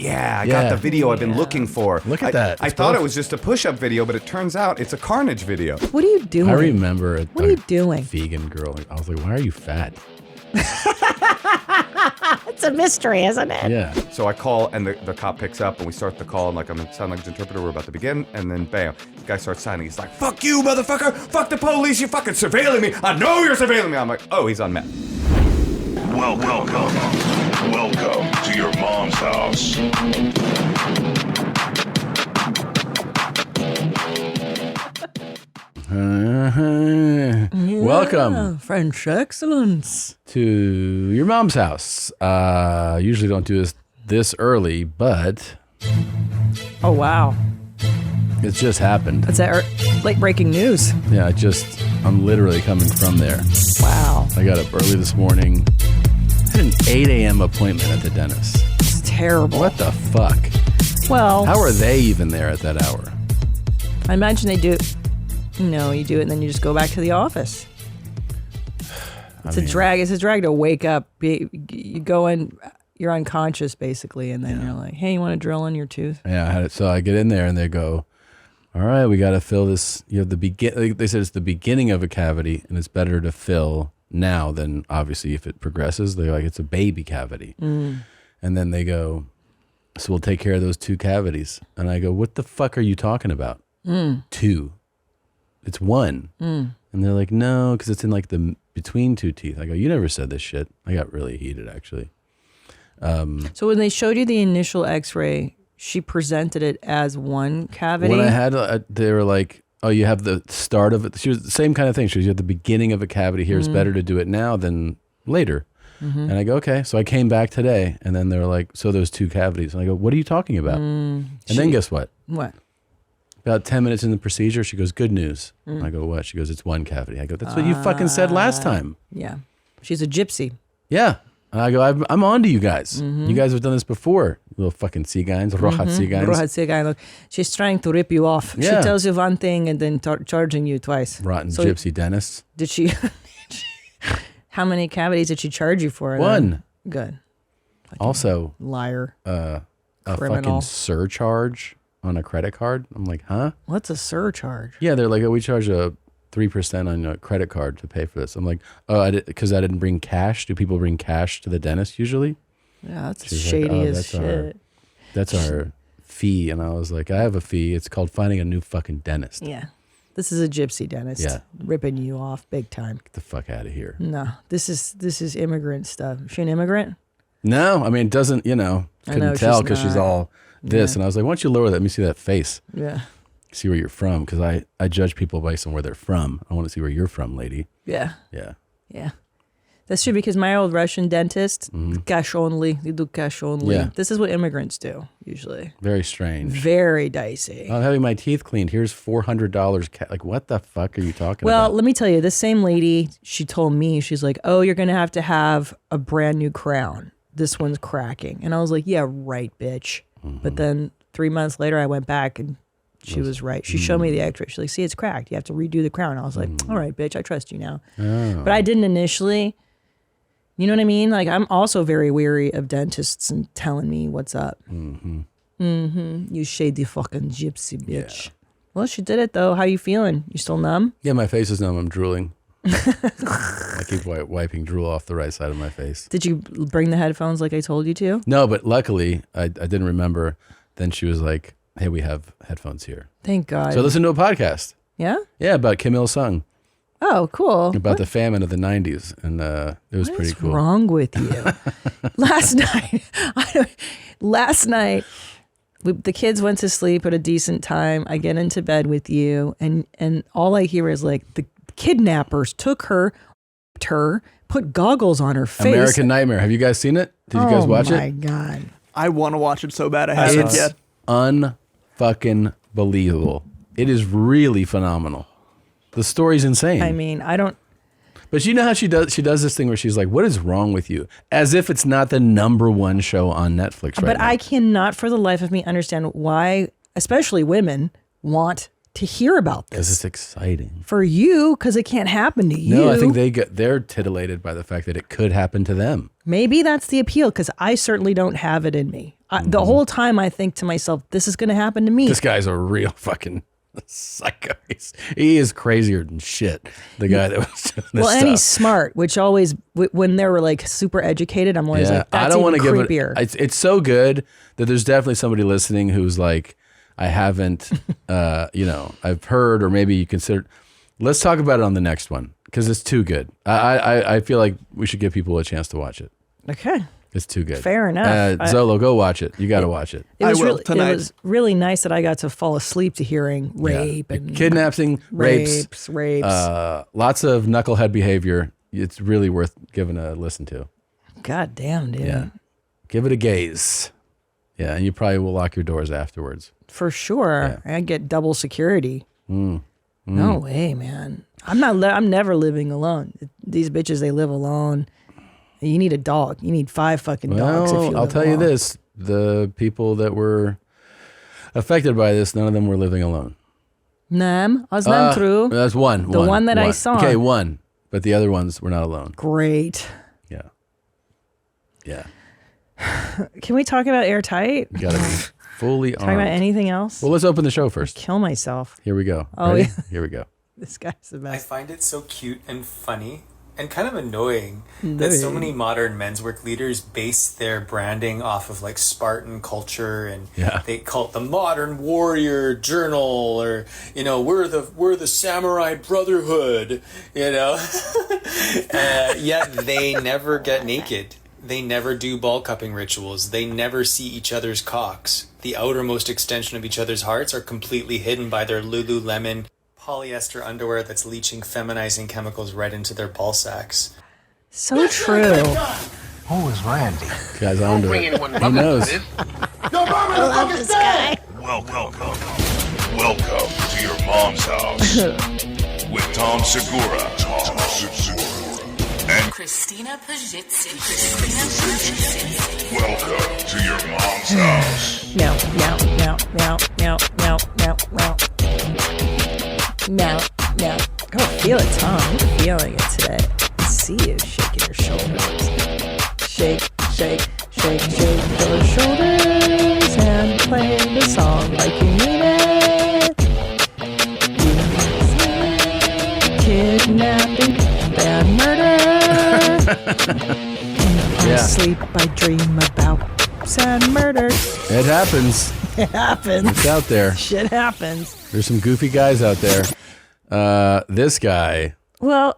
yeah, I got the video I've been looking for. Look at that. I thought it was just a push-up video, but it turns out it's a carnage video. What are you doing? I remember it. What are you doing? Vegan girl. I was like, why are you fat? It's a mystery, isn't it? Yeah. So I call, and the cop picks up, and we start the call, and like I'm gonna sound like his interpreter. We're about to begin, and then bam, the guy starts signing. He's like, "Fuck you, motherfucker! Fuck the police! You fucking surveilling me! I know you're surveilling me!" I'm like, "Oh, he's on meth." Welcome to your mom's house. Welcome French excellence to your mom's house. Usually don't do this early, but Oh wow, it just happened. that's late breaking news. Yeah, I'm literally coming from there. Wow, I got up early this morning. Had an 8 a.m. appointment at the dentist. it's terrible. What the fuck? Well, How are they even there at that hour? I imagine they do it. You do it and then you just go back to the office. It's a drag. It's a drag to wake up. You go in, you're unconscious basically, and then you're like, "Hey, you want to drill in your tooth?" Yeah, I had it. So I get in there and they go, "All right, we got to fill this. You have They said it's the beginning of a cavity, and it's better to fill now than obviously if it progresses. They're like, it's a baby cavity, and then they go, so we'll take care of those 2 cavities. And I go, what the fuck are you talking about? 2. It's 1. And they're like, no, because it's in like the between 2 teeth. I go, you never said this shit. I got really heated actually. So when they showed you the initial X-ray, she presented it as 1 cavity. When I had, they were like, oh, you have the start of it. She was the same kind of thing. She was, you have the beginning of a cavity here. It's better to do it now than later. And I go, okay. So I came back today, and then they were like, so those 2 cavities. And I go, what are you talking about? And then guess what? What? About 10 minutes in the procedure, she goes, good news. I go, what? She goes, it's 1 cavity. I go, that's what you fucking said last time. Yeah. She's a gypsy. Yeah. And I go, I'm on to you guys. You guys have done this before. Little fucking cigans, rohat cigans. Rohat cigano. She's trying to rip you off. Yeah. She tells you one thing and then charging you twice. Rotten gypsy dentists. Did she? How many cavities did she charge you for? 1. Good. Also, Liar. a Criminal. fucking surcharge on a credit card. I'm like, huh? What's a surcharge? Yeah, they're like, oh, we charge a 3% on a credit card to pay for this. I'm like, oh, because I didn't bring cash. Do people bring cash to the dentist usually? Yeah, that's She's shady like, oh, as shit. That's our fee. And I was like, I have a fee. It's called finding a new fucking dentist. Yeah. This is a gypsy dentist. Yeah. Ripping you off big time. Get the fuck out of here. No, this is immigrant stuff. Is she an immigrant? No, I mean, it doesn't, couldn't tell because she's all this. Yeah. And I was like, why don't you lower that? Let me see that face. Yeah. See where you're from. Because I judge people based on where they're from. I want to see where you're from, lady. Yeah. Yeah. Yeah. That's true because my old Russian dentist, cash only. They do cash only. Yeah. This is what immigrants do usually. Very strange. Very dicey. I'm having my teeth cleaned. Here's $400. Like, what the fuck are you talking Well, about? let me tell you, this same lady, she told me, she's like, oh, you're going to have a brand new crown. This one's cracking. And I was like, yeah, right, bitch. But then 3 months later, I went back and she was right. She showed me the X-ray. She's like, see, it's cracked. You have to redo the crown. I was like, all right, bitch, I trust you now. Oh. But I didn't initially. You know what I mean? Like, I'm also very weary of dentists and telling me what's up. You shady fucking gypsy bitch. Yeah. Well, she did it, though. How you feeling? You still numb? Yeah, my face is numb. I'm drooling. I keep wiping drool off the right side of my face. Did you bring the headphones like I told you to? No, but luckily, I didn't remember. Then she was like, hey, we have headphones here. Thank God. So listen to a podcast. Yeah? Yeah, about Kim Il-sung. Oh, cool. About the famine of the 90s. And it was pretty cool. What's wrong with you? Last night, the kids went to sleep at a decent time. I get into bed with you, and all I hear is like the kidnappers took her, put goggles on her face. American Nightmare. Have you guys seen it? Did you guys watch it? Oh my God. I want to watch it so bad. I haven't It's yet. unfucking believable. It is really phenomenal. The story's insane. I mean, I don't. But you know how she does this thing where she's like, what is wrong with you? As if it's not the #1 show on Netflix right But now. I cannot for the life of me understand why, especially women, want to hear about Because this. it's exciting. For you, because it can't happen to you. No, I think they're titillated by the fact that it could happen to them. Maybe that's the appeal, because I certainly don't have it in me. The whole time I think to myself, this is going to happen to me. This guy's a real fucking psycho. He is crazier than shit. The guy that was doing this and he's stuff. smart, which always, when they were like super educated, I'm always like, that's I don't want to give creepier. it. It's so good that there's definitely somebody listening who's like, I haven't, I've heard, or maybe you consider. Let's talk about it on the next one because it's too good. I feel like we should give people a chance to watch it. Okay. It's too good. Fair enough. Zolo, go watch it. You got to watch it. It was, I will tonight. It was really nice that I got to fall asleep to hearing rape and Kidnapping, rapes, lots of knucklehead behavior. It's really worth giving a listen to. God damn, dude. Yeah. Give it a gaze. Yeah, and you probably will lock your doors afterwards. For sure. Yeah. I get double security. No way, man. I'm never living alone. These bitches, they live alone. You need a dog. You need 5 fucking dogs if you live I'll tell you alone. this. The people that were affected by this, none of them were living alone. Nem, was nem true. That's one. The one that I saw. Okay, one. But the other ones were not alone. Great. Yeah. Yeah. Can we talk about Airtight? You gotta be fully Talk about armed. anything else? Well, let's open the show first. Kill myself. Here we go. Oh, Ready? yeah. Here we go. This guy's the I best. find it so cute and funny and kind of annoying that so many modern men's work leaders base their branding off of like Spartan culture, and they call it the modern warrior journal, or we're the samurai brotherhood, yet they never get naked. They never do ball cupping rituals. They never see each other's cocks. The outermost extension of each other's hearts are completely hidden by their Lululemon polyester underwear that's leaching feminizing chemicals right into their ball sacks. So true. Who is Randy? Guy's onto it. He knows. I love this guy. Welcome to your mom's house with Tom Segura. And Christina Pajitsin. welcome to your mom's house. Meow, meow, meow, meow, meow, meow, meow, meow. Meow, meow. Go feel it, Tom. I'm feeling it today. I see you shaking your shoulders. Shake, shake, shake, shake your shoulders and play the song like you mean it. Kidnapping, bad murder. In my sleep, I dream about sad murder. It happens. It happens. It's out there. Shit happens. There's some goofy guys out there. This guy, Well,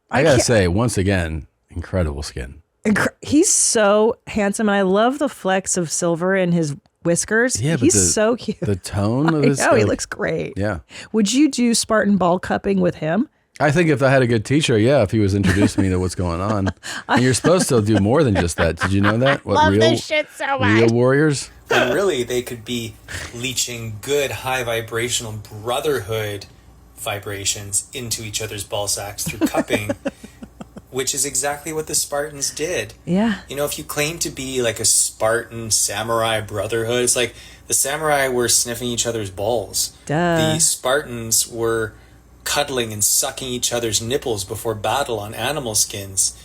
I gotta can't- say, once again, incredible skin. He's so handsome, and I love the flecks of silver in his whiskers. Yeah, but he's so cute. The tone of his I know, he looks great. Yeah. Would you do Spartan ball cupping with him? I think if I had a good teacher, yeah, if he was introducing me to what's going on. And you're supposed to do more than just that. Did you know that? What, Love this shit so much. Real warriors? When really they could be leaching good high vibrational brotherhood vibrations into each other's ball sacks through cupping, which is exactly what the Spartans did. Yeah. If you claim to be like a Spartan samurai brotherhood, it's like the samurai were sniffing each other's balls. Duh. The Spartans were cuddling and sucking each other's nipples before battle on animal skins.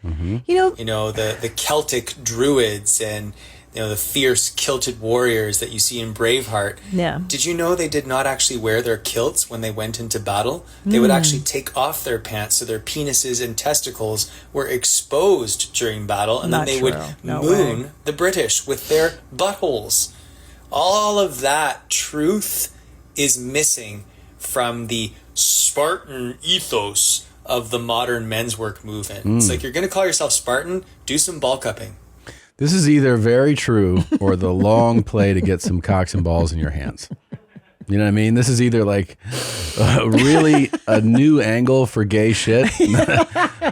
The Celtic druids and the fierce kilted warriors that you see in Braveheart. Yeah. Did you know they did not actually wear their kilts when they went into battle? They would actually take off their pants so their penises and testicles were exposed during battle, and Not then they true. would No moon way. the British with their buttholes. All of that truth is missing from the Spartan ethos of the modern men's work movement. It's like, you're going to call yourself Spartan? Do some ball cupping. This is either very true or the long play to get some cocks and balls in your hands. You know what I mean? This is either like really a new angle for gay shit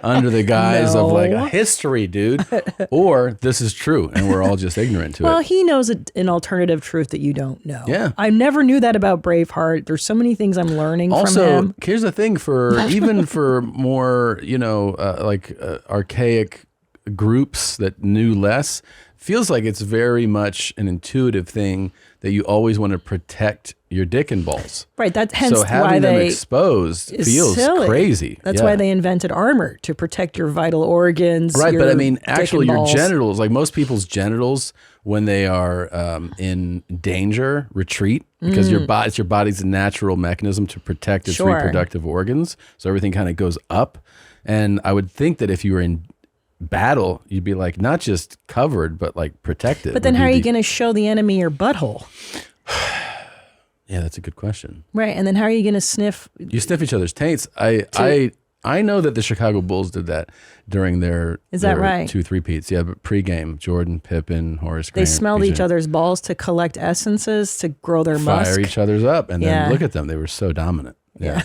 under the guise of like a history, dude, or this is true and we're all just ignorant to Well, it. he knows an alternative truth that you don't know. Yeah. I never knew that about Braveheart. There's so many things I'm learning from Also, him. here's the thing even for more, archaic groups that knew less, feels like it's very much an intuitive thing that you always want to protect your dick and balls. Right. That's hence So why having them they exposed is feels silly. crazy. That's Yeah. why they invented armor, to protect your vital organs. Right, your but I mean, dick actually, and your balls. genitals, like most people's genitals when they are in danger, retreat, because it's your body's natural mechanism to protect its reproductive organs. So everything kind of goes up. And I would think that if you were in battle, you'd be like not just covered, but like protected. But then how are you going to show the enemy your butthole? Yeah, that's a good question. Right. And then how are you going to sniff? You sniff each other's taints. I know that the Chicago Bulls did that during their Is that right? 2-3-peats. Yeah, but pregame, Jordan, Pippen, Horace Grant. They smelled each other's balls to collect essences to grow their musk. Fire each other's up. And then look at them. They were so dominant. Yeah.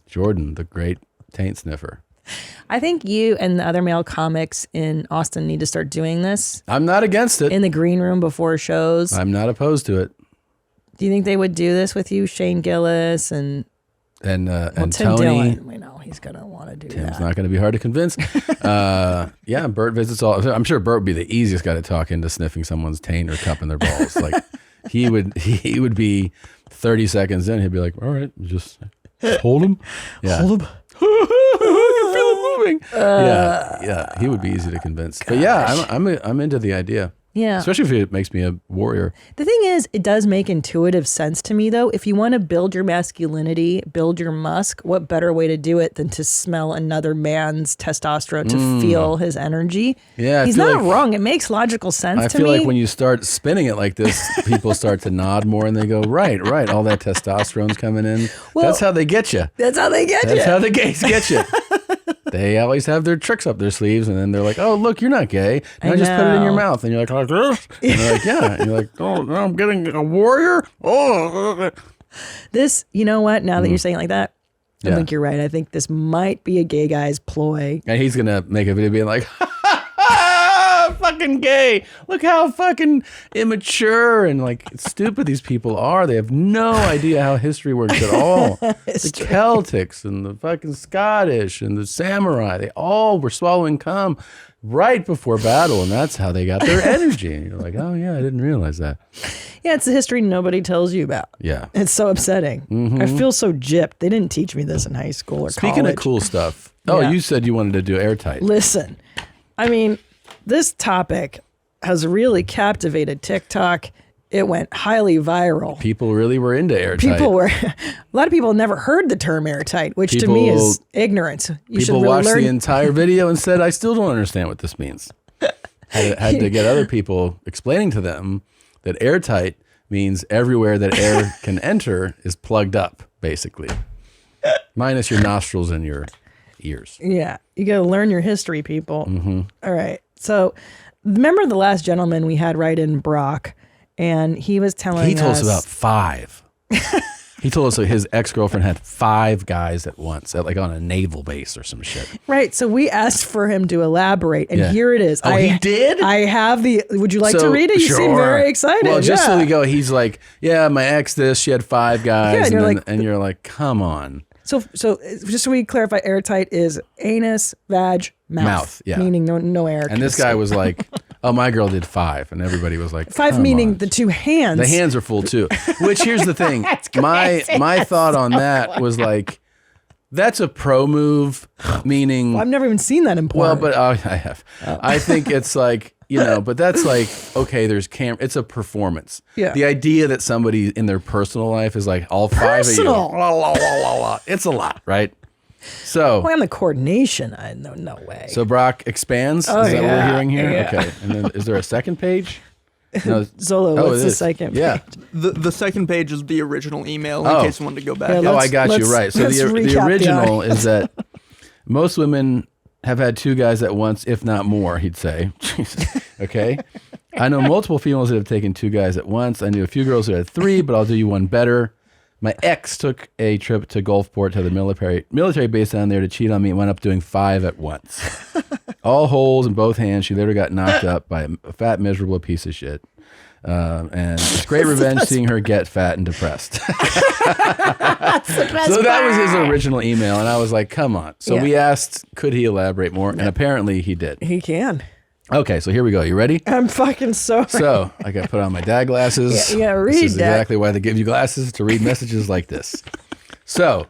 Jordan, the great taint sniffer. I think you and the other male comics in Austin need to start doing this. I'm not against it. In the green room before shows. I'm not opposed to it. Do you think they would do this with you, Shane Gillis and Tim Tony? Dillon? We know he's going to want to do Tim's that. not going to be hard to convince. Yeah, Bert visits all. I'm sure Bert would be the easiest guy to talk into sniffing someone's taint or cupping their balls. Like he would be 30 seconds in. He'd be like, all right, just hold him. Yeah. Hold him. I can feel it moving. Yeah, he would be easy to convince. But yeah, I'm into the idea. Yeah. Especially if it makes me a warrior. The thing is, it does make intuitive sense to me, though. If you want to build your masculinity, build your musk, what better way to do it than to smell another man's testosterone, to feel his energy? Yeah. He's not wrong. It makes logical sense to me. I feel like when you start spinning it like this, people start to nod more and they go, right, all that testosterone's coming in. Well, that's how they get you. That's how they get you. That's how the gays get you. They always have their tricks up their sleeves, and then they're like, "Oh, look, you're not gay. Now just put it in your mouth." And you're like, "This?" And they're like, "Yeah." And you're like, "Oh, now I'm getting a warrior." Oh, this, you know what? Now that you're saying it like that, I think you're right. I think this might be a gay guy's ploy. And he's gonna make a video being like, "Fucking gay! Look how fucking immature and like stupid these people are. They have no idea how history works at all. The Celtics and the fucking Scottish and the samurai, they all were swallowing cum right before battle, and that's how they got their energy." And you're like, "Oh yeah, I didn't realize that." Yeah, it's a history nobody tells you about. Yeah, it's so upsetting. I feel so gypped. They didn't teach me this in high school or Speaking college. of cool stuff, you said you wanted to do Airtight. Listen, I mean, this topic has really captivated TikTok. It went highly viral. People really were into Airtight. A lot of people never heard the term Airtight, which to me is ignorance. People watched the entire video and said, "I still don't understand what this means." Had to get other people explaining to them that Airtight means everywhere that air can enter is plugged up, basically. Minus your nostrils and your ears. Yeah, you got to learn your history, people. All right. So remember the last gentleman we had right in Brock, and he was telling us. He told us about 5. He told us that his ex-girlfriend had 5 guys at once, like on a naval base or some shit. Right. So we asked for him to elaborate, and here it is. Oh, he did? I have the. Would you like to read it? You seem very excited. Well, just so we go, he's like, "Yeah, my ex this, she had 5 guys," Yeah, and you're like, "Come on." So just so we clarify, Airtight is anus, vag, mouth. Yeah. Meaning no air. And this guy was like, "Oh, my girl did 5," and everybody was like, 5 "Come meaning on." the 2 hands. The hands are full too. Which here's the thing, my thought on that was like, that's a pro move, meaning. Well, I've never even seen that in porn. Well, but I have. I think it's like, but that's like, okay, there's it's a performance. Yeah. The idea that somebody in their personal life is like all 5 of you. La, la, la, la, la, it's a lot, right? So. Well, and the coordination, no way. So Brock expands. Is that what we're hearing here? Yeah. Okay. And then is there a second page? No. Zolo, what's the second page? Yeah. The second page is the original email in case you wanted to go back. Yeah, I got you right. So the original is that most women have had 2 guys at once, if not more, he'd say. Jesus. Okay. "I know multiple females that have taken 2 guys at once. I knew a few girls that had 3, but I'll do you one better. My ex took a trip to Gulfport to the military base down there to cheat on me and went up doing 5 at once. All holes in both hands. She later got knocked up by a fat, miserable piece of shit. And it's great revenge seeing her get fat and depressed." So that was his original email, and I was like, "Come on." So we asked, could he elaborate more? And apparently he did. He can. Okay, so here we go. You ready? I'm fucking sorry. So I got to put on my dad glasses. Yeah, read This is that. exactly why they give you glasses, to read messages like this. So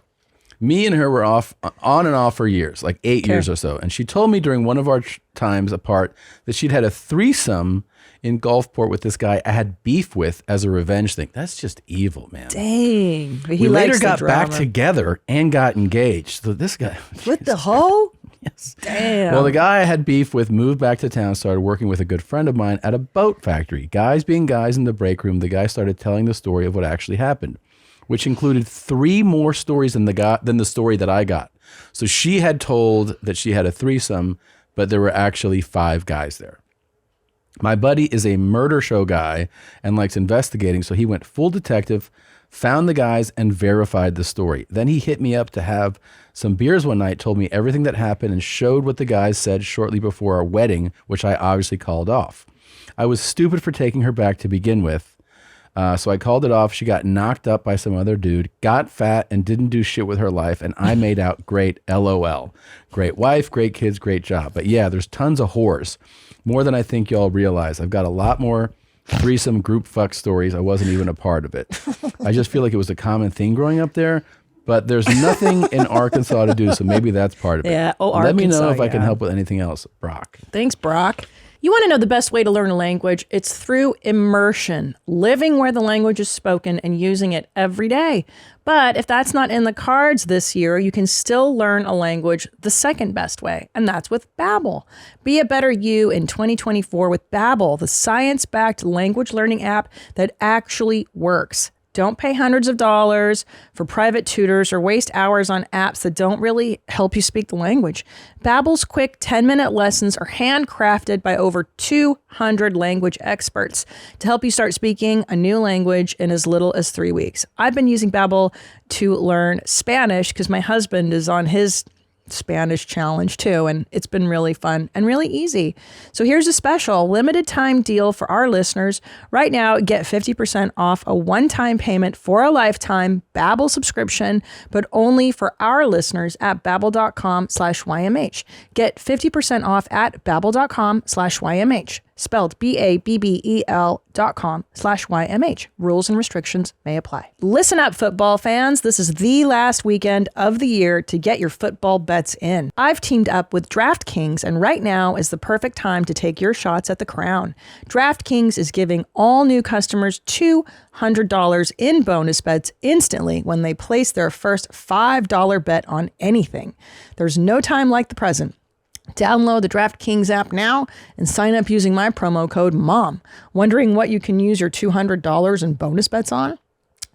me and her were on and off for years, like 8 years or so. And she told me during one of our times apart that she'd had a threesome in Gulfport with this guy I had beef with as a revenge thing. That's just evil, man. Dang. But he We later likes the got back drama. together and got engaged. So this guy... With the hoe? Yes. Damn. Well, the guy I had beef with moved back to town, started working with a good friend of mine at a boat factory. Guys being guys in the break room, the guy started telling the story of what actually happened, which included 3 more stories than the story that I got. So she had told that she had a threesome, but there were actually 5 guys there. My buddy is a murder show guy and likes investigating, so he went full detective, found the guys, and verified the story. Then he hit me up to have some beers one night, told me everything that happened, and showed what the guys said shortly before our wedding, which I obviously called off. I was stupid for taking her back to begin with, so I called it off. She got knocked up by some other dude, got fat, and didn't do shit with her life, and I made out great, LOL. Great wife, great kids, great job. But yeah, there's tons of whores. More than I think y'all realize. I've got a lot more threesome group fuck stories. I wasn't even a part of it. I just feel like it was a common thing growing up there, but there's nothing in Arkansas to do, so maybe that's part of it. Yeah. Oh, Let me know Arkansas, if I can yeah. help with anything else, Brock. Thanks, Brock. You want to know the best way to learn a language? It's through immersion, living where the language is spoken and using it every day. But if that's not in the cards this year, you can still learn a language the second best way, and that's with Babbel. Be a better you in 2024 with Babbel, the science-backed language learning app that actually works. Don't pay hundreds of dollars for private tutors or waste hours on apps that don't really help you speak the language. Babbel's quick 10-minute lessons are handcrafted by over 200 language experts to help you start speaking a new language in as little as 3 weeks. I've been using Babbel to learn Spanish because my husband is on his Spanish challenge too, and it's been really fun and really easy. So here's a special limited time deal for our listeners. Right now, get 50% off a one-time payment for a lifetime Babbel subscription, but only for our listeners at babbel.com/YMH. Get 50% off at babbel.com/YMH. Spelled BABBEL.com/YMH. Rules and restrictions may apply. Listen up, football fans. This is the last weekend of the year to get your football bets in. I've teamed up with DraftKings, and right now is the perfect time to take your shots at the crown. DraftKings is giving all new customers $200 in bonus bets instantly when they place their first $5 bet on anything. There's no time like the present. Download the DraftKings app now and sign up using my promo code MOM. Wondering what you can use your $200 in bonus bets on?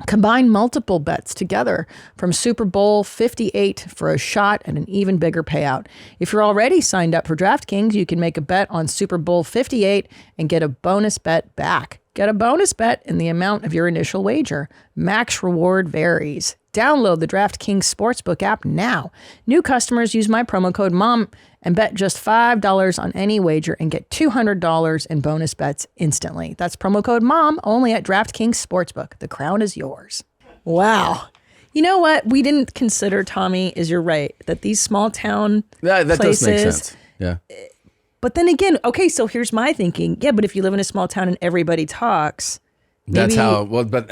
Combine multiple bets together from Super Bowl 58 for a shot and an even bigger payout. If you're already signed up for DraftKings, you can make a bet on Super Bowl 58 and get a bonus bet back. Get a bonus bet in the amount of your initial wager. Max reward varies. Download the DraftKings Sportsbook app now. New customers use my promo code MOM and bet just $5 on any wager and get $200 in bonus bets instantly. That's promo code MOM only at DraftKings Sportsbook. The crown is yours. Wow. You know what we didn't consider, Tommy, is you're right, that these small town That places, does make sense. Yeah. But then again, okay, so here's my thinking. Yeah, but if you live in a small town and everybody talks, That's maybe, how, well, but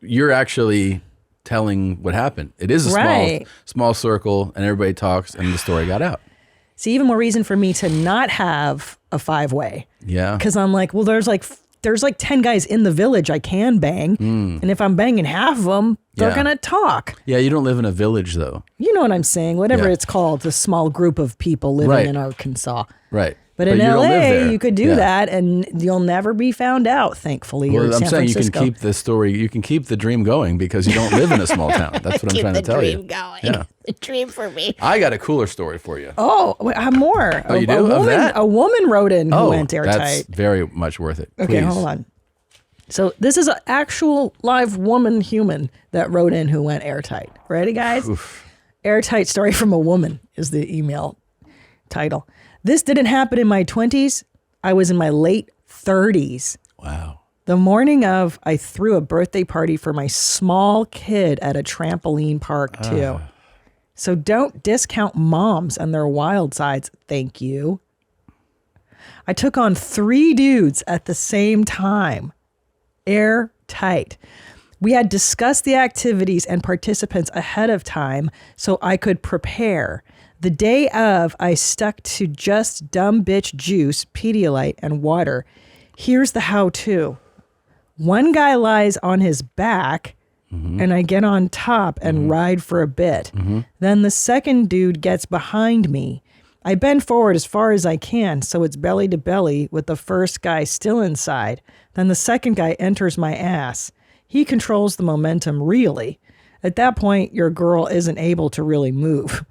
you're actually telling what happened. It is a Right. small circle and everybody talks and the story got out. see, even more reason for me to not have a 5-way. Yeah. Because I'm like, well, there's like 10 guys in the village I can bang. And if I'm banging half of them, they're Yeah. going to talk. Yeah, you don't live in a village though. You know what I'm saying? Whatever Yeah. it's called, a small group of people living Right. in Arkansas. Right. But in you don't live LA, there. you could do Yeah. that and you'll never be found out, thankfully. Well, or I'm San saying Francisco. you can keep the story, you can keep the dream going because you don't live in a small town. That's what I'm trying to tell you. going. Yeah. The dream for me. I got a cooler story for you. Oh, wait, I have more. Oh, you do? Of that? A woman wrote in who went that's Airtight. very much worth it. Okay, Please. hold on. So this is an actual live woman human that wrote in who went Airtight. Ready, guys? Airtight story from a woman is the email title. This didn't happen in my 20s. I was in my late 30s. Wow. The morning of, I threw a birthday party for my small kid at a trampoline park too. So don't discount moms and their wild sides. Thank you. I took on 3 dudes at the same time. Airtight. We had discussed the activities and participants ahead of time so I could prepare. The day of, I stuck to just dumb bitch juice, Pedialyte, and water. Here's the how-to. One guy lies on his back, and I get on top and ride for a bit. Then the second dude gets behind me. I bend forward as far as I can, so it's belly to belly with the first guy still inside. Then the second guy enters my ass. He controls the momentum, really. At that point, your girl isn't able to really move.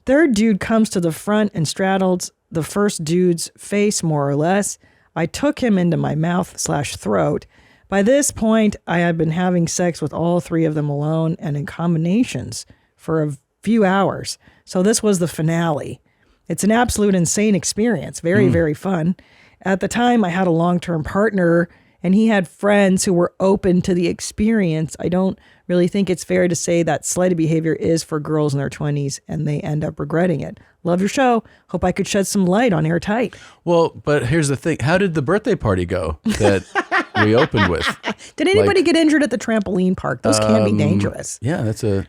Third dude comes to the front and straddles the first dude's face, more or less. I took him into my mouth/throat. By this point, I had been having sex with all three of them alone and in combinations for a few hours. So this was the finale. It's an absolute insane experience. Very, very fun. At the time, I had a long-term partner, and he had friends who were open to the experience. I don't really think it's fair to say that slighted behavior is for girls in their 20s, and they end up regretting it. Love your show. Hope I could shed some light on Airtight. Well, but here's the thing. How did the birthday party go that we opened with? Did anybody get injured at the trampoline park? Those can be dangerous. Yeah, that's a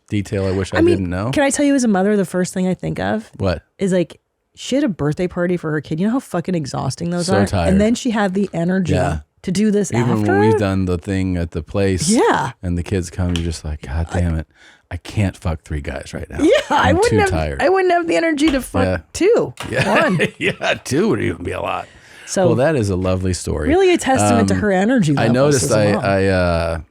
detail I wish I didn't know. Can I tell you as a mother, the first thing I think of What? is like, she had a birthday party for her kid. You know how fucking exhausting those So are? tired. And then she had the energy to do this Even after? when we've done the thing at the place, Yeah. and the kids come, you're just like, God damn it, I can't fuck three guys right now. Yeah, I'm too tired. I wouldn't have the energy to fuck two. Yeah, One. yeah, two would even be a lot. So Well, that is a lovely story. really a testament to her energy I levels noticed as well.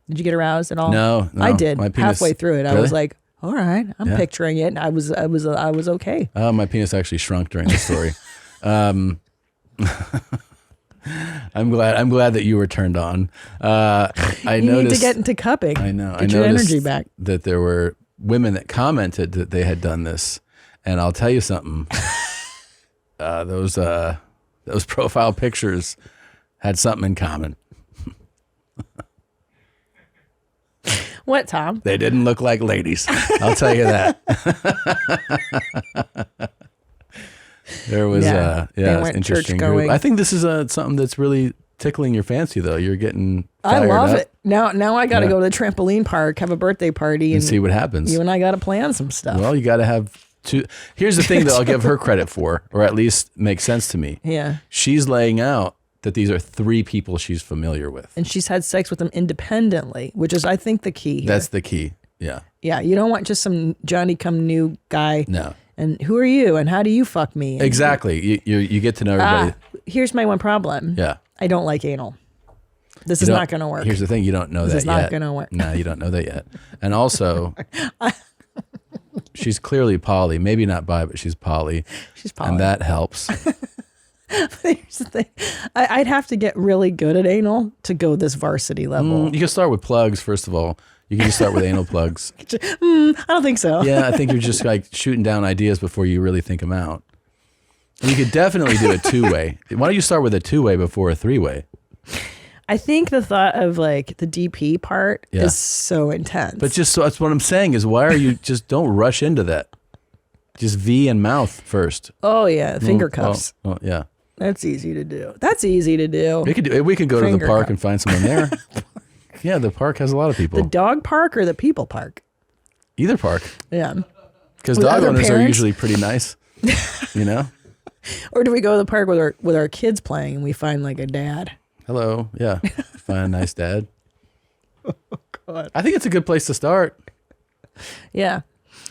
Did you get aroused at all? No, I did. my penis- Halfway through it, I Really? was like, all right, I'm Yeah. picturing it. And I was okay. my penis actually shrunk during the story. I'm glad that you were turned on. I You noticed need to get into cupping. I know. Get I your noticed energy back. that there were women that commented that they had done this, and I'll tell you something. Those profile pictures had something in common. What, Tom? They didn't look like ladies. I'll tell you that. There was they weren't interesting church-going. group. I think this is something that's really tickling your fancy, though. You're getting I fired love up it. Now I got to Yeah. go to the trampoline park, have a birthday party, and see what happens. you and I got to plan some stuff. Well, you got to have two. Here's the thing that I'll give her credit for, or at least makes sense to me. Yeah. She's laying out that these are three people she's familiar with. And she's had sex with them independently, which is, I think, the key here. That's the key. Yeah. Yeah, you don't want just some Johnny-come-new guy. No. And who are you? And how do you fuck me? And Exactly. You get to know everybody. here's my one problem. Yeah. I don't like anal. This is You don't- not going to work. Here's the thing. You don't know This that is yet. not gonna work. No, you don't know that yet. And also, she's clearly poly. Maybe not bi, but she's poly. She's poly. And that helps. Here's the thing. I'd have to get really good at anal to go this varsity level. You can start with plugs, first of all. You can just start with anal plugs. I don't think so. Yeah, I think you're just like shooting down ideas before you really think them out. And you could definitely do a two-way. Why don't you start with a two-way before a three-way? I think the thought of like the DP part Yeah. is so intense. But just so that's what I'm saying is why are you just don't rush into that. Just V and mouth first. oh yeah, finger cuffs. Oh, yeah. That's easy to do. That's easy to do. We could go to the Finger park cuff. and find someone there. Yeah, the park has a lot of people. The dog park or the people park? Either park. Yeah. Because With dog other owners are parents? usually pretty nice. You know? Or do we go to the park with our kids playing and we find like a dad? Hello. Yeah. Find a nice dad. Oh God. I think it's a good place to start. Yeah.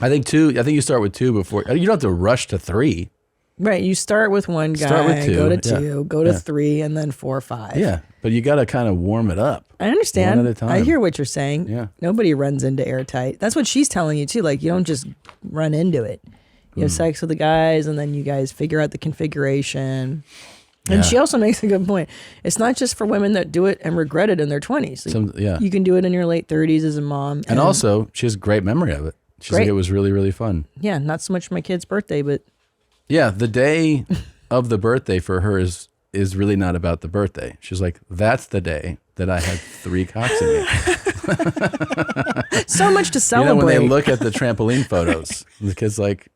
I think you start with two before you don't have to rush to three. Right. You start with one guy, Start with two, go to yeah. two, go to Yeah. three, and then 4 or 5. Yeah. But you got to kind of warm it up. I understand. One at a time. I hear what you're saying. Yeah. Nobody runs into Airtight. That's what she's telling you too. Like you don't just run into it. You have sex with the guys and then you guys figure out the configuration. And Yeah. she also makes a good point. It's not just for women that do it and regret it in their 20s. Like, Yeah. You can do it in your late 30s as a mom. And also, she has great memory of it. She's like, Great. it was really, really fun. Yeah, not so much my kid's birthday, but Yeah, the day of the birthday for her is really not about the birthday. She's like, that's the day that I had 3 cocks in me. so much to You celebrate. know, when they look at the trampoline photos, the kid's like,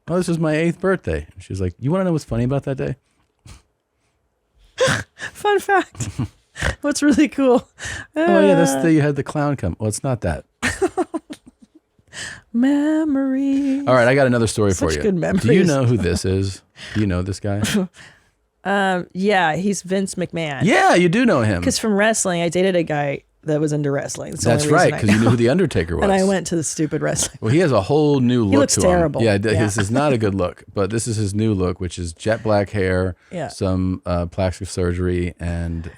oh, this is my 8th birthday. She's like, you want to know what's funny about that day? Fun fact. What's really cool. Oh, yeah, that's the day you had the clown come. Well, it's not that. Memories. All right, I got another story for Such you. good memories. Do you know who this is? Do you know this guy? Yeah, he's Vince McMahon. Yeah, you do know him. Because from wrestling, I dated a guy that was into wrestling. That's right, because you knew who the Undertaker was. And I went to the stupid wrestling. Well, he has a whole new look looks to terrible. him. Yeah, Yeah. this is not a good look, but this is his new look, which is jet black hair, some plastic surgery, and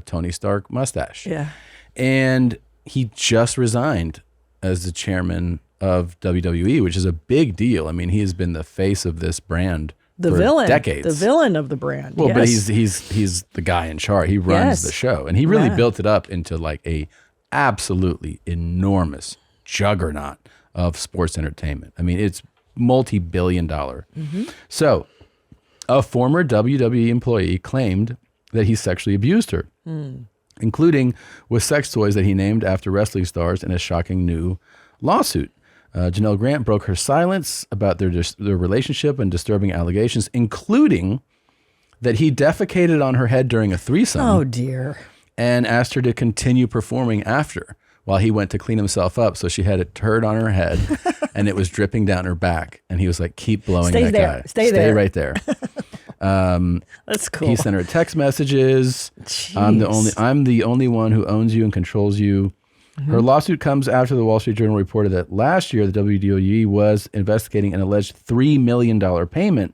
Tony Stark mustache. Yeah. And he just resigned as the chairman of WWE, which is a big deal. I mean, he has been the face of this brand The for villain. decades. The villain of the brand. Well, yes. but he's the guy in charge. He runs the show, and he really built it up into like a absolutely enormous juggernaut of sports entertainment. I mean, it's multi-billion-dollar. So, a former WWE employee claimed that he sexually abused her, including with sex toys that he named after wrestling stars in a shocking new lawsuit. Janelle Grant broke her silence about their relationship and disturbing allegations, including that he defecated on her head during a threesome. Oh, dear. And asked her to continue performing after while he went to clean himself up. So she had a turd on her head and it was dripping down her back. And he was like, keep blowing Stay that there. guy. Stay there. right there. That's cool. He sent her text messages. I'm the only one who owns you and controls you. Her lawsuit comes after the Wall Street Journal reported that last year the WWE was investigating an alleged $3 million payment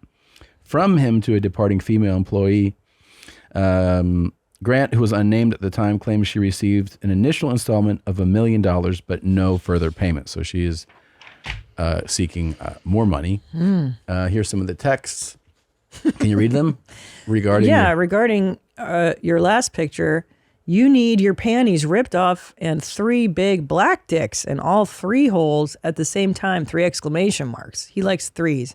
from him to a departing female employee. Grant, who was unnamed at the time, claims she received an initial installment of $1 million, but no further payment. So she is seeking more money. Here's some of the texts. Can you read them? Regarding your last picture, you need your panties ripped off and 3 big black dicks in all 3 holes at the same time, 3 exclamation marks. He likes 3s.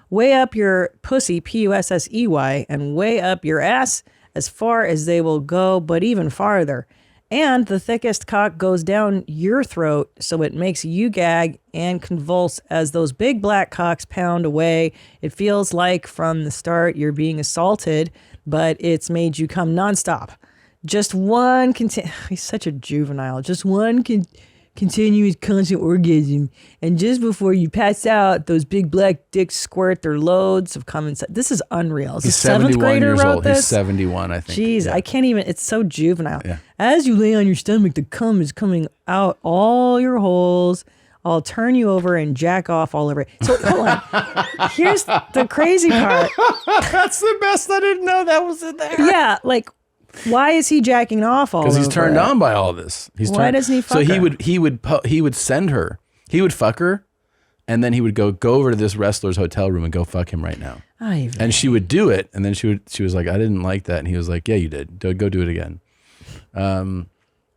Way up your pussy, Pussey, and way up your ass as far as they will go, but even farther. And the thickest cock goes down your throat, so it makes you gag and convulse as those big black cocks pound away. It feels like from the start you're being assaulted, but it's made you come nonstop. Just one, he's such a juvenile, just one continuous constant orgasm. And just before you pass out, those big black dicks squirt their loads of cum inside. This is unreal. He's a 7th 71 grader years wrote old. this? He's 71, I think. Jeez, Yeah. I can't even, it's so juvenile. Yeah. As you lay on your stomach, the cum is coming out all your holes. I'll turn you over and jack off all over it. So hold on. Here's the crazy part. That's the best. I didn't know that was in there. Yeah, like, why is he jacking off all over? Because he's turned it? on by all this. Why doesn't he fuck So her? he would send her. He would fuck her, and then he would go over to this wrestler's hotel room and go fuck him right now. And she would do it, and then she was like, I didn't like that, and he was like, yeah, you did. Go do it again.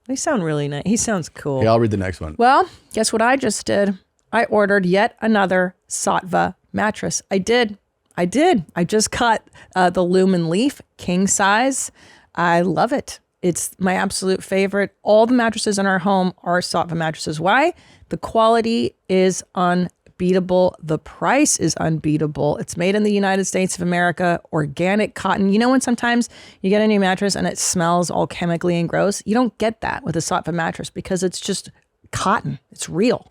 They sound really nice. He sounds cool. Yeah, I'll read the next one. Well, guess what I just did? I ordered yet another Sattva mattress. I did. I just got the Lumen Leaf king size. I love it. It's my absolute favorite. All the mattresses in our home are Sattva mattresses. Why? The quality is unbeatable. The price is unbeatable. It's made in the United States of America, organic cotton. You know when sometimes you get a new mattress and it smells all chemically and gross? You don't get that with a Sattva mattress because it's just cotton. It's real.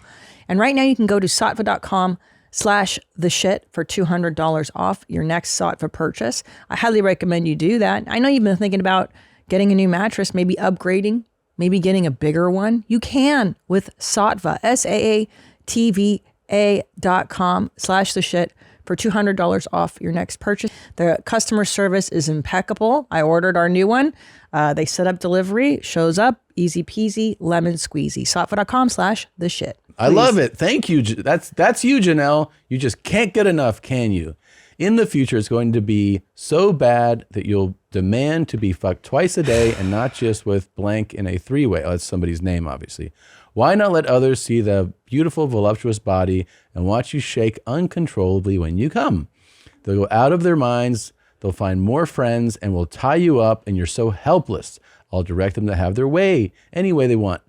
And right now you can go to sattva.com/theshit for $200 off your next Sattva purchase. I highly recommend you do that. I know you've been thinking about getting a new mattress, maybe upgrading, maybe getting a bigger one. You can with Sattva, SAATVA.com/theshit for $200 off your next purchase. The customer service is impeccable. I ordered our new one. They set up delivery, shows up, easy peasy, lemon squeezy. Sattva.com/theshit. I love it. Thank you. That's you, Janelle. You just can't get enough, can you? In the future, it's going to be so bad that you'll demand to be fucked twice a day and not just with blank in a 3-way. Oh, that's somebody's name, obviously. Why not let others see the beautiful, voluptuous body and watch you shake uncontrollably when you come? They'll go out of their minds. They'll find more friends and will tie you up, and you're so helpless. I'll direct them to have their way any way they want.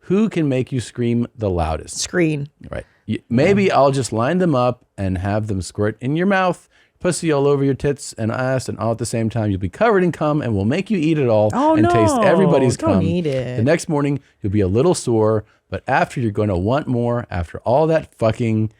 Who can make you scream the loudest? Screen. Right. Maybe I'll just line them up and have them squirt in your mouth, pussy all over your tits and ass, and all at the same time. You'll be covered in cum, and we'll make you eat it all taste everybody's cum. Don't eat it. The next morning, you'll be a little sore, But after you're going to want more, after all that fucking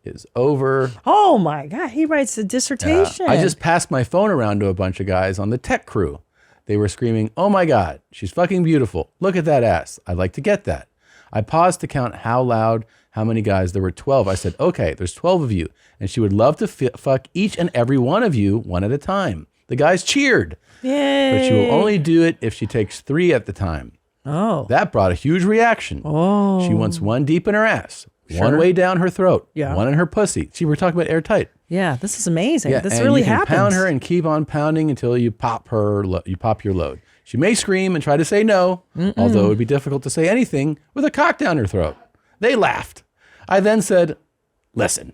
is over. Oh my God, he writes a dissertation. I just passed my phone around to a bunch of guys on the tech crew. They were screaming, "Oh my God, she's fucking beautiful. Look at that ass. I'd like to get that." I paused to count how loud, how many guys. There were 12. I said, "Okay, there's 12 of you, and she would love to fuck each and every one of you one at a time." The guys cheered. Yay. But she will only do it if she takes 3 at the time. Oh. That brought a huge reaction. Oh. She wants one deep in her ass, Sure. one way down her throat, Yeah. one in her pussy. See, we're talking about Airtight. Yeah, this is amazing. This and really you can happens. pound her and keep on pounding until you pop your load. She may scream and try to say no, although it would be difficult to say anything with a cock down her throat. They laughed. I then said, "Listen,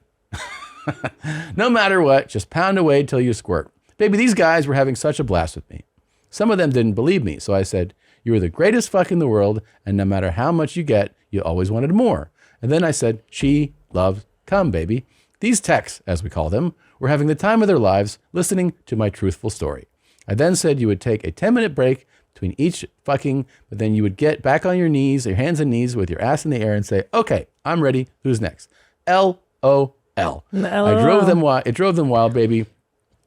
no matter what, just pound away till you squirt. Baby, these guys were having such a blast with me. Some of them didn't believe me, so I said, you are the greatest fuck in the world, and no matter how much you get, you always wanted more. And then I said, she loves cum, baby. These techs, as we call them, were having the time of their lives listening to my truthful story. I then said you would take a 10-minute break between each fucking, but then you would get back on your knees, your hands and knees with your ass in the air and say, okay, I'm ready. Who's next? LOL. I drove them wild. It drove them wild, baby.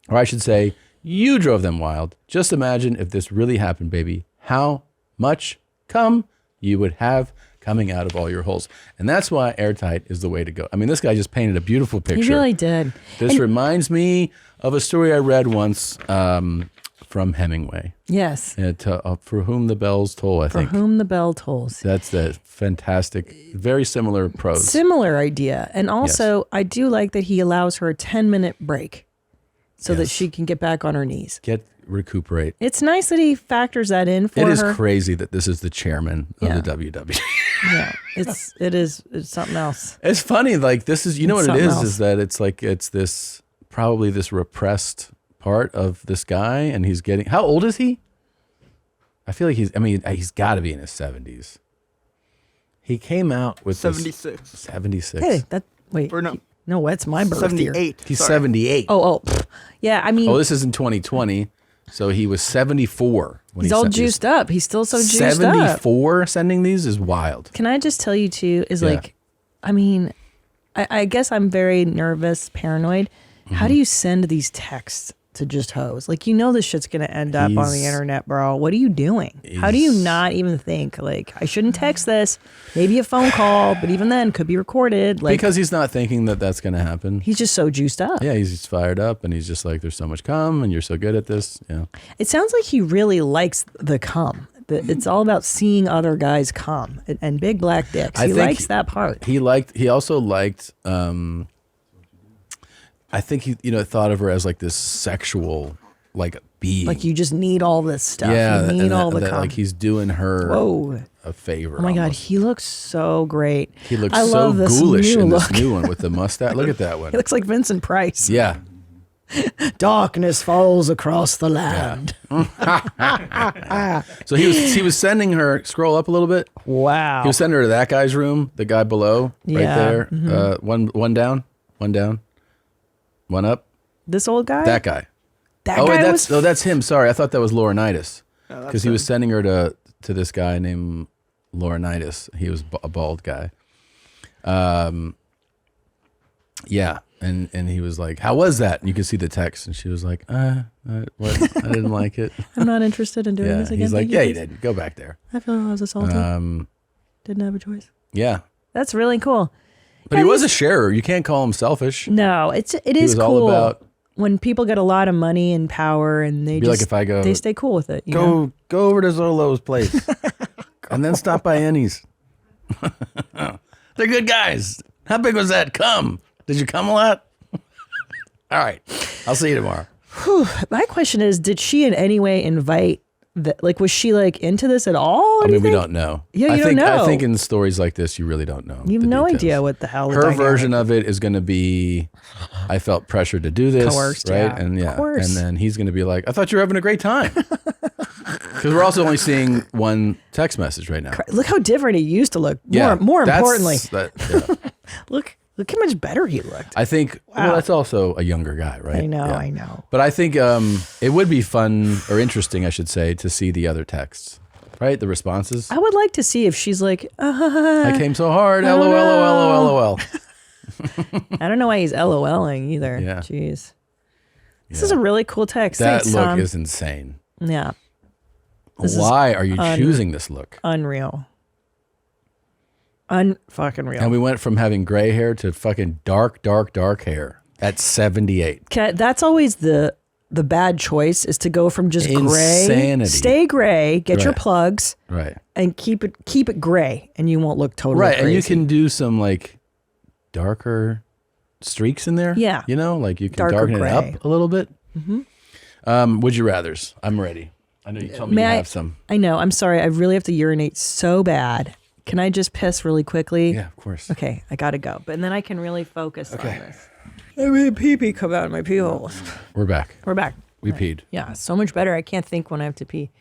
Or I should say, you drove them wild. Just imagine if this really happened, baby. How much cum you would have coming out of all your holes. And that's why Airtight is the way to go. I mean, this guy just painted a beautiful picture. He really did. This reminds me of a story I read once from Hemingway. Yes. For Whom the Bells Toll, I think. For Whom the Bell Tolls. That's the fantastic, very similar prose. Similar idea. And also, I do like that he allows her a 10-minute break so that she can get back on her knees. Recuperate. It's nice that he factors that in for her. It is crazy that this is the chairman of the WWE. Yeah, it's something else. It's funny, like this is, you know It's what it something is else. that it's like, it's this, probably this repressed part of this guy, and he's getting, how old is he? I feel like he's got to be in his 70s. He came out with 76. 76. Hey, wait. Or no. No, what's my birth year? 78. He's Sorry. 78. Oh, yeah, I mean. Oh, this is in 2020. So he was 74 when he's he all sent these. juiced up. He's still so juiced up. 74 sending these is wild. Can I just tell you too, like, I mean, I guess I'm very nervous, paranoid. How do you send these texts to just hoes? Like, you know this shit's going to end up on the internet, bro. What are you doing? How do you not even think, like, I shouldn't text this? Maybe a phone call, but even then, could be recorded. Like, Because he's not thinking that that's going to happen. he's just so juiced up. Yeah, he's just fired up, and he's just like, there's so much cum, and you're so good at this. Yeah. It sounds like he really likes the cum. It's all about seeing other guys cum and big black dicks. He think likes that part. He also liked, I think he, thought of her as like this sexual, like, being. Like, you just need all this stuff. Yeah, you need all the cum. like he's doing her a favor. Oh my God, almost. he looks so great. He looks I so love this ghoulish new in look. this new one with the mustache. Look at that one. He looks like Vincent Price. Yeah. Darkness falls across the land. So he was sending her, scroll up a little bit. Wow. He was sending her to that guy's room, the guy below, right Yeah, there. mhm. One down, one up. This old guy? That guy. That Oh, guy wait, was... that's him. Sorry, I thought that was Laurinaitis. No, Because he was sending her to this guy named Laurinaitis. He was a bald guy. Yeah, and he was like, "How was that?" And you could see the text, and she was like, what? I didn't like it." I'm not interested in doing Yeah, this again. he's like, Thank "Yeah, you please." did. Go back there." I feel like I was assaulted. Didn't have a choice. Yeah, That's really cool. but he was a sharer. You can't call him selfish. No, it He is was cool all about when people get a lot of money and power and they Be just like if I go, they stay cool with it. You know? go over to Zolo's place, and then stop by Annie's. They're good guys. How big was that cum? Did you cum a lot? All right, I'll see you tomorrow. My question is, did she in any way invite that? Like, was she like into this at all? I do you mean, we think? don't know. Yeah, you I don't know. I think in stories like this, you really don't know. You have the no details. idea what the hell. the Her dynamic- version of it is going to be, I felt pressured to do this, Coerced, right? yeah. And Of course. and then he's going to be like, "I thought you were having a great time," because we're also only seeing one text message right now. Look how different he used to look. Yeah, More that's- importantly, yeah. look how much better he looked. I think. Well, that's also a younger guy, right? I know, Yeah. I know. But I think it would be fun or interesting, I should say, to see the other texts. Right? The responses. I would like to see if she's like, I came so hard. LOL. I don't know why he's LOLing either. Yeah. Jeez. This is a really cool text. That Thanks, look Tom. is insane. Yeah. This Why are you choosing this look? Unreal. Unfucking real. And we went from having gray hair to fucking dark hair at 78. That's always the bad choice, is to go from just Insanity. gray, stay gray, get your plugs, right, and keep it gray, and you won't look totally right. crazy. And you can do some like darker streaks in there. Yeah, you know, like you can darker darken gray. it up a little bit. Mm-hmm. Would you rather's? I'm ready. I know you told me you have some. I know. I'm sorry. I really have to urinate so bad. Can I just piss really quickly? Yeah, of course. Okay, I gotta go, but then I can really focus on this. I made pee come out of my pee holes. We're back. We peed. Yeah, so much better. I can't think when I have to pee.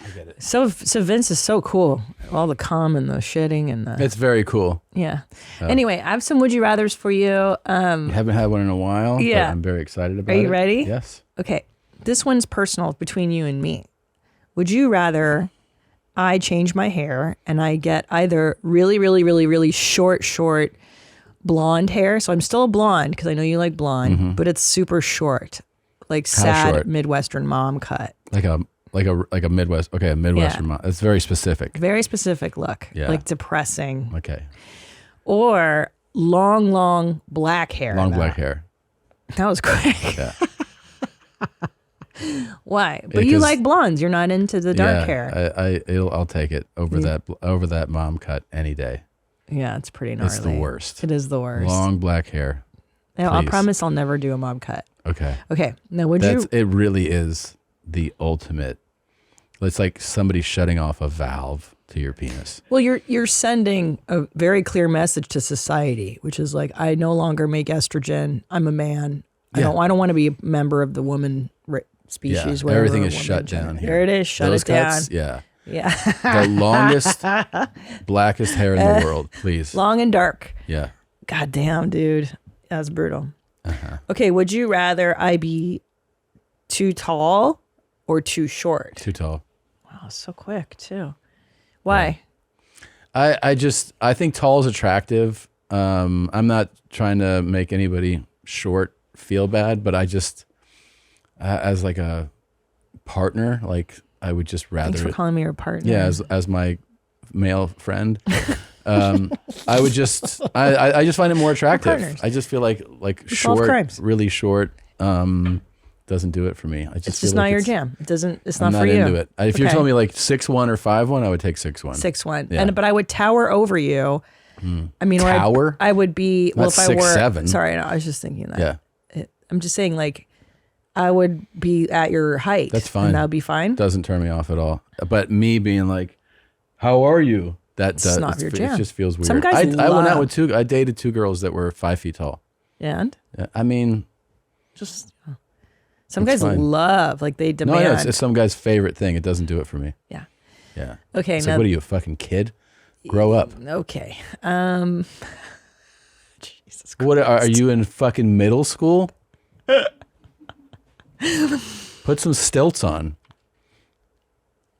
I get it. So Vince is so cool. All the cum and the shitting and the. It's very cool. Yeah. Anyway, I have some would you rather's for you. You haven't had one in a while. Yeah. But I'm very excited about it. it. Are you ready? Yes. Okay. This one's personal between you and me. Would you rather I change my hair and I get either really short blonde hair? So I'm still a blonde because I know you like blonde, but it's super short, like sad short? Midwestern mom cut. Like a Midwest. Okay, a Midwestern. Yeah. It's very specific. Very specific look. Yeah. Like depressing. Okay. Or long black hair. Long black hair. That was quick. Yeah. Why? But you like blondes. You're not into the dark hair. I'll take it over that mom cut any day. Yeah, it's pretty gnarly. It's the worst. It is the worst. Long black hair. Now, I please. promise I'll never do a mob cut. Okay. Okay. Now, It really is the ultimate. It's like somebody shutting off a valve to your penis. Well, you're sending a very clear message to society, which is like, I no longer make estrogen. I'm a man. Yeah. I don't want to be a member of the woman species. Yeah. Whatever, Everything is woman shut gender. down here. There it is. Shut Those it down. cuts, yeah. Yeah. The longest, blackest hair in the world, please. Long and dark. Yeah. God damn, dude. That's brutal. Okay, would you rather I be too tall or too short? Too tall. Wow, so quick too. Why? I think tall is attractive. I'm not trying to make anybody short feel bad, but I just as like a partner, like I would just rather. Thanks for calling me your partner. Yeah, as my male friend. I would just I just find it more attractive. I just feel like short, really short doesn't do it for me. It's just not your jam. It doesn't. It's I'm not for you. into it. If you're telling me like 6'1" or 5'1", I would take 6'1". 6'1", Yeah. but I would tower over you. I mean, tower. I would be. Well, Not if I were 6'7". Sorry, no, I was just thinking that. Yeah. I'm just saying, like, I would be at your height. That's fine. And that would be fine. Doesn't turn me off at all. But me being like, "How are you?" That's not your jam. It just feels weird. Some guys I went out with I dated 2 girls that were 5 feet tall. And Yeah, I mean, just some guys fine. love, like they demand. no, it's some guy's favorite thing. It doesn't do it for me. Yeah. Yeah. Okay. It's now, like, what are you, a fucking kid? Grow up. Okay. Jesus Christ. What are you in fucking middle school? Put some stilts on.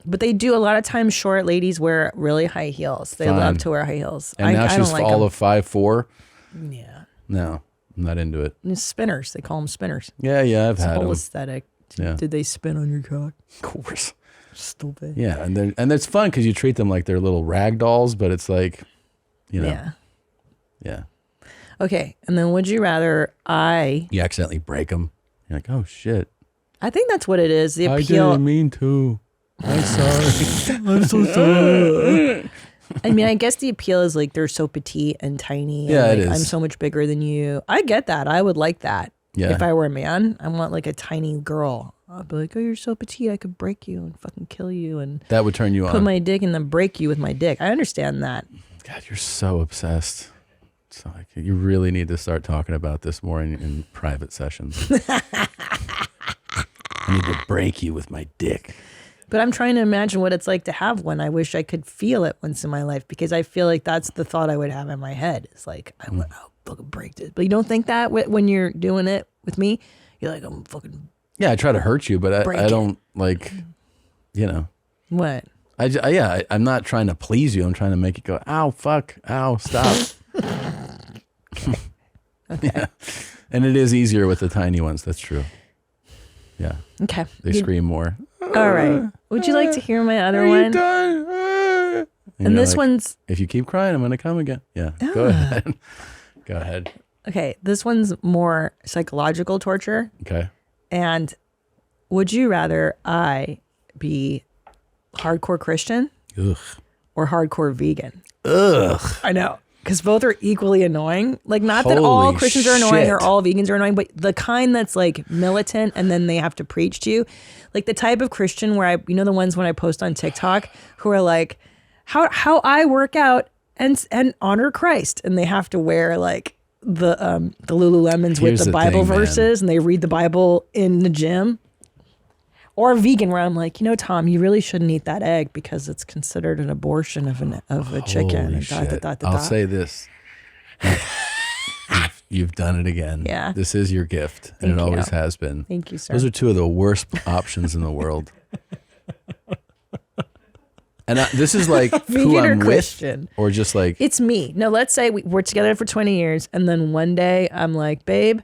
But they do a lot of times. Short ladies wear really high heels. They Fine. love to wear high heels. And now I she's don't like all them. of 5'4". Yeah. No, I'm not into it. And spinners. They call them spinners. Yeah, I've It's a had whole them. aesthetic. Yeah. Did they spin on your cock? Of course. Stupid. Yeah, and it's fun because you treat them like they're little rag dolls, but it's like, yeah. Okay. And then would you rather You accidentally break them. You're like, oh shit. I think that's what it is. The I appeal. didn't mean to. I'm sorry. I'm so sorry. I mean, I guess the appeal is like they're so petite and tiny. Yeah, and it like, is. I'm so much bigger than you. I get that. I would like that. Yeah. If I were a man, I want like a tiny girl. I'd be like, oh, you're so petite. I could break you and fucking kill you and That would turn you put on. my dick and then break you with my dick. I understand that. God, you're so obsessed. So like, you really need to start talking about this more in private sessions. I need to break you with my dick. But I'm trying to imagine what it's like to have one. I wish I could feel it once in my life because I feel like that's the thought I would have in my head. It's like, I'll fucking break this. But you don't think that when you're doing it with me? You're like, I'm fucking. Yeah, I try to hurt you, but I Break don't like, What? I'm not trying to please you. I'm trying to make it go, ow, fuck, ow, stop. Okay. Yeah. And it is easier with the tiny ones. That's true. Yeah. Okay. They scream more. All right. Would you like to hear my other one? Done? And this one's... If you keep crying, I'm going to come again. Yeah. Go ahead. Go ahead. Okay. This one's more psychological torture. Okay. And would you rather I be hardcore Christian or hardcore vegan? Ugh. I know. Because both are equally annoying. Like, not that all Holy Christians are annoying shit. or all vegans are annoying, but the kind that's like militant and then they have to preach to you. Like the type of Christian where the ones when I post on TikTok who are like, how I work out and honor Christ. And they have to wear like the Lululemons with the Bible verses and they read the Bible in the gym. Or a vegan where I'm like, Tom, you really shouldn't eat that egg because it's considered an abortion of a chicken. Holy shit. I'll say this. You've done it again. Yeah. This is your gift, and it always has been. Thank you, sir. Those are two of the worst options in the world. And this is like who I'm with, Christian. or just like... It's me. No, let's say we're together for 20 years, and then one day I'm like, babe,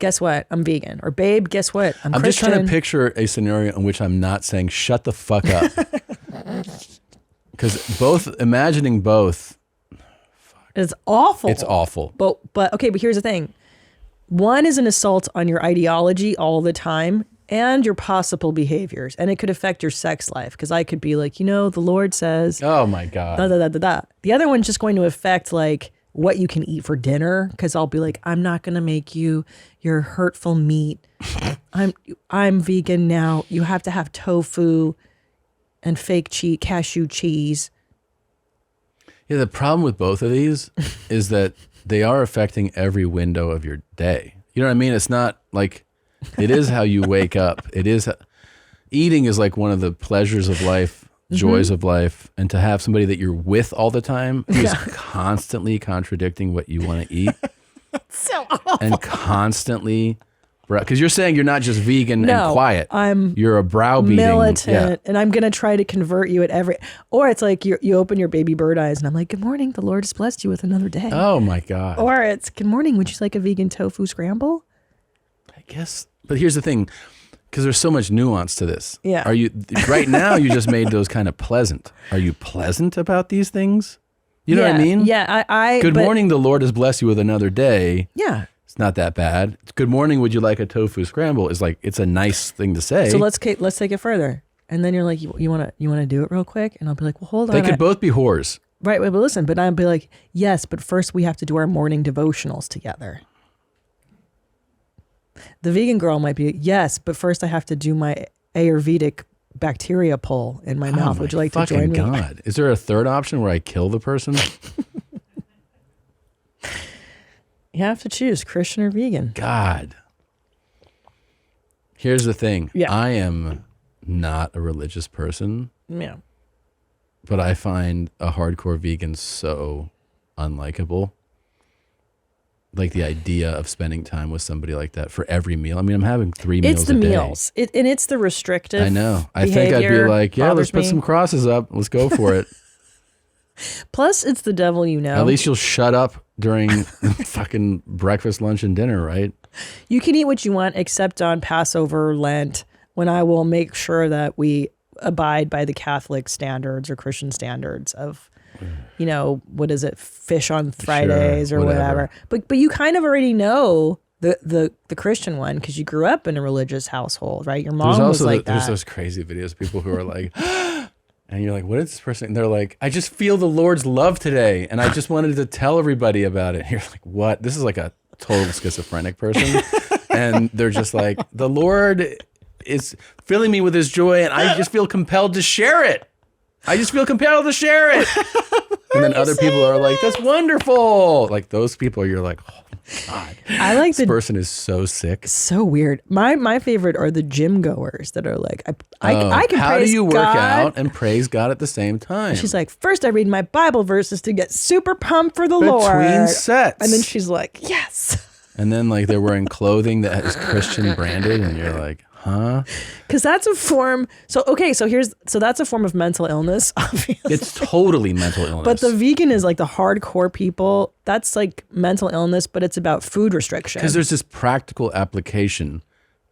guess what? I'm vegan. Or babe, guess what? I'm Christian. Just trying to picture a scenario in which I'm not saying, shut the fuck up. Because imagining both... It's awful. It's awful. But okay, but here's the thing. One is an assault on your ideology all the time and your possible behaviors. And it could affect your sex life. Because I could be like, the Lord says... Oh my God. Da, da, da, da, da. The other one's just going to affect like what you can eat for dinner. Because I'll be like, I'm not going to make you your hurtful meat. I'm vegan now. You have to have tofu and fake cashew cheese. Yeah, the problem with both of these is that they are affecting every window of your day. You know what I mean? It's not like, it is how you wake up. Eating is like one of the pleasures of life, joys of life. And to have somebody that you're with all the time who's constantly contradicting what you want to eat. So awful. And constantly... Because you're saying you're not just vegan and quiet. You're a browbeating militant, and I'm gonna try to convert you at every. Or it's like you open your baby bird eyes, and I'm like, "Good morning, the Lord has blessed you with another day." Oh my God! Or it's, "Good morning, would you like a vegan tofu scramble?" I guess, but here's the thing, because there's so much nuance to this. Yeah. Are you right now? You just made those kind of pleasant. Are you pleasant about these things? You know what I mean? Yeah. Good morning, the Lord has blessed you with another day. Yeah. It's not that bad. Good morning, would you like a tofu scramble? Is like, it's a nice thing to say. So let's take it further. And then you're like, you wanna do it real quick? And I'll be like, well, hold on. They could both be whores. Right, but listen, but I'll be like, yes, but first we have to do our morning devotionals together. The vegan girl might be, yes, but first I have to do my Ayurvedic bacteria pull in my mouth. Would you like to join me? God. Is there a third option where I kill the person? You have to choose Christian or vegan. God. Here's the thing. Yeah. I am not a religious person. Yeah. But I find a hardcore vegan so unlikable. Like the idea of spending time with somebody like that for every meal. I mean, I'm having 3 meals a day. It's the meals. And it's the restrictive I know. I think I'd be like, yeah, let's put some crosses up. Let's go for it. Plus, it's the devil you know. At least you'll shut up during fucking breakfast, lunch, and dinner, right? You can eat what you want except on Passover, Lent, when I will make sure that we abide by the Catholic standards or Christian standards of, what is it, fish on Fridays or whatever. But you kind of already know the Christian one because you grew up in a religious household, right? Your mom was like that. There's those crazy videos, people who are like... And you're like, what is this person? And they're like, I just feel the Lord's love today. And I just wanted to tell everybody about it. And you're like, what? This is like a total schizophrenic person. And they're just like, the Lord is filling me with his joy. And I just feel compelled to share it. I just feel compelled to share it. And then other people are like, that's wonderful. Like those people, you're like, oh God. I like this person is so sick. So weird. My favorite are the gym goers that are like, I can how praise do you work God out and praise God at the same time? She's like, first I read my Bible verses to get super pumped for the Between Lord. sets. And then she's like, yes. And then like they're wearing clothing that is Christian branded and you're like, huh? Because that's a form. So that's a form of mental illness. Obviously, It's totally mental illness. but the vegan is like the hardcore people. That's like mental illness, but it's about food restriction. Because there's this practical application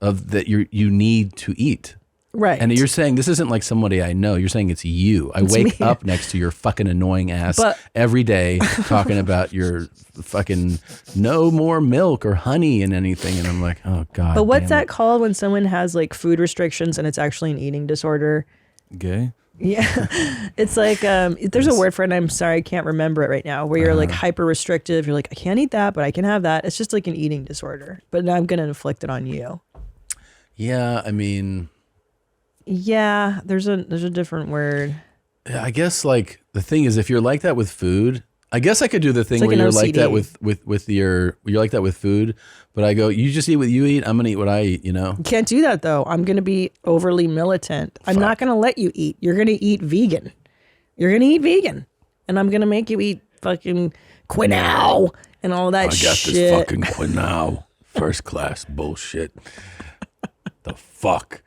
of that you need to eat. Right. And you're saying this isn't like somebody I know. You're saying it's you. I wake up next to your fucking annoying ass every day talking about your fucking no more milk or honey and anything. And I'm like, oh God. But what's that called when someone has like food restrictions and it's actually an eating disorder? Gay? Yeah. It's like, there's a word for it and I'm sorry, I can't remember it right now, where you're like hyper restrictive. You're like, I can't eat that, but I can have that. It's just like an eating disorder. But now I'm going to inflict it on you. Yeah, I mean... Yeah, there's a different word. Yeah, I guess like the thing is, if you're like that with food, I guess I could do the thing like where you're an like that OCD. you're like that with food, but I go, you just eat what you eat. I'm gonna eat what I eat. You know? You can't do that though. I'm going to be overly militant. I'm not going to let you eat. You're going to eat vegan. You're going to eat vegan, and I'm going to make you eat fucking quinoa and all that shit. I got this fucking quinoa, first class bullshit. The fuck.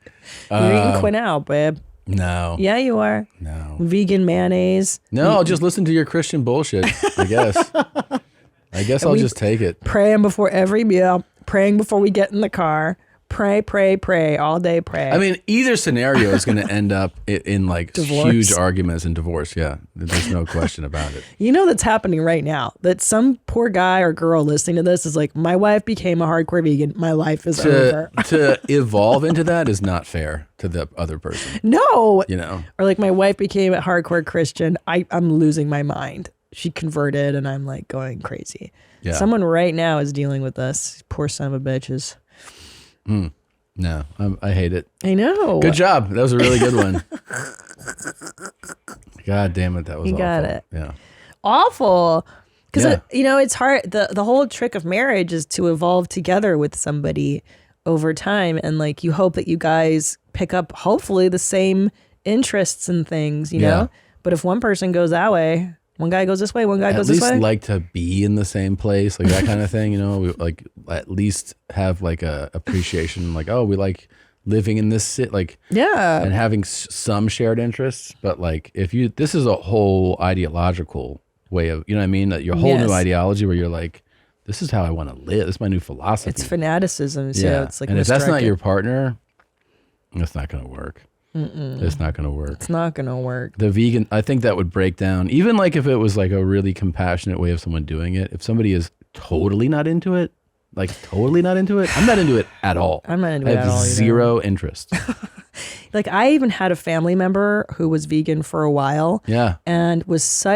You're eating quinoa, babe. No. Yeah, you are. No. Vegan mayonnaise. No, I'll just listen to your Christian bullshit, I guess. I'll just take it. Praying before every meal. Praying before we get in the car. Pray, pray, pray. All day pray. I mean, either scenario is going to end up in like Divorce. huge arguments and divorce. Yeah, there's no question about it. You know that's happening right now. That some poor guy or girl listening to this is like, my wife became a hardcore vegan. My life is over. To evolve into that is not fair to the other person. No. You know? Or like my wife became a hardcore Christian. I'm losing my mind. She converted and I'm like going crazy. Yeah. Someone right now is dealing with this. Poor son of a bitches. No, I hate it. I know. Good job. That was a really good one. God damn it. That was You awful. got it. Yeah. Awful. Because, Yeah. it's hard. The whole trick of marriage is to evolve together with somebody over time. And like, you hope that you guys pick up, hopefully, the same interests and things, you Yeah. know? But if one person goes that way, one guy goes this way, one guy goes this way. At least like to be in the same place, like that kind of thing, you know? We like at least have like a appreciation, like, oh, we like living in this city, like, Yeah. and having some shared interests. But like, this is a whole ideological way of, you know what I mean? Your whole new Yes. ideology where you're like, this is how I want to live. This is my new philosophy. It's fanaticism. So it's like, and if that's not misdirected. your partner, it's not going to work. It's not going to work. It's not going to work. The vegan, I think that would break down, even like if it was like a really compassionate way of someone doing it. If somebody is totally not into it, I'm not into it at all. I'm not into I it have at all either. zero interest. Like, I even had a family member who was vegan for a while. Yeah. And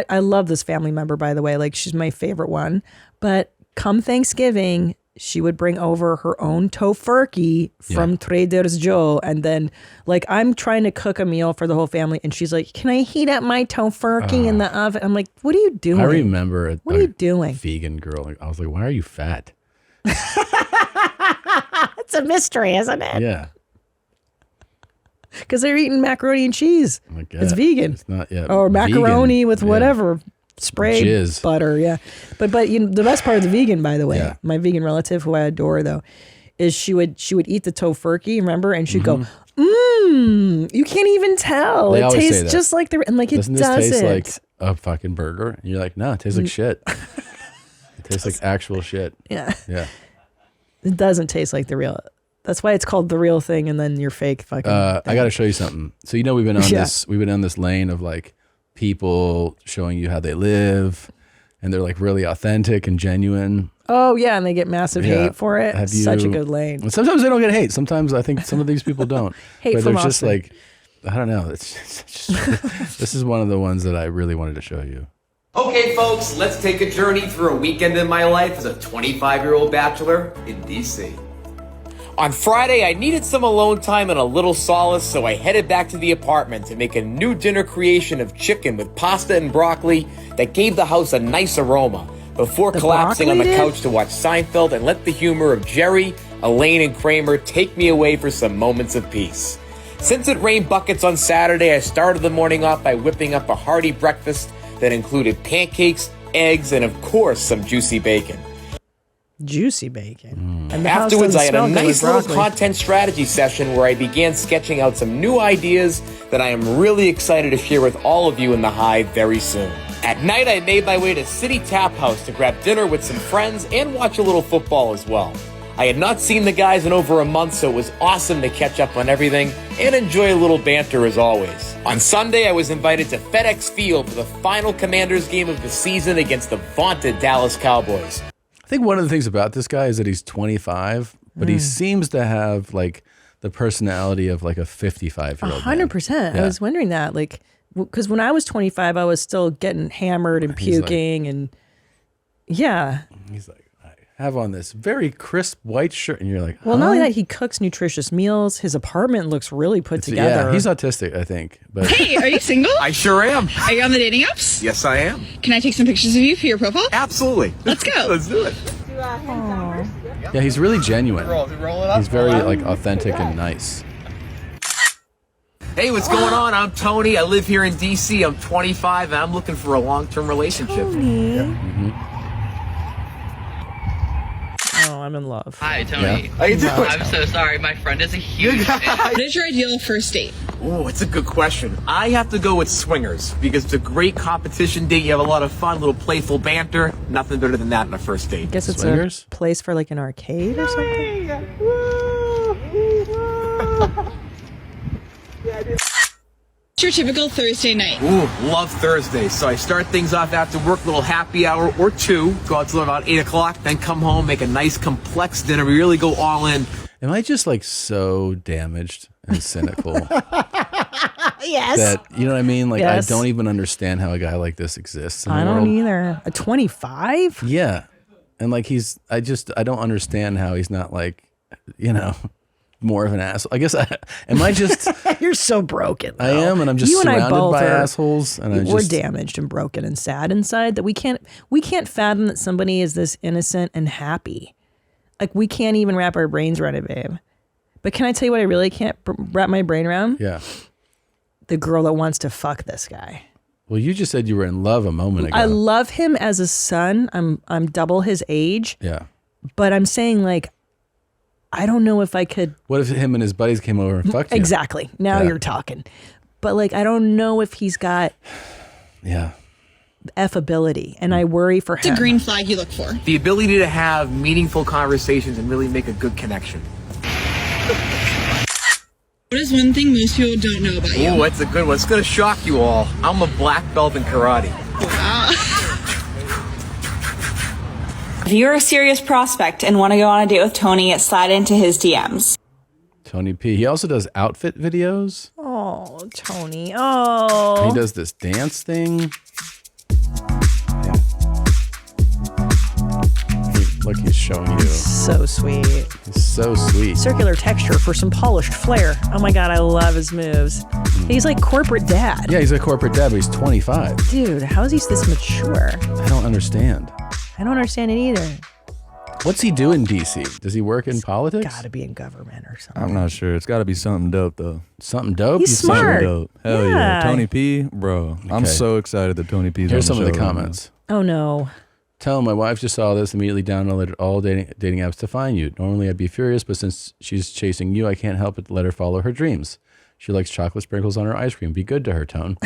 I love this family member, by the way. Like, she's my favorite one. But come Thanksgiving, she would bring over her own tofurkey from Trader Joe. And then, like, I'm trying to cook a meal for the whole family. And she's like, can I heat up my tofurkey in the oven? I'm like, what are you doing? I remember What are you doing? Vegan girl. I was like, why are you fat? It's a mystery, isn't it? Yeah. Because they're eating macaroni and cheese. Like, It's vegan. It's not, Or macaroni vegan. with Yeah. whatever. Sprayed Jizz. butter, yeah. But you know, the best part of the vegan, by the way, Yeah. my vegan relative who I adore though, is she would eat the tofurkey, remember? And she'd go, you can't even tell. They It always say tastes that. just like and like Doesn't it this doesn't. taste like a fucking burger? And you're like, no, it tastes like shit. It tastes like actual shit. Yeah. Yeah. It doesn't taste like the real. That's why it's called the real thing, and then your fake fucking. I got to show you something. So we've been on Yeah. we've been on this lane of like people showing you how they live, and they're like really authentic and genuine. Oh yeah, and they get massive Yeah. hate for it. Have Such a you- good lane. And sometimes they don't get hate. Sometimes I think some of these people don't. Hate but from they're just Austin. like, I don't know. It's just, this is one of the ones that I really wanted to show you. Okay, folks, let's take a journey through a weekend in my life as a 25-year-old bachelor in D.C. On Friday, I needed some alone time and a little solace, so I headed back to the apartment to make a new dinner creation of chicken with pasta and broccoli that gave the house a nice aroma before collapsing on the broccoli did? couch to watch Seinfeld and let the humor of Jerry, Elaine, and Kramer take me away for some moments of peace. Since it rained buckets on Saturday, I started the morning off by whipping up a hearty breakfast that included pancakes, eggs, and of course, some juicy bacon. Juicy bacon. And the house Afterwards, doesn't I had a smell good with nice little broccoli. content strategy session where I began sketching out some new ideas that I am really excited to share with all of you in the Hive very soon. At night, I made my way to City Tap House to grab dinner with some friends and watch a little football as well. I had not seen the guys in over a month, so it was awesome to catch up on everything and enjoy a little banter as always. On Sunday, I was invited to FedEx Field for the final Commanders game of the season against the vaunted Dallas Cowboys. I think one of the things about this guy is that he's 25, but he seems to have like the personality of like a 55-year-old. 100%. I was wondering that, like, because when I was 25, I was still getting hammered and puking, and yeah. He's like, I have on this very crisp white shirt, and you're like, well, not only that, he cooks nutritious meals. His apartment looks really put together. Yeah, he's autistic, I think. But Hey, are you single? I sure am. Are you on the dating apps? Yes, I am. Can I take some pictures of you for your profile? Absolutely. Let's go. Let's do it. yeah, he's really genuine. He's very like authentic and nice. Hey, what's going on? I'm Tony. I live here in D.C. I'm 25, and I'm looking for a long-term relationship. Oh, I'm in love. Hi, Tony. How you doing? I'm so sorry. My friend is a huge fan. What is your ideal first date? Oh, it's a good question. I have to go with swingers because it's a great competition date. You have a lot of fun, little playful banter. Nothing better than that on a first date. I guess it's Swingers? a place for like an arcade or something. What's your typical Thursday night? Ooh, love Thursday. So I start things off after work, little happy hour or two, go out till about 8 o'clock, then come home, make a nice complex dinner. We really go all in. Am I just like so damaged and cynical Yes. that, you know what I mean? Like, Yes. I don't even understand how a guy like this exists in the I world. don't either. A 25? Yeah. And like I don't understand how he's not like, you know, more of an asshole. I guess am I just You're so broken. I am, and I'm just You and I surrounded both by are- assholes, and We're damaged and broken and sad inside that we can't fathom that somebody is this innocent and happy. Like, we can't even wrap our brains around it, babe. But can I tell you what I really can't wrap my brain around? Yeah. The girl that wants to fuck this guy. Well, you just said you were in love a moment ago. I love him as a son. I'm double his age. Yeah. But I'm saying, like, I don't know if I could. What if him and his buddies came over and fucked you? Exactly. Now Yeah. you're talking. But like, I don't know if he's got Yeah. F-ability, and I worry for What's him. a green flag you look for? The ability to have meaningful conversations and really make a good connection. What is one thing most people don't know about you? Oh, that's a good one. It's going to shock you all. I'm a black belt in karate. If you're a serious prospect and want to go on a date with Tony, slide into his DMs. Tony P. He also does outfit videos. Oh, Tony. Oh. He does this dance thing. Yeah. Look, he's showing you. So sweet. He's so sweet. Circular texture for some polished flair. Oh my God, I love his moves. He's like corporate dad. Yeah, he's a corporate dad, but he's 25. Dude, how is he this mature? I don't understand. I don't understand it either. What's he do in DC? Does he work in politics? Gotta be in government or something. I'm not sure. It's got to be something dope, though. Something dope? He's smart. Something dope. Hell yeah. Tony P, bro. I'm Okay. so excited that Tony P's Here's on some the of the show right comments. Oh no. Tell him my wife just saw this, immediately downloaded all dating apps to find you. Normally I'd be furious, but since she's chasing you, I can't help but let her follow her dreams. She likes chocolate sprinkles on her ice cream. Be good to her, Tone.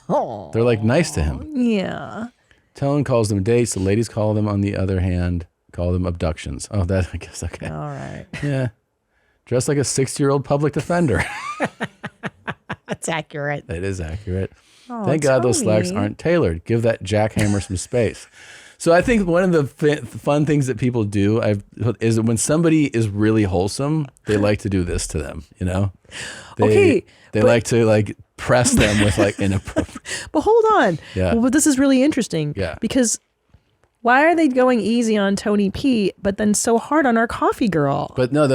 Oh. They're like nice to him. Yeah. Tone calls them dates. The ladies call them, on the other hand, call them abductions. Oh, that, I guess, okay. All right. Yeah. Dressed like a 60-year-old public defender. That's accurate. It is accurate. Oh, Thank God those slacks Tony. aren't tailored. Give that jackhammer some space. So I think one of the fun things that people do is when somebody is really wholesome, they like to do this to them, you know? They like to like press them with like inappropriate. But hold on. Yeah. Well, but this is really interesting. Yeah. Because why are they going easy on Tony P, but then so hard on our coffee girl? But no.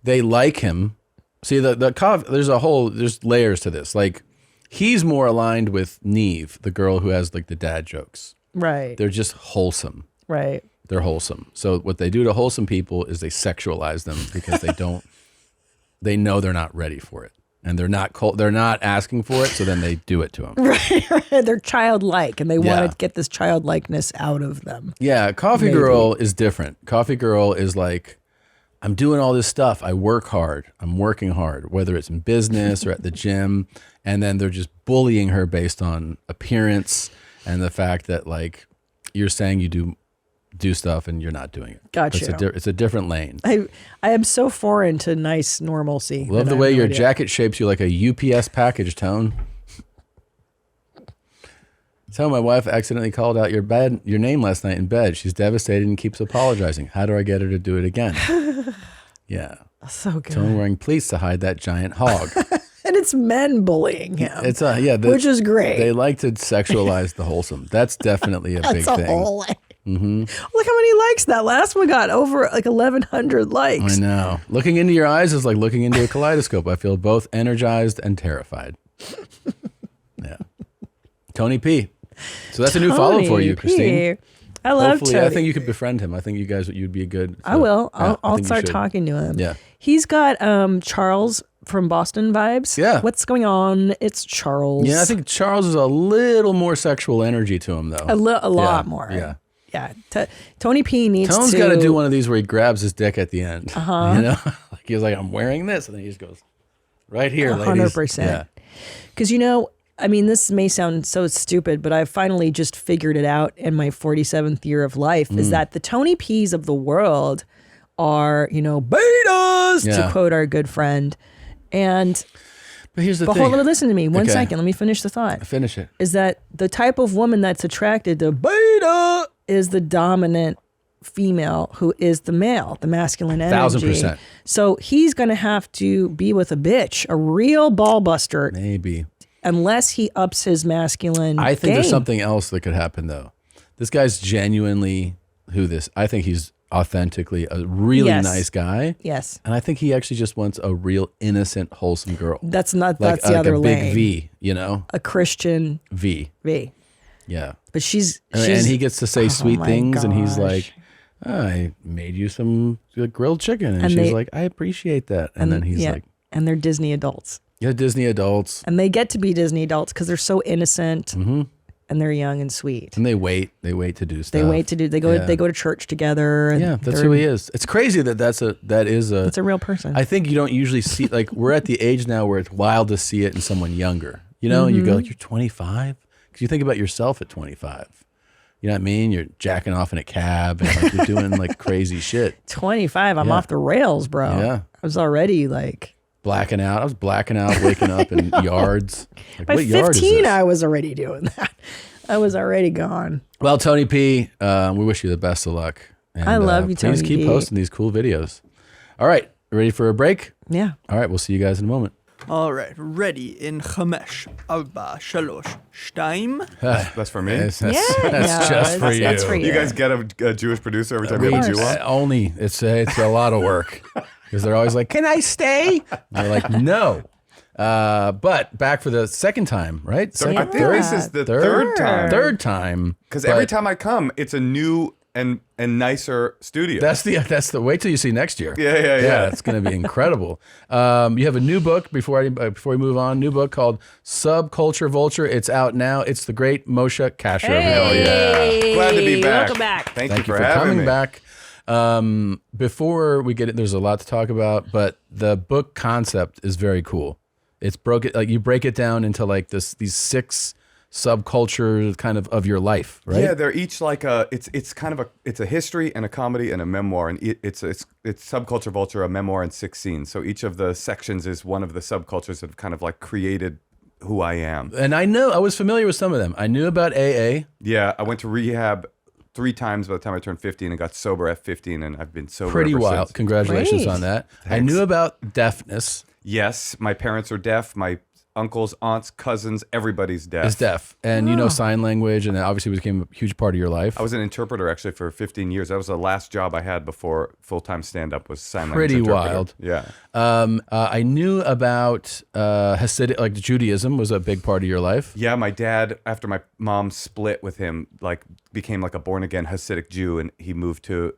They like him. See, the coffee, there's layers to this. Like, he's more aligned with Neve, the girl who has like the dad jokes. Right. They're just wholesome. Right. They're wholesome. So what they do to wholesome people is they sexualize them because they know they're not ready for it. and they're not asking for it, so then they do it to them. Right. They're childlike, and they want to get this childlikeness out of them. Yeah, Coffee Girl is different. Coffee Girl is like, I'm doing all this stuff. I work hard. I'm working hard, whether it's in business or at the gym. And then they're just bullying her based on appearance and the fact that, like, you're saying you do stuff and you're not doing it. Gotcha. It's a different lane. I am so foreign to nice normalcy. Love the way your jacket shapes you like a UPS package, Tone. So my wife accidentally called out your name last night in bed. She's devastated and keeps apologizing. How do I get her to do it again? Yeah. So good. Tone wearing pleats to hide that giant hog. And it's men bullying him. It's which is great. They like to sexualize the wholesome. That's definitely a big thing. Whole mm-hmm. Look how many likes that last one got. Over like 1,100 likes. I know. Looking into your eyes is like looking into a kaleidoscope. I feel both energized and terrified. Yeah. Tony P. So that's a new follow for you, Christine. I love Hopefully, Tony. I think you could befriend him. I think you'd be a good. I will. Yeah, I'll start talking to him. Yeah. He's got Charles from Boston vibes. Yeah. What's going on? It's Charles. Yeah, I think Charles is a little more sexual energy to him, though. A lot more. Yeah. Yeah. Tony P needs Tone's to. got to do one of these where he grabs his dick at the end. Uh-huh. You know, like he's like, I'm wearing this, and then he just goes, right here, 100%. Yeah. Because I mean, this may sound so stupid, but I finally just figured it out in my 47th year of life is that the Tony P's of the world are, betas, to quote our good friend. And but here's the thing. Hold on, listen to me. One second. Let me finish the thought. Finish it. Is that the type of woman that's attracted to beta is the dominant female who is the male, the masculine energy. 1,000%. So he's going to have to be with a bitch, a real ball buster. Maybe. Unless he ups his masculine I think there's game. something else that could happen, though. This guy's genuinely I think he's authentically a really nice guy. Yes. And I think he actually just wants a real innocent, wholesome girl. That's the other a lane. big V, A Christian V. Yeah. But she's and he gets to say sweet things, and he's like, I made you some grilled chicken. And she's like, I appreciate that. And then he's like. And they're Disney adults. Yeah, Disney adults. And they get to be Disney adults because they're so innocent and they're young and sweet. And they wait to do stuff. They go to church together. And that's who he is. It's crazy that it's a real person. I think you don't usually see, like, we're at the age now where it's wild to see it in someone younger. You know, you go like, you're 25? Because you think about yourself at 25. You know what I mean? You're jacking off in a cab and like, you're doing like crazy shit. 25, I'm off the rails, bro. Yeah. I was already like... blacking out. I was blacking out, waking up in yards. Like, by what 15, yard is this? I was already doing that. I was already gone. Well, Tony P, we wish you the best of luck. And, I love you, Tony Please keep P. posting these cool videos. All right. Ready for a break? Yeah. All right. We'll see you guys in a moment. All right, ready in 5, 4, 3, 2. That's for me. That's just for you. That's for you. You guys get a Jewish producer every time you have a Jew on? Only. It's a lot of work. Because they're always like, can I stay? And they're like, no. But back for the second time, right? I think this is the third time. Third time. Because every time I come, it's a new and nicer studio. That's the wait till you see next year. Yeah. It's going to be incredible. You have a new book before we move on. New book called Subculture Vulture. It's out now. It's the great Moshe Kasher. Hey. Yeah. Glad to be back. Welcome back. Thank you for coming me. back. Before we get it, there's a lot to talk about, but the book concept is very cool. It's you break it down into like these 6 subcultures kind of your life, right? Yeah, they're each like it's kind of a history and a comedy and a memoir, and it's Subculture Vulture, a memoir in 6 scenes. So each of the sections is one of the subcultures that have kind of like created who I am. And I was familiar with some of them. I knew about AA. Yeah, I went to rehab 3 times by the time I turned 15 and got sober at 15, and I've been sober Pretty ever wild. since. Congratulations Great. on that. Thanks. I knew about deafness. Yes, my parents are deaf. My uncles, aunts, cousins, everybody's deaf. Is deaf. And you know sign language, and that obviously became a huge part of your life. I was an interpreter actually for 15 years. That was the last job I had before full-time stand-up was sign language Pretty interpreter. wild. Yeah. I knew about Hasidic, like Judaism was a big part of your life. Yeah, my dad, after my mom split with him, like became like a born-again Hasidic Jew, and he moved to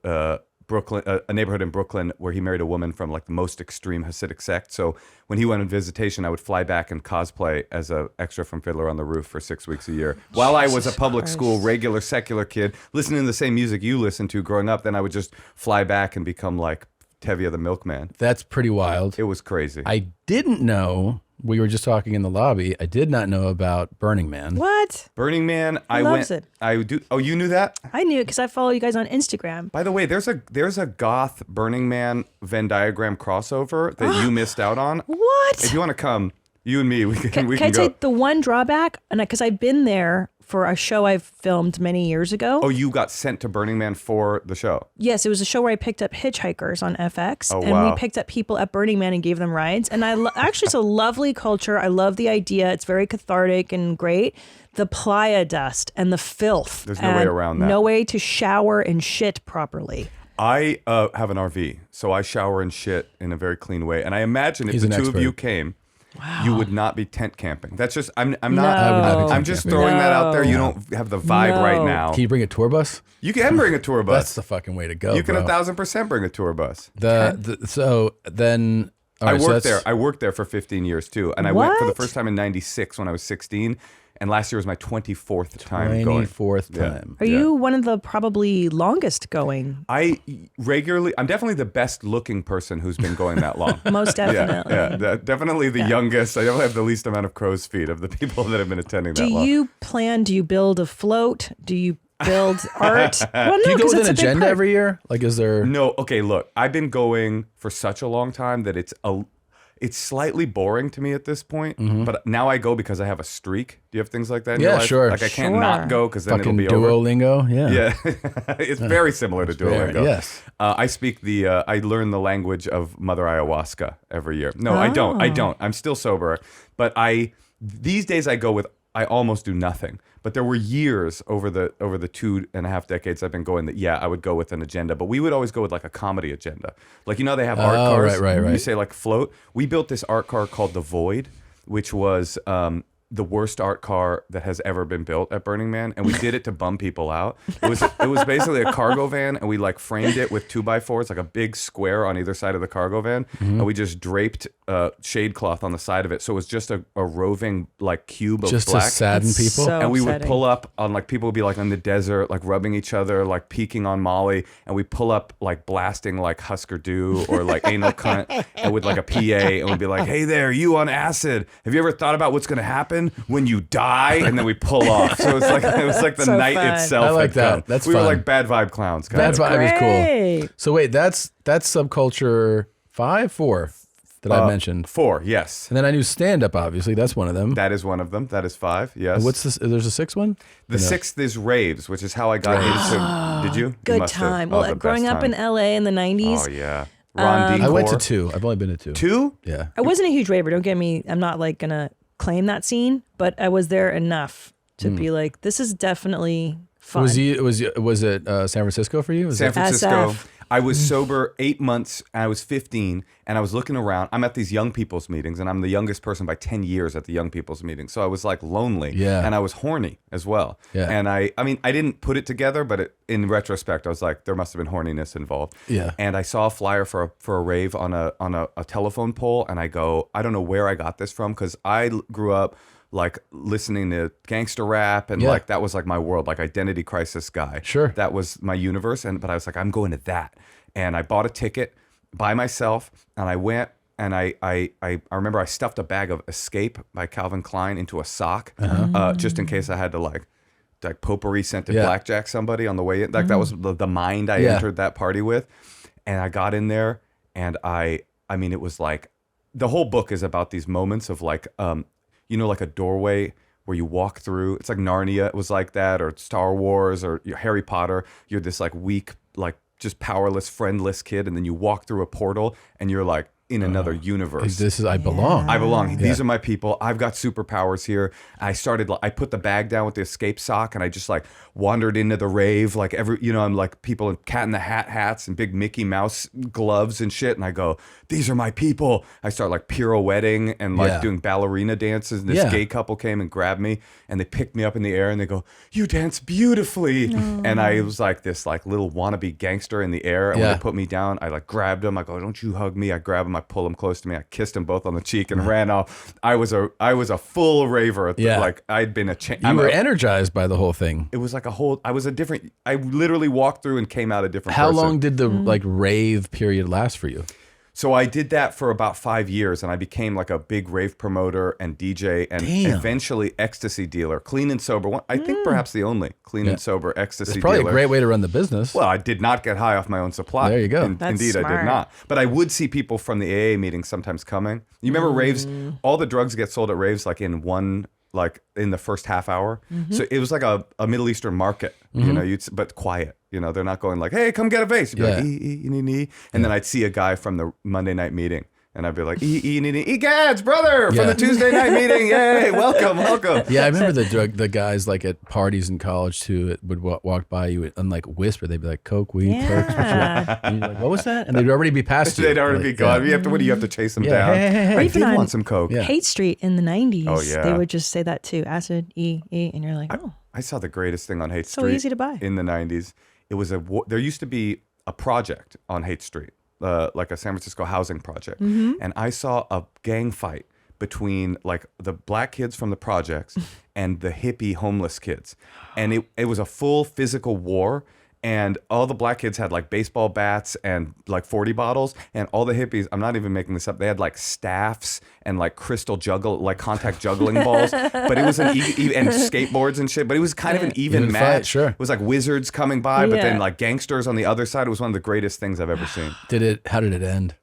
Brooklyn, a neighborhood in Brooklyn where he married a woman from like the most extreme Hasidic sect. So when he went on visitation, I would fly back and cosplay as an extra from Fiddler on the Roof for 6 weeks a year. While I was a public school, regular, secular kid, listening to the same music you listened to growing up, then I would just fly back and become like Tevye the Milkman. That's pretty wild. It was crazy. I didn't know. We were just talking in the lobby. I did not know about Burning Man. What? Burning Man, I loves it. I do. Oh, you knew that? I knew it because I follow you guys on Instagram. By the way, there's a goth Burning Man Venn diagram crossover that you missed out on. What? If you want to come, you and me, we can Can I go. take the one drawback? And because I've been there for a show I filmed many years ago. Oh, you got sent to Burning Man for the show? Yes, it was a show where I picked up hitchhikers on FX. Oh, and wow. we picked up people at Burning Man and gave them rides. And actually, it's a lovely culture. I love the idea. It's very cathartic and great. The playa dust and the filth. There's no way around that. No way to shower and shit properly. I have an RV, so I shower and shit in a very clean way. And I imagine if He's the an two expert. of you came, you would not be tent camping. That's just I'm not. No. I would not be tent I'm just camping. throwing that out there. You No. don't have the vibe right now. Can you bring a tour bus? You can bring a tour bus. That's the fucking way to go. You can bro. 1,000% bring a tour bus. So then all I right, so worked that's- there. I worked there for 15 years too, and I went for the What? first time in '96 when I was 16, and last year was my 24th time going. 24th Yeah. time. Are you one of the probably longest going? I'm definitely the best looking person who's been going that long. Most definitely. Definitely the youngest. I definitely have the least amount of crow's feet of the people that have been attending that long. Do you build a float? Do you build art? Well, no, Do you go 'cause with it's an a big agenda part. every year? Like, is there? No, okay, look, I've been going for such a long time that it's slightly boring to me at this point, but now I go because I have a streak. Do you have things like that in your Yeah, life? sure. Like I can't Sure. not go because then Fucking it'll be over. Duolingo? Yeah. Yeah, it's very similar to very- Duolingo. yes. I speak I learn the language of Mother Ayahuasca every year. No, I don't. I'm still sober, but these days I almost do nothing. But there were years over the 2.5 decades I've been going that I would go with an agenda, but we would always go with like a comedy agenda. Like they have art cars. right. You say like float. We built this art car called the Void, which was the worst art car that has ever been built at Burning Man, and we did it to bum people out. It was basically a cargo van, and we like framed it with 2x4s, like a big square on either side of the cargo van, and we just draped shade cloth on the side of it, so it was just a roving like cube of Just black. to sadden people. So And we would upsetting. pull up on like people would be like in the desert, like rubbing each other, like peeking on Molly, and we pull up like blasting like Husker Du or like anal cunt, and with like a PA, and we'd be like, "Hey there, you on acid? Have you ever thought about what's gonna happen when you die?" And then we pull off. So it was like the So night fun. itself. I like had that. come. That's we fun. were like bad vibe clowns. Kind That's of. why it was cool. Great. So wait, that's subculture 4 that I mentioned. 4, yes. And then I knew stand up. Obviously, that's one of them. That is one of them. That is 5. Yes. And what's this? There's a 6th one. The 6th is Raves, which is how I got into. Did you? You Good must have. time. Oh, Well, the growing best up in time. LA in the 90s, Oh yeah. Ron D. I went to Core. 2. I've only been to 2. 2? Yeah. I wasn't a huge raver. Don't get me. I'm not like gonna claim that scene, but I was there enough to be like, this is definitely fun. Was it San Francisco for you? Was San it- Francisco. SF. I was sober 8 months, and I was 15, and I was looking around. I'm at these young people's meetings, and I'm the youngest person by 10 years at the young people's meetings. So I was like lonely, Yeah. and I was horny as well. Yeah. And I mean, I didn't put it together, but in retrospect, I was like, there must have been horniness involved. Yeah. And I saw a flyer for a rave on a telephone pole, and I go, I don't know where I got this from, because I grew up like listening to gangster rap and Yeah. like that was like my world, like Identity Crisis guy. Sure. That was my universe. But I was like, I'm going to that. And I bought a ticket by myself, and I went, and I remember I stuffed a bag of Escape by Calvin Klein into a sock, just in case I had to like potpourri scented Yeah. blackjack somebody on the way in. Like that was the mind I Yeah. entered that party with. And I got in there, and I mean, it was like, the whole book is about these moments of like, like a doorway where you walk through. It's like Narnia. It was like that, or Star Wars, or Harry Potter. You're this like weak, like just powerless, friendless kid, and then you walk through a portal, and you're like in another universe. I belong. I belong. These are my people. I've got superpowers here. I put the bag down with the escape sock, and I just like wandered into the rave. Like I'm like people in Cat in the Hat hats and big Mickey Mouse gloves and shit. And I go, these are my people. I start like pirouetting and like doing ballerina dances. And this gay couple came and grabbed me, and they picked me up in the air, and they go, you dance beautifully. And I was like this like little wannabe gangster in the air. And when they put me down, I like grabbed them. I go, don't you hug me. I grab them. I pull them close to me. I kissed them both on the cheek and ran off. I was a full raver. Like I'd been You were energized by the whole thing. It was like I literally walked through and came out a different How person. long did the like rave period last for you? So I did that for about 5 years, and I became like a big rave promoter and DJ, and eventually ecstasy dealer, clean and sober. I think perhaps the only clean and sober ecstasy It's probably dealer. a great way to run the business. Well, I did not get high off my own supply. There you go. Indeed, I did not. But I would see people from the AA meetings sometimes coming. You remember raves? All the drugs get sold at raves like in the first half hour. So it was like a Middle Eastern market, you know, but quiet. You know, they're not going like, hey, come get a vase. You'd be like, E. And then I'd see a guy from the Monday night meeting. And I'd be like, Egads, brother, from the Tuesday night meeting. Yay, welcome. Yeah, I remember the guys like at parties in college too would walk by you and like whisper. They'd be like, Coke, weed, perks. And you're like, what was that? And they'd already be past you. They'd already be gone. You have to chase them down? Hey. I did want some Coke. Hate Street in the 90s. Oh, yeah. They would just say that too. Acid, E, and you're like, oh. I saw the greatest thing on Hate Street. So easy to buy. In the 90s. It was there used to be a project on Hate Street, like a San Francisco housing project. And I saw a gang fight between like the black kids from the projects and the hippie homeless kids. And it was a full physical war. And all the black kids had like baseball bats and like 40 bottles, and all the hippies, I'm not even making this up, they had like staffs and like crystal contact juggling balls, but it was and skateboards and shit, but it was kind of an even match. Fight, sure. It was like wizards coming by, but then like gangsters on the other side. It was one of the greatest things I've ever seen. How did it end?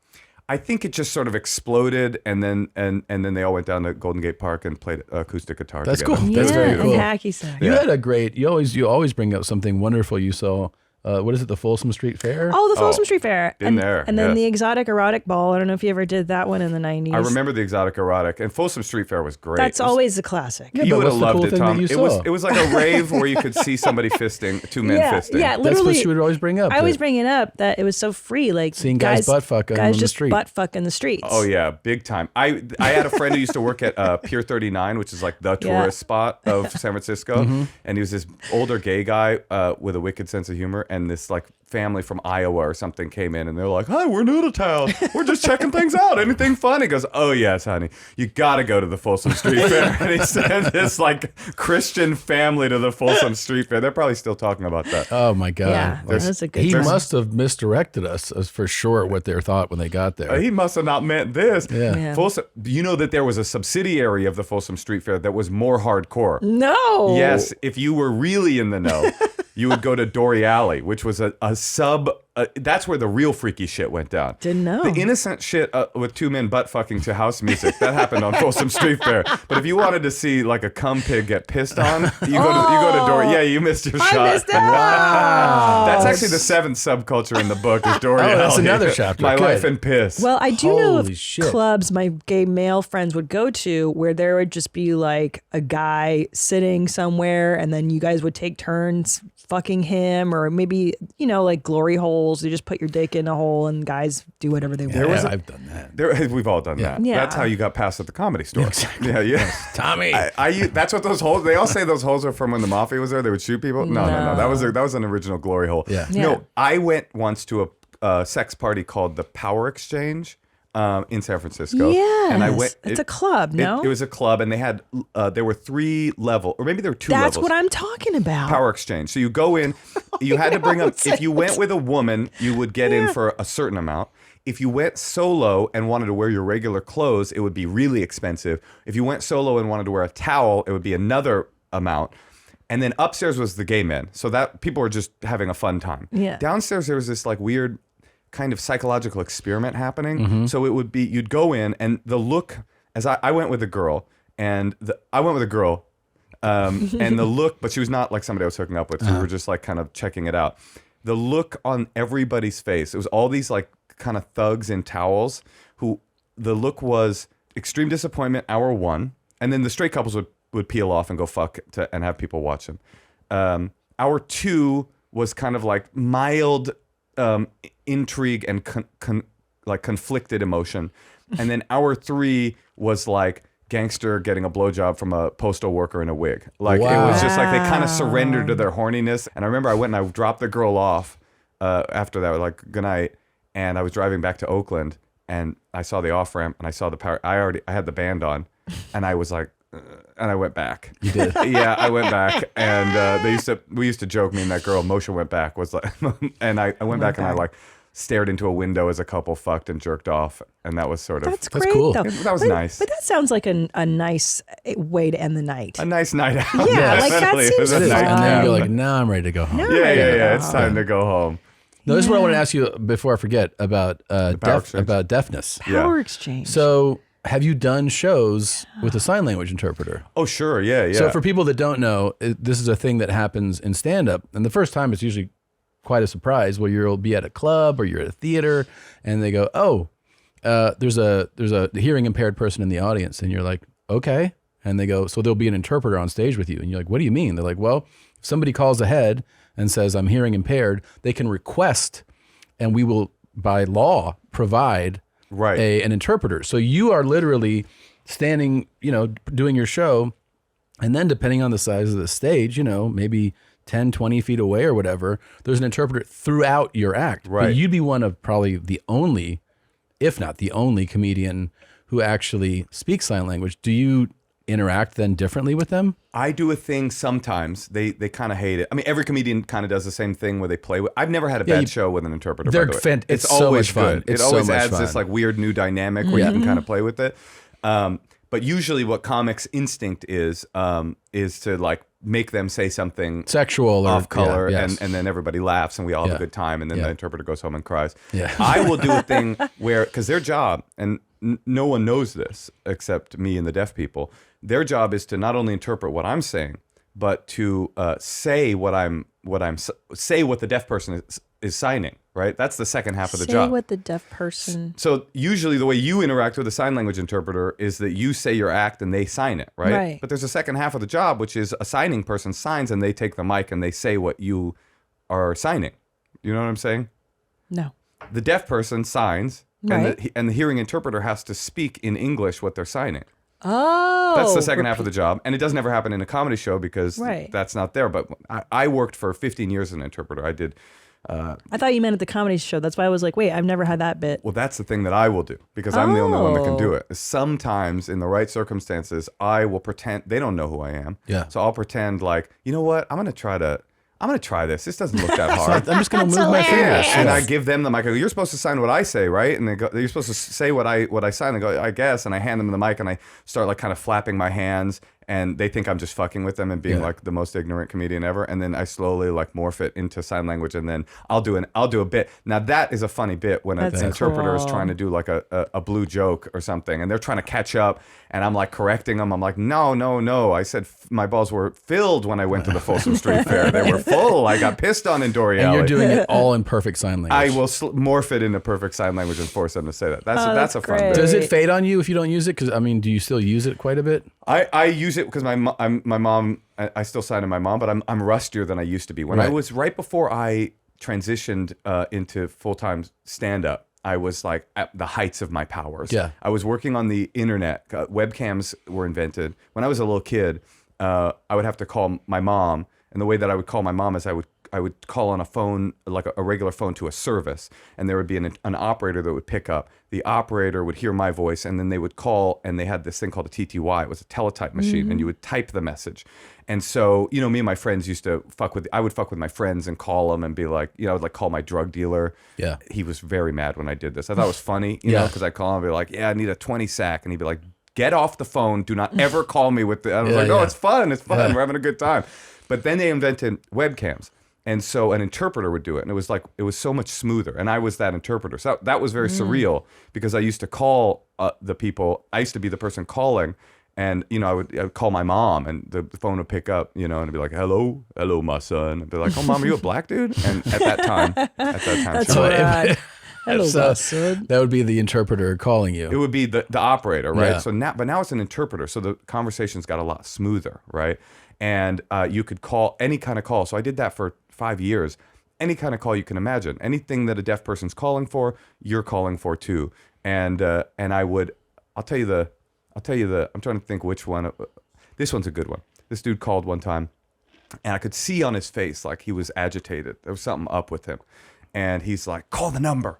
I think it just sort of exploded, and then they all went down to Golden Gate Park and played acoustic guitar. That's together. cool. That's very cool. And hacky sack. You had a great. You always bring up something wonderful you saw. What is it? The Folsom Street Fair? Oh, the Folsom Street Fair. Been there. And then the Exotic Erotic Ball. I don't know if you ever did that one in the 90s. I remember the Exotic Erotic, and Folsom Street Fair was great. That's always a classic. Yeah, you would have loved it, Tom. It was like a rave where you could see somebody fisting, two men fisting. Yeah, literally. That's what she would always bring up. I always bring it up that it was so free, like seeing guys butt fuck on the street. Butt fuck in the streets. Oh yeah, big time. I had a friend who used to work at Pier 39, which is like the tourist spot of San Francisco, and he was this older gay guy with a wicked sense of humor, and this like family from Iowa or something came in, and they're like, hi, we're new to town. We're just checking things out. Anything fun? He goes, oh yes, honey, you gotta go to the Folsom Street Fair. And he sent this like Christian family to the Folsom Street Fair. They're probably still talking about that. Oh my God. Yeah, that's a good He time. must have misdirected us as for sure what they thought when they got there. He must have not meant this. Yeah. Folsom, you know that there was a subsidiary of the Folsom Street Fair that was more hardcore. No. Yes, if you were really in the know, you would go to Dory Alley, which was a sub. That's where the real freaky shit went down. Didn't know. The innocent shit with two men butt fucking to house music, that happened on Folsom Street Fair. But if you wanted to see like a cum pig get pissed on, you go to Dory. Yeah, you missed your shot. I missed out. Wow. That's actually the seventh subculture in the book is Dory Alley. That's another chapter. My Good. life in piss. Well, I do know Holy of shit. clubs my gay male friends would go to where there would just be like a guy sitting somewhere, and then you guys would take turns fucking him, or maybe, you know, like glory holes. You just put your dick in a hole and guys do whatever they want. I've done that. We've all done that. Yeah. That's how you got past at the Comedy Store. Exactly. Yeah. Tommy. That's what those holes. They all say those holes are from when the mafia was there. They would shoot people. No. That was an original glory hole. Yeah. No, I went once to a sex party called the Power Exchange in San Francisco. Yes. And I went. It's a club, no? It was a club, and they had there were 3 levels, or maybe there were 2 levels. That's what I'm talking about. Power Exchange. So you go in, you had to bring up, if you went with a woman, you would get in for a certain amount. If you went solo and wanted to wear your regular clothes, it would be really expensive. If you went solo and wanted to wear a towel, it would be another amount. And then upstairs was the gay men. So that people were just having a fun time. Yeah. Downstairs, there was this like weird kind of psychological experiment happening. So it would be, you'd go in, and the look, as I went with a girl, and the look, but she was not like somebody I was hooking up with. So we were just like kind of checking it out. The look on everybody's face, it was all these like kind of thugs in towels, who the look was extreme disappointment hour 1, and then the straight couples would peel off and go fuck and have people watch them. Hour 2 was kind of like mild intrigue and like conflicted emotion, and then hour 3 was like gangster getting a blowjob from a postal worker in a wig. Like it was just like they kind of surrendered to their horniness. And I remember I went and I dropped the girl off after that, like good night, and I was driving back to Oakland, and I saw the off ramp, and I saw the power. I had the band on, and I was like, and I went back. You did? Yeah, I went back, and we used to joke. Me and that girl, Moshe went back, was like, and I went back and I like stared into a window as a couple fucked and jerked off, and that was sort of that's great, cool. Though. That was nice. But that sounds like a nice way to end the night. A nice night out. Yeah, like that seems fun. And then you're like, nah, I'm ready to go home. Yeah. It's time to go home. No, this is what I want to ask you before I forget about deafness. Power exchange. So, have you done shows with a sign language interpreter? Oh, sure. Yeah. So, for people that don't know, this is a thing that happens in stand-up, and the first time it's usually quite a surprise where you'll be at a club or you're at a theater, and they go, "Oh, there's a hearing impaired person in the audience," and you're like, "Okay," and they go, "So there'll be an interpreter on stage with you," and you're like, "What do you mean?" They're like, "Well, if somebody calls ahead and says I'm hearing impaired, they can request, and we will by law provide an interpreter." So you are literally standing, doing your show, and then depending on the size of the stage, maybe 10, 20 feet away or whatever, there's an interpreter throughout your act. Right. But you'd be one of probably the only, if not the only comedian who actually speaks sign language. Do you interact then differently with them? I do a thing sometimes. They kind of hate it. I mean, every comedian kind of does the same thing where they play with. I've never had a bad show with an interpreter. They're by the way. It's always so much fun. good. It always adds this like weird new dynamic where you can kind of play with it. But usually, what comics' instinct is to like make them say something sexual or off color, yeah, yes. and then everybody laughs and we all have a good time, and then the interpreter goes home and cries. Yeah. I will do a thing where, because their job, and no one knows this except me and the deaf people, their job is to not only interpret what I'm saying, but to say what the deaf person is signing. Right, that's the second half of the job. Say what the deaf person. So usually the way you interact with a sign language interpreter is that you say your act and they sign it, right? But there's a second half of the job, which is a signing person signs and they take the mic and they say what you are signing. You know what I'm saying? No. The deaf person signs, and the hearing interpreter has to speak in English what they're signing. Oh. That's the second half of the job. And it doesn't ever happen in a comedy show because Right. that's not there. But I worked for 15 years as an interpreter. I did. I thought you meant at the comedy show. That's why I was like, wait, I've never had that bit. Well, that's the thing that I will do because I'm the only one that can do it. Sometimes in the right circumstances, I will pretend they don't know who I am. Yeah. So I'll pretend like, you know what? I'm going to try this. This doesn't look that hard. I'm just going to move my fingers. And I give them the mic. I go, you're supposed to sign what I say, right? And they go, you're supposed to say what I sign. They go, I guess. And I hand them the mic and I start like kind of flapping my hands. And they think I'm just fucking with them and being like the most ignorant comedian ever. And then I slowly like morph it into sign language. And then I'll do a bit. Now that is a funny bit when an interpreter is trying to do like a blue joke or something. And they're trying to catch up. And I'm like correcting them. I'm like, no. I said my balls were filled when I went to the Folsom Street Fair. They were full. I got pissed on in Dory And Alley. you're doing it all in perfect sign language. I will morph it into perfect sign language and force them to say that. That's a fun bit. Does it fade on you if you don't use it? Because, I mean, do you still use it quite a bit? I use it because my mom, I still sign to my mom, but I'm rustier than I used to be. When I was right before I transitioned into full-time stand-up, I was like at the heights of my powers. Yeah. I was working on the internet. Webcams were invented. When I was a little kid, I would have to call my mom. And the way that I would call my mom is I would call on a phone, like a regular phone, to a service, and there would be an operator that would pick up. The operator would hear my voice, and then they would call, and they had this thing called a TTY. It was a teletype machine, and you would type the message. And so, me and my friends used to I would fuck with my friends and call them and be like, I would like call my drug dealer. Yeah. He was very mad when I did this. I thought it was funny, you know, because I'd call him and be like, yeah, I need a 20 sack. And he'd be like, get off the phone. Do not ever call me with the, I was like, oh, it's fun. It's fun. We're having a good time. But then they invented webcams. And so an interpreter would do it. And it was so much smoother. And I was that interpreter. So that was very surreal because I used to call the people. I used to be the person calling. And, I would call my mom and the phone would pick up, and it'd be like, hello, my son. I'd be like, oh, mom, are you a black dude? And at that time, That's she rad. Hello, So bastard. that would be the interpreter calling you. It would be the operator, right? Yeah. So now it's an interpreter, so the conversations got a lot smoother, right? And you could call any kind of call. So I did that for 5 years. Any kind of call you can imagine, anything that a deaf person's calling for, you're calling for too. And I'll tell you the. I'm trying to think which one. This one's a good one. This dude called one time, and I could see on his face like he was agitated. There was something up with him, and he's like, "Call the number,"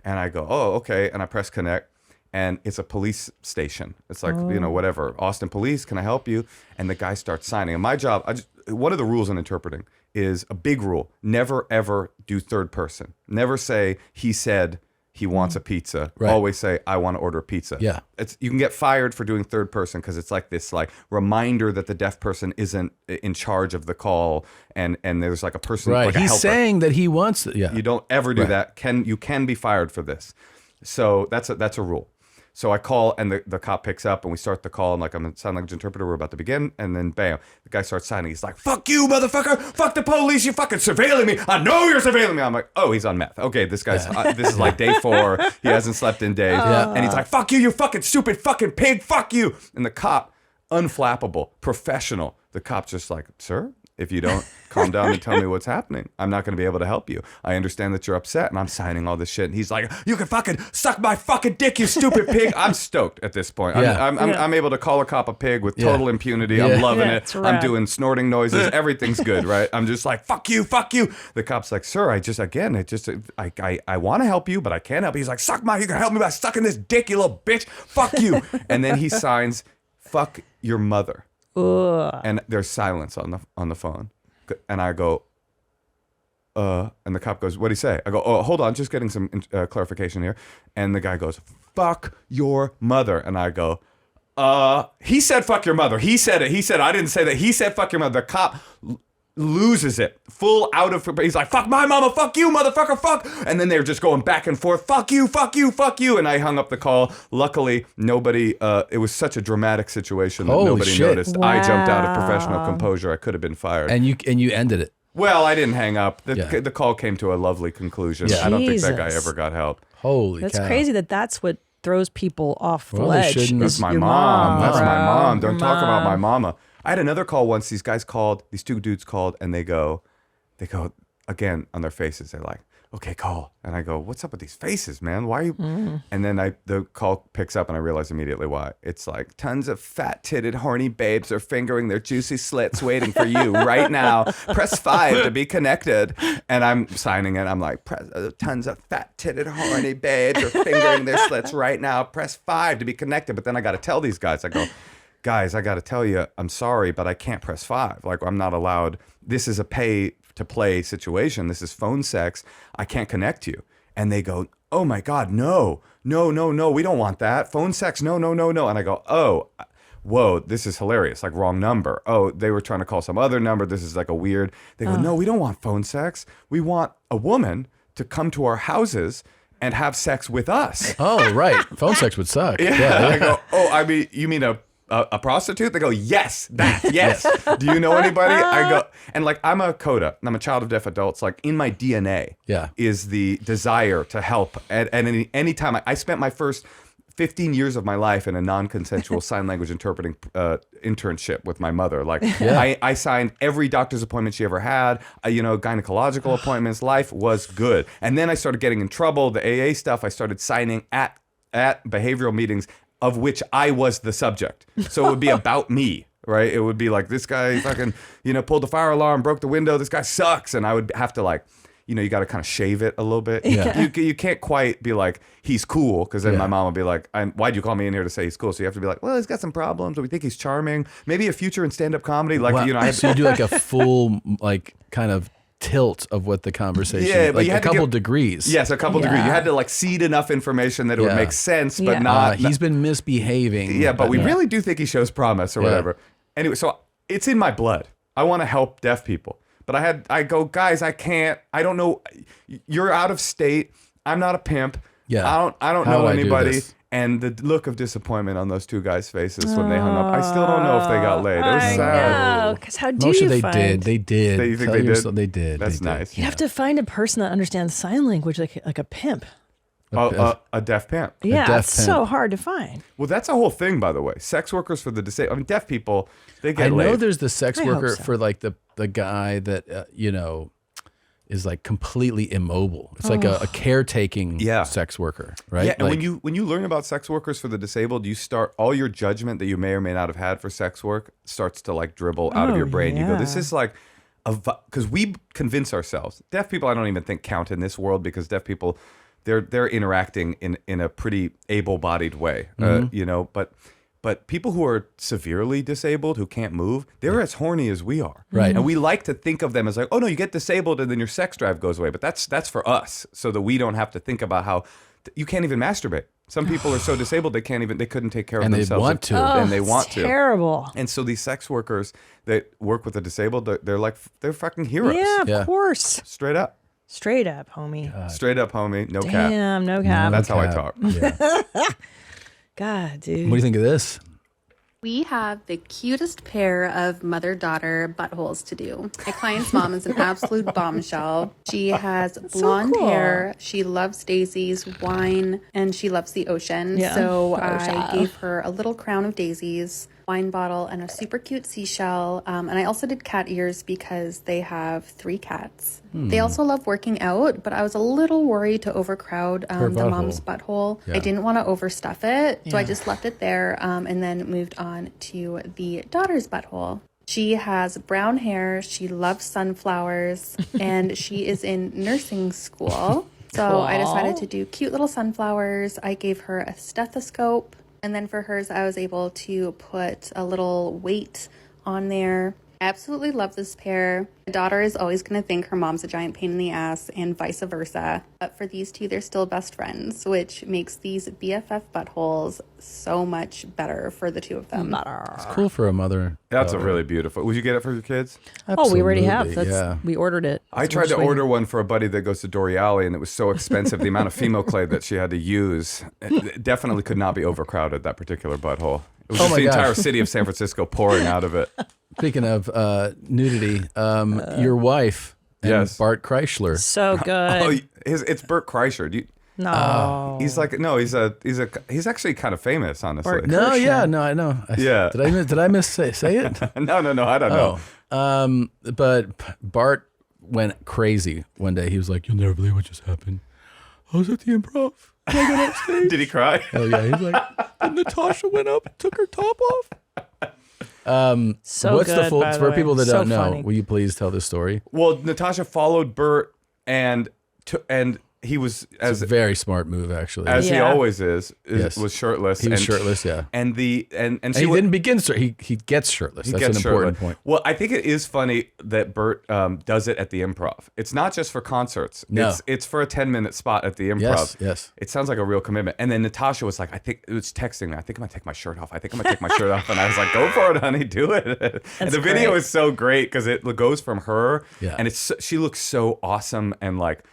and I go, "Oh, okay," and I press connect. And it's a police station. It's like, whatever. Austin Police, can I help you? And the guy starts signing. And my job, one of the rules in interpreting is a big rule. Never, ever do third person. Never say, he said he wants a pizza. Right. Always say, I want to order a pizza. Yeah. You can get fired for doing third person because it's like this reminder that the deaf person isn't in charge of the call. And there's like a person, Right. like a He's helper. saying that he wants it. Yeah. You don't ever do that. You can be fired for this. So that's a rule. So I call, and the cop picks up, and we start the call, and like I'm a sign language interpreter, we're about to begin, and then bam, the guy starts signing. He's like, "Fuck you, motherfucker! Fuck the police! You fucking surveilling me! I know you're surveilling me!" I'm like, "Oh, he's on meth. Okay, this guy's this is like day 4. He hasn't slept in days." And he's like, "Fuck you, you fucking stupid fucking pig! Fuck you!" And the cop, unflappable, professional. The cop's just like, "Sir, if you don't calm down and tell me what's happening, I'm not going to be able to help you. I understand that you're upset," and I'm signing all this shit. And he's like, "You can fucking suck my fucking dick, you stupid pig." I'm stoked at this point. I'm able to call a cop a pig with total impunity. I'm loving it. I'm doing snorting noises. Everything's good, right? I'm just like, "Fuck you, fuck you." The cop's like, "Sir, I want to help you, but I can't help you." He's like, you can help me by sucking this dick, you little bitch. Fuck you." And then he signs, "Fuck your mother." And there's silence on the phone. And I go, and the cop goes, "What'd he say?" I go, "Oh, hold on, just getting some clarification here." And the guy goes, "Fuck your mother." And I go, he said fuck your mother. He said it. He said, I didn't say that. He said fuck your mother. The cop loses it, full out of, he's like, "Fuck my mama, fuck you, motherfucker, fuck." And then they're just going back and forth, "Fuck you, fuck you, fuck you." And I hung up the call. Luckily, nobody, it was such a dramatic situation that nobody noticed. Wow. I jumped out of professional composure. I could have been fired. And you ended it. Well, I didn't hang up. The call came to a lovely conclusion. Yeah. I don't think that guy ever got help. Holy That's cow. crazy that's what throws people off the Well, ledge. they shouldn't. That's my mom. That's my mom. Don't talk about my mama. I had another call once. These two dudes called, and they go again on their faces. They're like, "Okay, call." And I go, "What's up with these faces, man? Why are you?" And then the call picks up, and I realize immediately why. It's like, "Tons of fat-titted, horny babes are fingering their juicy slits waiting for you right now. Press 5 to be connected." And I'm signing it. I'm like, "Tons of fat-titted, horny babes are fingering their slits right now. Press 5 to be connected." But then I got to tell these guys, I go, "Guys, I got to tell you, I'm sorry, but I can't press 5. Like, I'm not allowed. This is a pay-to-play situation. This is phone sex. I can't connect you." And they go, "Oh my God, no, we don't want that. Phone sex, no. And I go, "Oh, whoa, this is hilarious. Like, wrong number. Oh, they were trying to call some other number. This is like a weird." They go, "No, we don't want phone sex. We want a woman to come to our houses and have sex with us." Oh, right. Phone sex would suck. Yeah. I go, "Oh, I mean, you mean a prostitute?" They go, "Yes, yes." Do you know anybody? I go, and like, I'm a CODA, and I'm a child of deaf adults. Like, in my DNA is the desire to help. And any time I spent my first 15 years of my life in a non-consensual sign language interpreting internship with my mother. Like, I signed every doctor's appointment she ever had, gynecological appointments. Life was good. And then I started getting in trouble. The AA stuff, I started signing at behavioral meetings, of which I was the subject. So it would be about me, right? It would be like, "This guy fucking, pulled the fire alarm, broke the window. This guy sucks." And I would have to like, you got to kind of shave it a little bit. Yeah. You can't quite be like, "He's cool," because then my mom would be like, "Why'd you call me in here to say he's cool?" So you have to be like, "Well, he's got some problems, but we think he's charming. Maybe a future in stand-up comedy." Like, wow. So you do like a full, like, kind of tilt of what the conversation, but like, you had a couple degrees. Yes, a couple degrees. You had to like seed enough information that it would make sense, but not. He's been misbehaving. Yeah, but we really do think he shows promise or whatever. Anyway, so it's in my blood. I want to help deaf people, but I go, "Guys, I can't. I don't know. You're out of state. I'm not a pimp. Yeah, I don't know anybody." And the look of disappointment on those two guys' faces when they hung up, I still don't know if they got laid. It was sad. No, because how do Moshe, you they find? They did. You think they did? They did. That's they nice. Did. You have to find a person that understands sign language like a pimp. A deaf pimp. Yeah, deaf it's pimp. so hard to find. Well, that's a whole thing, by the way. Sex workers for the disabled. I mean, deaf people, they get I know laid. there's the sex I hope worker so. for like the guy that is like completely immobile. It's like a caretaking sex worker, right? Yeah, and like, when you learn about sex workers for the disabled, you start all your judgment that you may or may not have had for sex work starts to like dribble out of your brain. You go, this is like because we convince ourselves. Deaf people, I don't even think count in this world because deaf people, they're interacting in a pretty able-bodied way, But people who are severely disabled, who can't move, they're as horny as we are. Right. And we like to think of them as like, oh no, you get disabled and then your sex drive goes away. But that's for us, so that we don't have to think about how you can't even masturbate. Some people are so disabled they couldn't take care of And they themselves. want to. And they want to. Terrible. And so these sex workers that work with the disabled, they're fucking heroes. Yeah, of course. Straight up. Straight up, homie. Straight up, homie. No cap. Damn, no cap. That's how I talk. Yeah. God, dude. What do you think of this? We have the cutest pair of mother-daughter buttholes to do. My client's mom is an absolute bombshell. She has blonde hair. She loves daisies, wine, and she loves the ocean. Yeah. So Ocean. I gave her a little crown of daisies, wine bottle, and a super cute seashell. And I also did cat ears because they have 3 cats. They also love working out, but I was a little worried to overcrowd the mom's butthole. Yeah. I didn't want to overstuff it, so I just left it there and then moved on to the daughter's butthole. She has brown hair, she loves sunflowers, and she is in nursing school. So I decided to do cute little sunflowers. I gave her a stethoscope, and then for hers, I was able to put a little weight on there. I absolutely love this pair. My daughter is always going to think her mom's a giant pain in the ass and vice versa. But for these two, they're still best friends, which makes these BFF buttholes so much better for the two of them. It's cool for a mother. That's a really beautiful. Would you get it for your kids? Oh, we already have. Absolutely, We ordered it. I tried to order one for a buddy that goes to Doreali, and it was so expensive. The amount of Fimo clay that she had to use it definitely could not be overcrowded, that particular butthole. It was just the entire city of San Francisco pouring out of it. Speaking of nudity, your wife and Bart Kreischer. So good. Oh, it's Bert Kreischer. No. He's he's actually kind of famous, honestly. Bart No, Kreischer. yeah, no, I know. Yeah. Did I miss say it? No, I don't know. But Bart went crazy one day. He was like, "You'll never believe what just happened. I was at the Improv. I got up stage." Did he cry? Hell yeah. He's like, and Natasha went up and took her top off. So what's good, the full by the for way. people that So don't know? funny. Will you please tell this story? Well, Natasha followed Bert and he was It's a very smart move, actually. as he always is Yes. was shirtless. He was shirtless, yeah. And And she he would- didn't begin. He gets shirtless. He That's gets an important shirtless. point. Well, I think it is funny that Bert does it at the Improv. It's not just for concerts. No. It's for a 10-minute spot at the Improv. Yes, yes. It sounds like a real commitment. And then Natasha was like, it was texting me, I think I'm gonna take my shirt off. And I was like, go for it, honey, do it. And the video great. is so great because it goes from her, Yeah. and she looks so awesome and like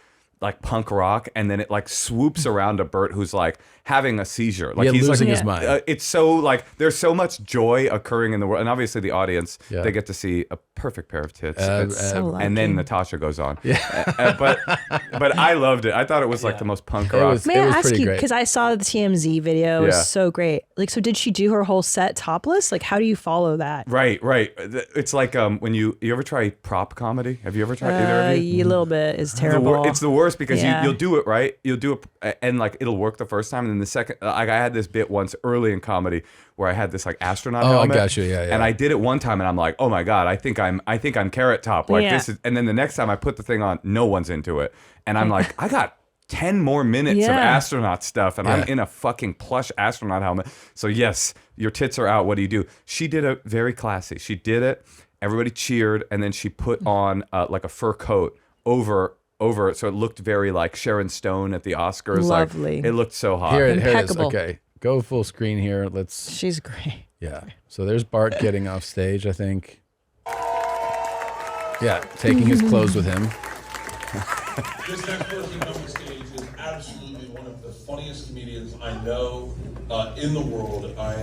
punk rock, and then it like swoops around to Bert, who's like having a seizure, like Yeah, he's losing like, his mind. It's so like there's so much joy occurring in the world, and obviously the audience Yeah. they get to see a perfect pair of tits, So and then lucky. Natasha goes on. But I loved it. I thought it was like the most punk It rock. was- May I ask pretty you, great. because I saw the TMZ video, it was Yeah. so great. Like, so did she do her whole set topless? Like, how do you follow that? Right. It's like when you ever try prop comedy? Have you ever tried either of you? A little bit is terrible. It's the worst because Yeah. you'll do it right. You'll do it and like it'll work the first time, and then the second, like I had this bit once early in comedy where I had this like astronaut Oh, I helmet. got you. Yeah. And I did it one time, and I'm like, oh my god, I think I'm Carrot Top. Like Yeah. this is, and then the next time I put the thing on, no one's into it, and I'm like, I got 10 more minutes of Yeah. astronaut stuff, and I'm Yeah. in a fucking plush astronaut helmet. So yes, your tits are out. What do you do? She did it very classy. She did it. Everybody cheered, and then she put on like a fur coat over it, so it looked very like Sharon Stone at the Oscars. Lovely. Like, it looked so hot. Here it is. Impeccable. Okay, go full screen here. Let's. She's great. Yeah. So there's Bart getting off stage, I think. Yeah, taking his clothes with him. This next person on the stage is absolutely one of the funniest comedians I know in the world. I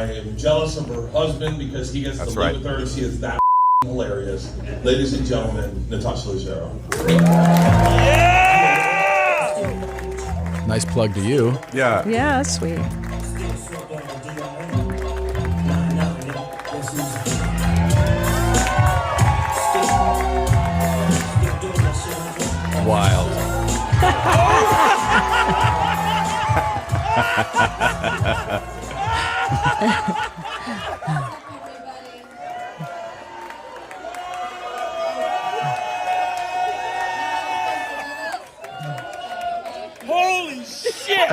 am jealous of her husband because he gets to live with her and she is that hilarious. Ladies and gentlemen, Natasha Leggero. Nice plug to you. Yeah. Yeah, that's sweet. Wild. Holy shit!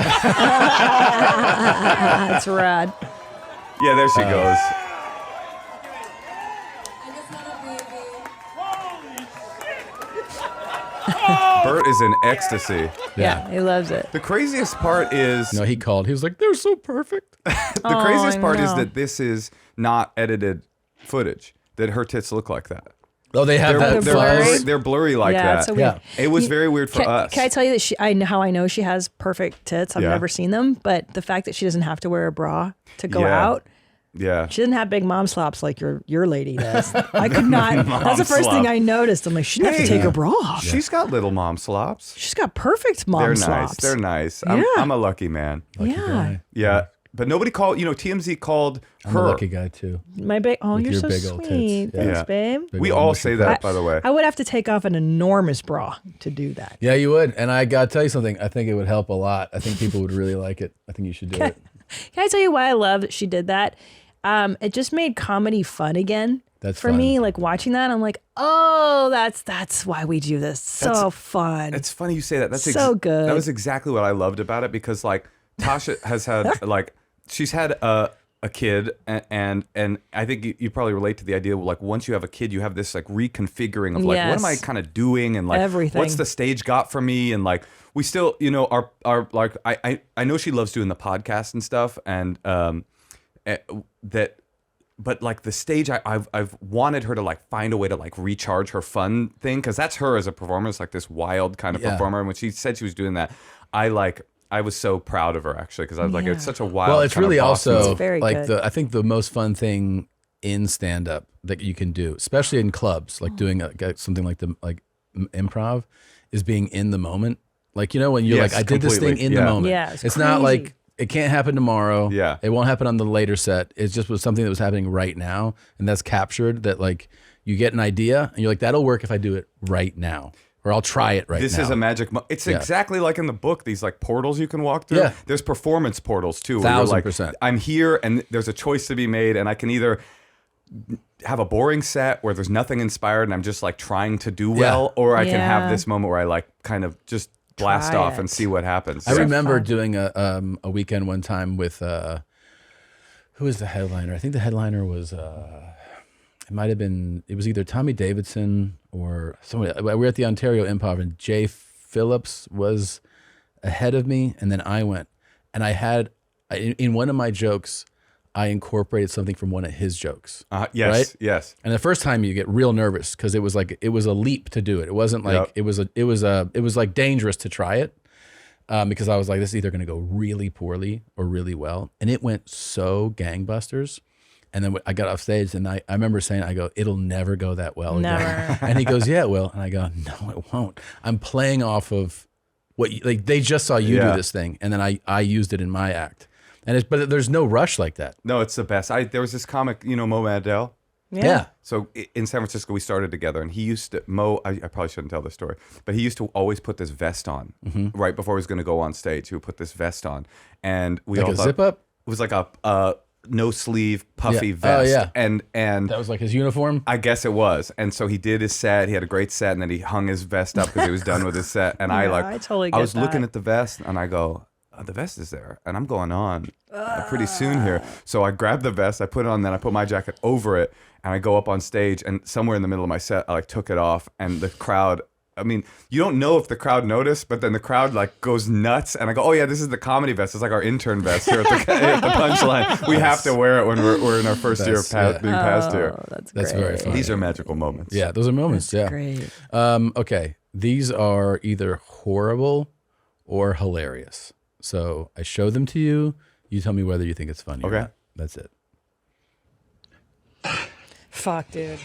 That's rad. Yeah, there she goes. Bert is in ecstasy. Yeah, he loves it. The craziest part is... No, he called. He was like, they're so perfect. The craziest part is that this is not edited footage, that her tits look like that. Oh, they have that blurry? They're blurry like Yeah, that. it's so weird. It was very weird for us. Can I tell you that I know how I know she has perfect tits? I've never seen them, but the fact that she doesn't have to wear a bra to go out. Yeah. She doesn't have big mom slops like your lady does. I could not. That's the first thing I noticed. I'm like, she didn't have to take her bra off. She's got little mom slops. She's got perfect mom slops. They're nice. Yeah. I'm a lucky man. Yeah. Yeah. But nobody called, TMZ called I'm her. a lucky guy too. My big. Oh, With you're your so big old tits. sweet. Yeah. Thanks, babe. We all say that, by the way. I would have to take off an enormous bra to do that. Yeah, you would. And I got to tell you something. I think it would help a lot. I think people would really like it. I think you should do it. Can I tell you why I love that she did that? It just made comedy fun again. That's for fun. me. Like watching that, I'm like, oh, that's why we do this. So fun. It's funny you say that. That's so good. That was exactly what I loved about it, because like Tasha has had like she's had a kid, and I think you probably relate to the idea of like once you have a kid, you have this like reconfiguring of like what am I kind of doing, and like everything. What's the stage got for me, and like we still are like I know she loves doing the podcast and stuff, and but like the stage, I've wanted her to like find a way to like recharge her fun thing, because that's her as a performer. It's like this wild kind of performer. And when she said she was doing that, I was so proud of her actually, because I was like, it's such a wild. Well, it's kind of really boss also move. like I think the most fun thing in stand up that you can do, especially in clubs, like doing something like improv, is being in the moment. Like, when you're like, I did this thing in the moment. Yeah, it's not like it can't happen tomorrow. Yeah. It won't happen on the later set. It just was something that was happening right now. And that's captured, that like you get an idea and you're like, that'll work if I do it right now. Or I'll try it right now. This is a magic. It's exactly like in the book, these like portals you can walk through. Yeah. There's performance portals too. where you're like, 1000%. I'm here and there's a choice to be made, and I can either have a boring set where there's nothing inspired and I'm just like trying to do well, or I can have this moment where I like kind of just blast Try off it. and see what happens. I remember doing a weekend one time with who was the headliner? I think the headliner was it was either Tommy Davidson or somebody. We were at the Ontario Improv, and Jay Phillips was ahead of me, and then I went, and I had in one of my jokes, I incorporated something from one of his jokes. Yes, right? yes. And the first time you get real nervous because it was a leap to do it. It wasn't like it was like dangerous to try it, because I was like, this is either going to go really poorly or really well, and it went so gangbusters. And then I got off stage, and I remember saying, I go, it'll never go that well again. Never. And he goes, yeah, it will. And I go, no, it won't. I'm playing off of what like they just saw you do this thing, and then I used it in my act. And but there's no rush like that. No, it's the best. There was this comic, Mo Mandel. Yeah. So in San Francisco, we started together, and he used to, I probably shouldn't tell this story, but he used to always put this vest on right before he was going to go on stage. He would put this vest on, and we Like all a thought zip up? It was like a no sleeve puffy vest. Oh, yeah. And That was like his uniform? I guess it was. And so he did his set. He had a great set, and then he hung his vest up because he was done with his set. And I totally I was get looking that. at the vest, and I go, oh, the vest is there, and I'm going on pretty soon here. So I grabbed the vest, I put it on, then I put my jacket over it, and I go up on stage, and somewhere in the middle of my set, I like took it off, and the crowd, I mean, you don't know if the crowd noticed, but then the crowd like goes nuts, and I go, oh yeah, this is the comedy vest. It's like our intern vest here at the Punchline. We have to wear it when we're in our first year of being passed here. That's very fun. These are magical moments. Yeah, those are moments. That's yeah. great. Okay, these are either horrible or hilarious. So I show them to you. You tell me whether you think it's funny. Or Okay. not. That's it. Fuck, dude.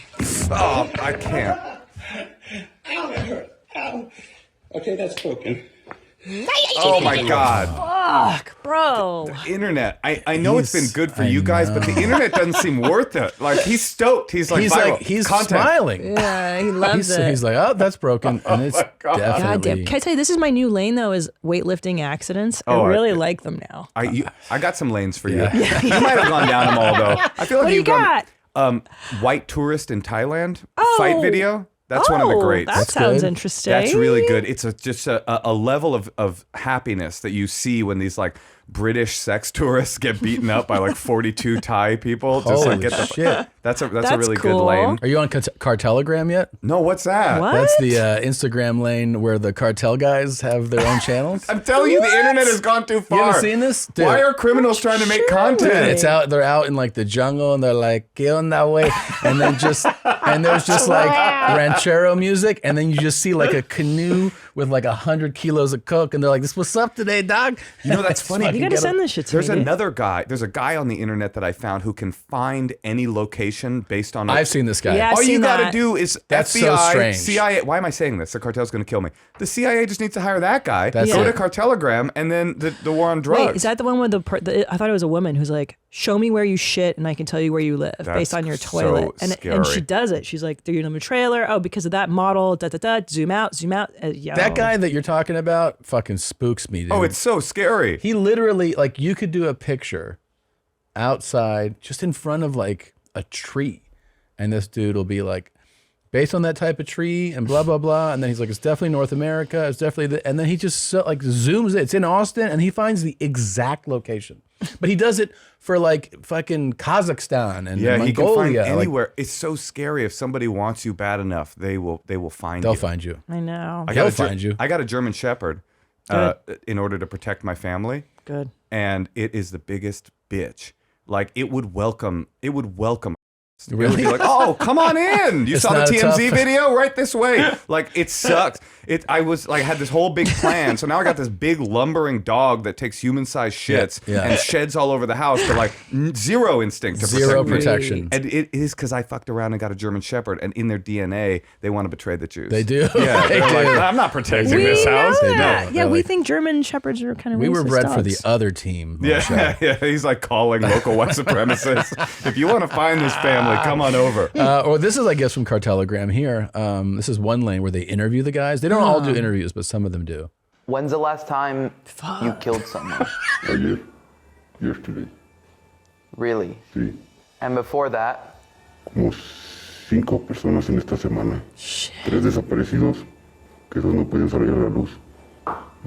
Oh, I can't. Ow, that hurt. Ow. Okay, that's broken. Oh my God. Fuck, bro. The internet. I know it's been good for you guys, but the internet doesn't seem worth it. Like, he's stoked. He's viral. He's Content. smiling. Yeah, he loves it. He's like, oh, that's broken. And it's God damn. definitely. Can I tell you, this is my new lane though, is weightlifting accidents. I really like them now. I got some lanes for you. You might have gone down them all though. I feel like What do you you've gone, got? White Tourist in Thailand fight video. That's one of the greats. That sounds interesting. That's really good. It's just a level of happiness that you see when these like British sex tourists get beaten up by like 42 Thai people. Just Holy like get the shit. That's a really good lane. Are you on Cartelegram yet? No, what's that? What? That's the Instagram lane where the cartel guys have their own channels. I'm telling you, the internet has gone too far. You haven't seen this? Dude. Why are criminals trying to make content? It's out. They're out in like the jungle, and they're like, "¿Qué onda, way?" And then there's just like ranchero music, and then you just see like a canoe with like 100 kilos of coke, and they're like, "This what's up today, dog?" You know, that's funny. You gotta send this shit to There's me. another guy. There's a guy on the internet that I found who can find any location based on. I've seen this guy. Yeah, I've All you seen gotta that. do is That's FBI, so strange. CIA. Why am I saying this? The cartel's gonna kill me. The CIA just needs to hire that guy. That's Go it. to Cartelegram, and then the war on drugs. Wait, is that the one with I thought it was a woman who's like, show me where you shit and I can tell you where you live based on your toilet. so And she scary. does it. She's like, they're in a trailer. Oh, because of that model, zoom out. Yo. That guy that you're talking about fucking spooks me, dude. Oh, it's so scary. He literally, like, you could do a picture outside just in front of like a tree, and this dude will be like, based on that type of tree and blah blah blah, and then he's like, it's definitely North America, it's definitely and then he just like zooms it. It's in Austin, and he finds the exact location, but he does it for like fucking Kazakhstan and Yeah, Mongolia. he can find like, anywhere. It's so scary. If somebody wants you bad enough, they will find they'll you. find you. I know. I They'll got find you. I got a German Shepherd in order to protect my family. Good. And it is the biggest bitch. Like it would welcome. It Really? would be like, oh, come on in. You It's saw the not a TMZ tough- video? Right this way. Like, it sucks. I was like, had this whole big plan. So now I got this big lumbering dog that takes human-sized shits Yeah. and sheds all over the house, but like zero instinct to Zero protect me. protection. And it is because I fucked around and got a German Shepherd, and in their DNA, they want to betray the Jews. They do. Yeah, They they're do. like, I'm not protecting We this house. know They that. don't. Yeah, They're we like- think German Shepherds are kind of We were racist bred for the dogs. other team. Yeah, Moshe. yeah, he's like calling local white supremacists. If you want to find this family, come on over. Or this is, I guess, from Cartelegram here. This is one lane where they interview the guys. They don't all do interviews, but some of them do. When's the last time you killed someone? Yesterday. Really? Sí. And before that? Como 5 personas en esta semana. 3 desaparecidos, que 2 no pueden salir a la luz.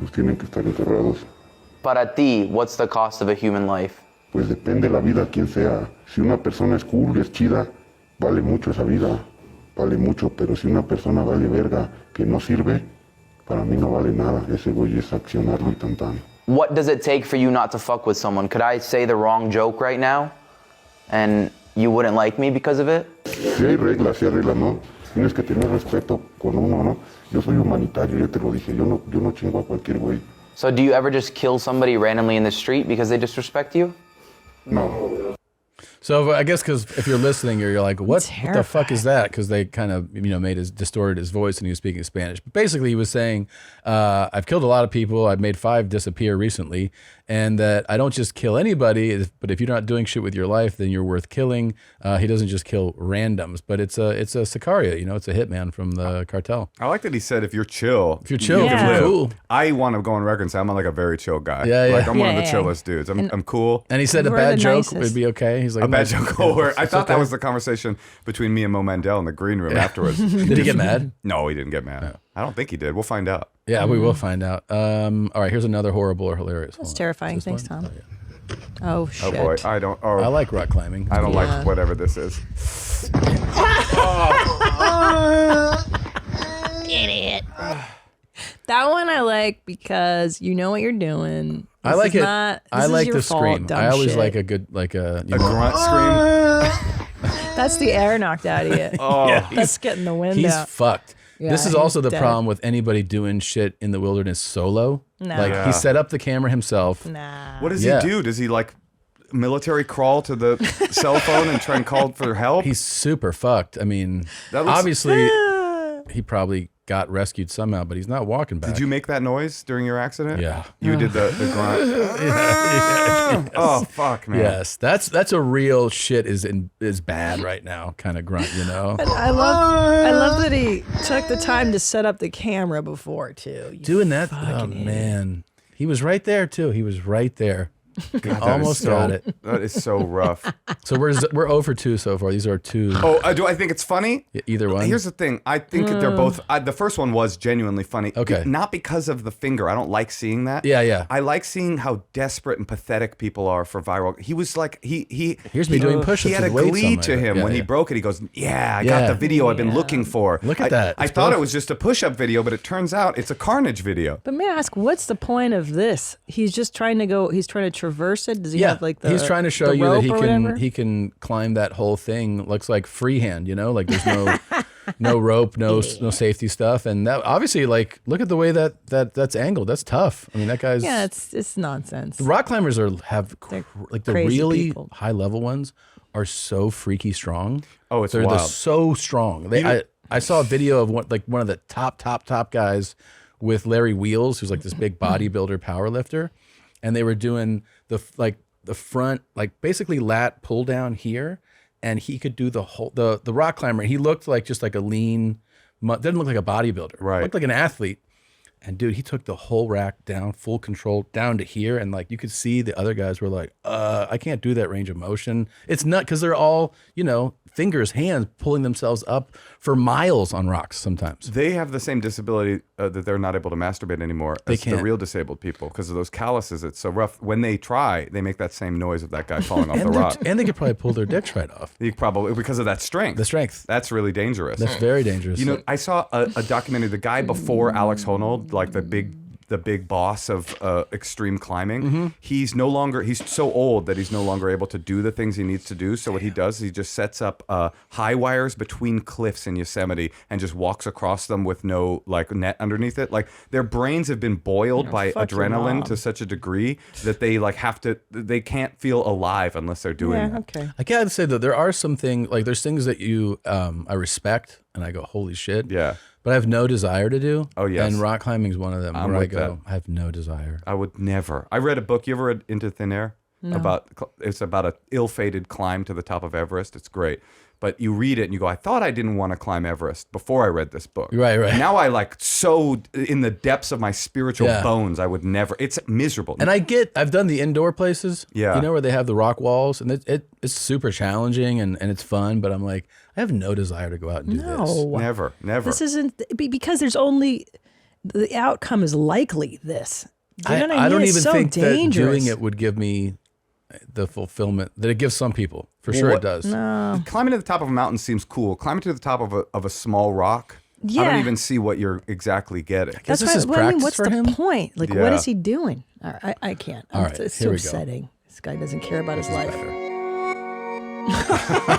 Los tienen que estar enterrados. Para ti, what's the cost of a human life? Pues depende la vida quien sea. Si una persona es cool, es chida, vale mucho esa vida. Vale mucho, pero si una persona vale verga, que no sirve, para mí no vale nada. Ese güey es accionarlo y tan tan. What does it take for you not to fuck with someone? Could I say the wrong joke right now? And you wouldn't like me because of it? Si hay reglas, ¿no? Tienes que tener respeto con uno, ¿no? Yo soy humanitario, ya te lo dije. Yo no chingo a cualquier güey. So do you ever just kill somebody randomly in the street because they disrespect you? No. So I guess because if you're listening, you're like, what the fuck is that? Because they kind of distorted his voice and he was speaking Spanish. But basically he was saying, I've killed a lot of people. I've made 5 disappear recently. And that I don't just kill anybody, but if you're not doing shit with your life, then you're worth killing. He doesn't just kill randoms, but it's a sicario, it's a hitman from the cartel. I like that he said, if you're chill, you can live. cool. I want to go on record and say I'm like a very chill guy. Yeah, yeah. Like I'm one of the Yeah. chillest dudes. I'm cool. And he said a We're bad the joke nicest. would be okay. He's like, A bad joke. I it's thought that okay. was the conversation between me and Mo Mandel in the green room afterwards. Did he get mad? No, he didn't get mad. I don't think he did. We'll find out. Yeah, we will find out. All right, here's another horrible or hilarious That's one. terrifying. Is this Thanks, one? Tom. Oh, yeah. Oh, shit. Oh boy, I don't. Oh, I like rock climbing. I don't Yeah. like whatever this is. Idiot. That one I like because you know what you're doing. I This like is it. Not, this I is like your the fault, scream. dumb I always shit. like a good, like a grunt scream. That's the air knocked out of you. Oh, Yeah, That's getting the wind he's out. fucked. Yeah, this is he's also the dead. problem with anybody doing shit in the wilderness solo. No. Like Yeah. he set up the camera himself. Nah. What does Yeah. he do? Does he like military crawl to the cell phone and try and call for help? He's super fucked. I mean, That looks- obviously, he probably got rescued somehow, but he's not walking back. Did you make that noise during your accident? Yeah. You did the grunt. Oh, fuck, man. Yes, that's a real shit is bad right now kind of grunt, you know? And I love that he took the time to set up the camera before, too. Doing that, oh, man. He was right there, too. He was right there. God, Almost got it. That is so rough. So we're 0 for 2 so far. These are 2. Oh, do I think it's funny? Either one. Here's the thing. I think that they're both. The first one was genuinely funny. Okay. Not because of the finger. I don't like seeing that. Yeah. I like seeing how desperate and pathetic people are for viral. He was like Here's me doing push-ups He had a with weights glee on my to head. him Yeah, when he yeah. broke it. He goes, "Yeah, I got the video I've been looking for." Look at that. I It's thought it perfect. was just a push-up video, but it turns out it's a carnage video. But may I ask, what's the point of this? He's just trying to go. He's trying to traverse it. Does he have like the? He's trying to show the you that rope or whatever? he can climb that whole thing. Looks like freehand, you know, like there's no no rope, no safety stuff, and that obviously, like, look at the way that's angled. That's tough. I mean, that guy's it's nonsense. The rock climbers like the crazy really people. high level ones are so freaky strong. Oh, it's they're wild. so strong. I saw a video of one of the top guys with Larry Wheels, who's like this big bodybuilder power lifter, and they were doing the front, like basically lat pull down here, and he could do the whole the rock climber. He looked like just like a lean, didn't look like a bodybuilder. Right. Looked like an athlete. And dude, he took the whole rack down, full control, down to here, and like you could see the other guys were like, I can't do that range of motion. It's not because they're all, you know, fingers, hands pulling themselves up for miles on rocks sometimes. They have the same disability that they're not able to masturbate anymore as the can't. real disabled people because of those calluses. It's so rough. When they try, they make that same noise of that guy falling off the rock. And they could probably pull their dicks right off. You probably because of that strength. The strength. That's really dangerous. That's very dangerous. You know, I saw a documentary. The guy before Alex Honnold, like the big boss of extreme climbing, he's so old that he's no longer able to do the things he needs to do. So what he does, he just sets up high wires between cliffs in Yosemite and just walks across them with no like net underneath it. Like their brains have been boiled by fuck your adrenaline mom. to such a degree that they can't feel alive unless they're doing that. Okay. I gotta say though, there are some things, like there's things that you I respect and I go, holy shit. Yeah. But I have no desire to do. Oh, yes. And rock climbing is one of them I'm where I with go, I have no desire. I would never. I read a book. You ever read Into Thin Air? No. It's about a ill-fated climb to the top of Everest. It's great. But you read it and you go, I thought I didn't want to climb Everest before I read this book. Right. Now I like so in the depths of my spiritual Yeah. bones, I would never. It's miserable. And I've done the indoor places. Yeah. You know, where they have the rock walls and it's super challenging and it's fun, but I'm like, I have no desire to go out and do this. Never. This isn't because there's only the outcome is likely this. You know what I mean? I don't It's even so think dangerous. that doing it would give me the fulfillment that it gives some people. For sure it does. No. Climbing to the top of a mountain seems cool. Climbing to the top of a small rock, I Yeah. don't even see what you're exactly getting. That's this why, is well, I mean, practice what's for the him? point? Like, Yeah. what is he doing? I can't. All right, it's here too we go. upsetting. This guy doesn't care about his life.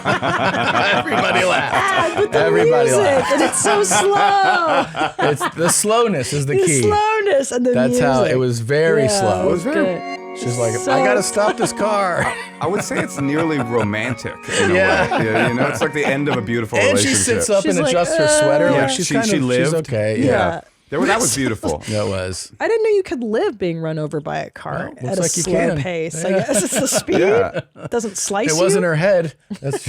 Everybody laughed. But the Everybody music, laughed. and it's so slow. It's the slowness is the The key. slowness and the That's music. how it was very Yeah, slow. it was good. She's like, So I gotta stop this car. I would say it's nearly romantic in a Yeah. way. Yeah, you know, it's like the end of a beautiful And relationship. she sits up She's and like, adjusts her sweater. Yeah, Like she's kind she of, lived. she's okay. Yeah. That was beautiful. Yeah, it was. I didn't know you could live being run over by a car Well, at looks a like you slow can. pace. I Yeah. guess it's the speed. Yeah. It doesn't slice It you. wasn't her head. That's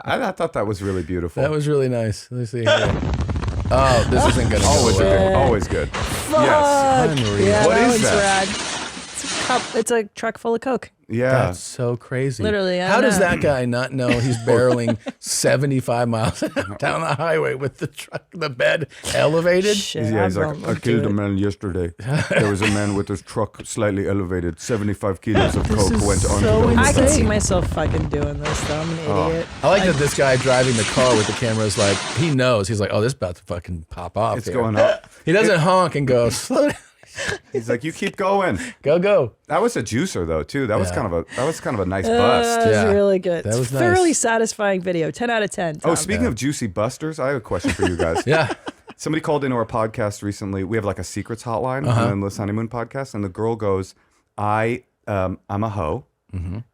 I thought that was really beautiful. that was really nice. Let's see here. Oh, this isn't gonna always go well. good. Always good. Fuck. Yes. Unreal. Yeah, What that is one's that? rad. It's a cup. It's a truck full of Coke. Yeah. That's so crazy. Literally, I How does know. that guy not know he's barreling 75 miles down the highway with the truck, the bed elevated? Shit, Yeah, he's I like, I won't killed do a it. man yesterday. There was a man with his truck slightly elevated. 75 kilos of coke is went onto so the I can see insane. myself fucking doing this though. I'm an idiot. I like that this guy driving the car with the camera is like, he knows. He's like, oh, this is about to fucking pop off. It's here. going up. He doesn't honk and go, slow down. He's like, you keep going. Go. That was a juicer though too. That was Yeah. kind of a nice bust. That Yeah. was really good. That was It's thoroughly nice. satisfying video. 10 out of 10. Oh, Tom. speaking of juicy busters, I have a question for you guys. Yeah. Somebody called into our podcast recently. We have like a secrets hotline on the Honeymoon podcast, and the girl goes, I'm a hoe,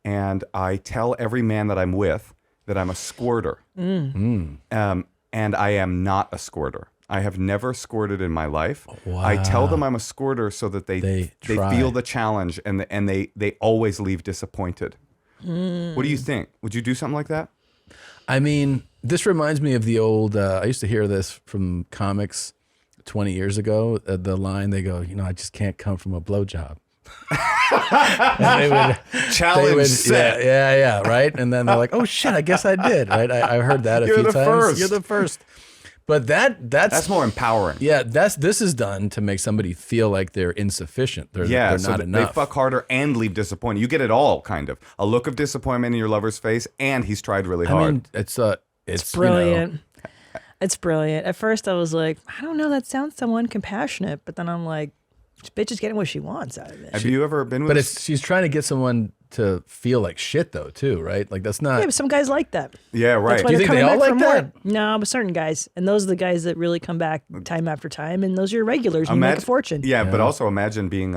and I tell every man that I'm with that I'm a squirter. And and I am not a squirter. I have never squirted in my life. Wow. I tell them I'm a squirter so that they feel the challenge and they always leave disappointed. What do you think? Would you do something like that? I mean, this reminds me of the old, I used to hear this from comics 20 years ago. The line, they go, I just can't come from a blowjob. They would challenge set. Yeah, right? And then they're like, oh shit, I guess I did, right? I heard that a few times. First. You're the first. But that's more empowering. Yeah, this is done to make somebody feel like they're insufficient. They're not enough. They fuck harder and leave disappointed. You get it all, kind of. A look of disappointment in your lover's face, and he's tried really hard. I mean, it's brilliant. It's brilliant. At first, I was like, I don't know, that sounds so uncompassionate. But then I'm like, this bitch is getting what she wants out of it. Have you ever been with? But she's trying to get someone to feel like shit, though, too, right? Like that's not. Yeah, but some guys like that. Yeah, right. Do you think they all like that? No, but certain guys, and those are the guys that really come back time after time, and those are your regulars. You make a fortune. Yeah, but also imagine being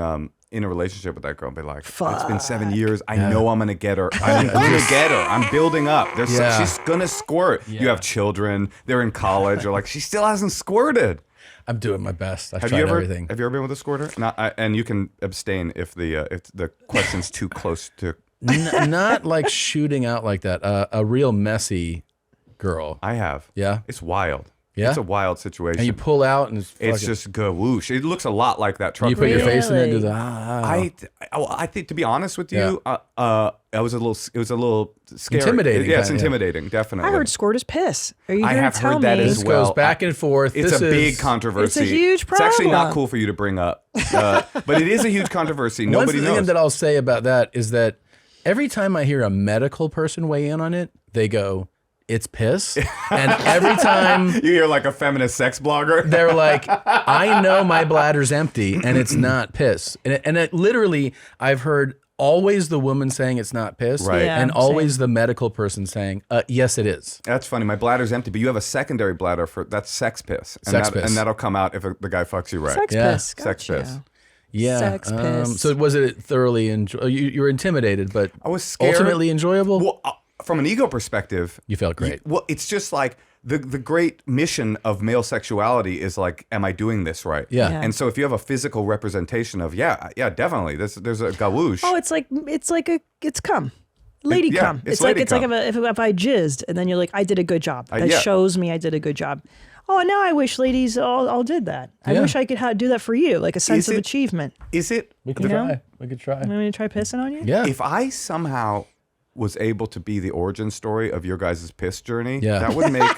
in a relationship with that girl and be like, it's been 7 years. I know I'm gonna get her. I'm gonna get her. I'm building up. She's gonna squirt. Yeah. You have children. They're in college. You're like, she still hasn't squirted. I'm doing my best. I've Have tried you ever, everything. Have you ever been with a squirter? And you can abstain if the question's too close to. Not like shooting out like that. A real messy girl. I have. Yeah? It's wild. Yeah? It's a wild situation. And you pull out and it's just go whoosh. It looks a lot like that truck. You put your face in it and do the I think, to be honest with you, it was a little scary. Intimidating. Yeah, it's intimidating, definitely. I heard squirters piss. Are you I going have to tell heard that me? as well. Goes back and forth. It's a big controversy. It's a huge problem. It's actually not cool for you to bring up, but it is a huge controversy. Nobody knows. One thing that I'll say about that is that every time I hear a medical person weigh in on it, they go, it's piss. And every time you hear like a feminist sex blogger, they're like, I know my bladder's empty and it's not piss. And it literally, I've heard always the woman saying it's not piss, right? Yeah, and always the medical person saying, yes, it is. That's funny. My bladder's empty, but you have a secondary bladder that's sex piss. And that'll come out if the guy fucks you right. Sex piss. Sex piss. Yeah. Sex piss. So was it thoroughly enjoyable? You were intimidated, but I was scared. Ultimately enjoyable? Well, from an ego perspective, you felt great. It's just like the great mission of male sexuality is like, am I doing this right? Yeah. And so if you have a physical representation of, yeah, definitely, there's a gawoosh. Oh, it's cum. Lady cum. It's like cum. if I jizzed and then you're like, I did a good job. That shows me I did a good job. Oh, now I wish ladies all did that. I wish I could do that for you, like a sense of achievement. Is it? We could try. We could try. Want me to try pissing on you? Yeah. If I somehow was able to be the origin story of your guys' piss journey, Yeah. that would make,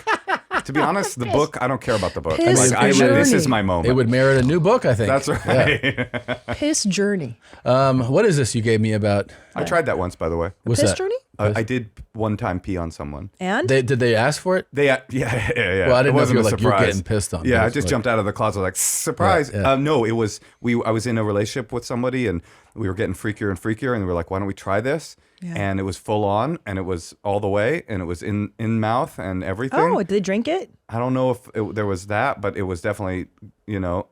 to be honest, the book, I don't care about the book. Piss journey. This is my moment. It would merit a new book, I think. That's right. Piss journey. What is this you gave me about? I tried that once, by the way. What's Piss that? journey? I did one time pee on someone. And? Did they ask for it? Yeah. Well, I didn't know if you were like, you're getting pissed on. Yeah, I just jumped out of the closet like, surprise. Yeah. No, it was, I was in a relationship with somebody and we were getting freakier and freakier and we were like, why don't we try this? Yeah. And it was full on and it was all the way and it was in mouth and everything. Oh, did they drink it? I don't know if there was that, but it was definitely,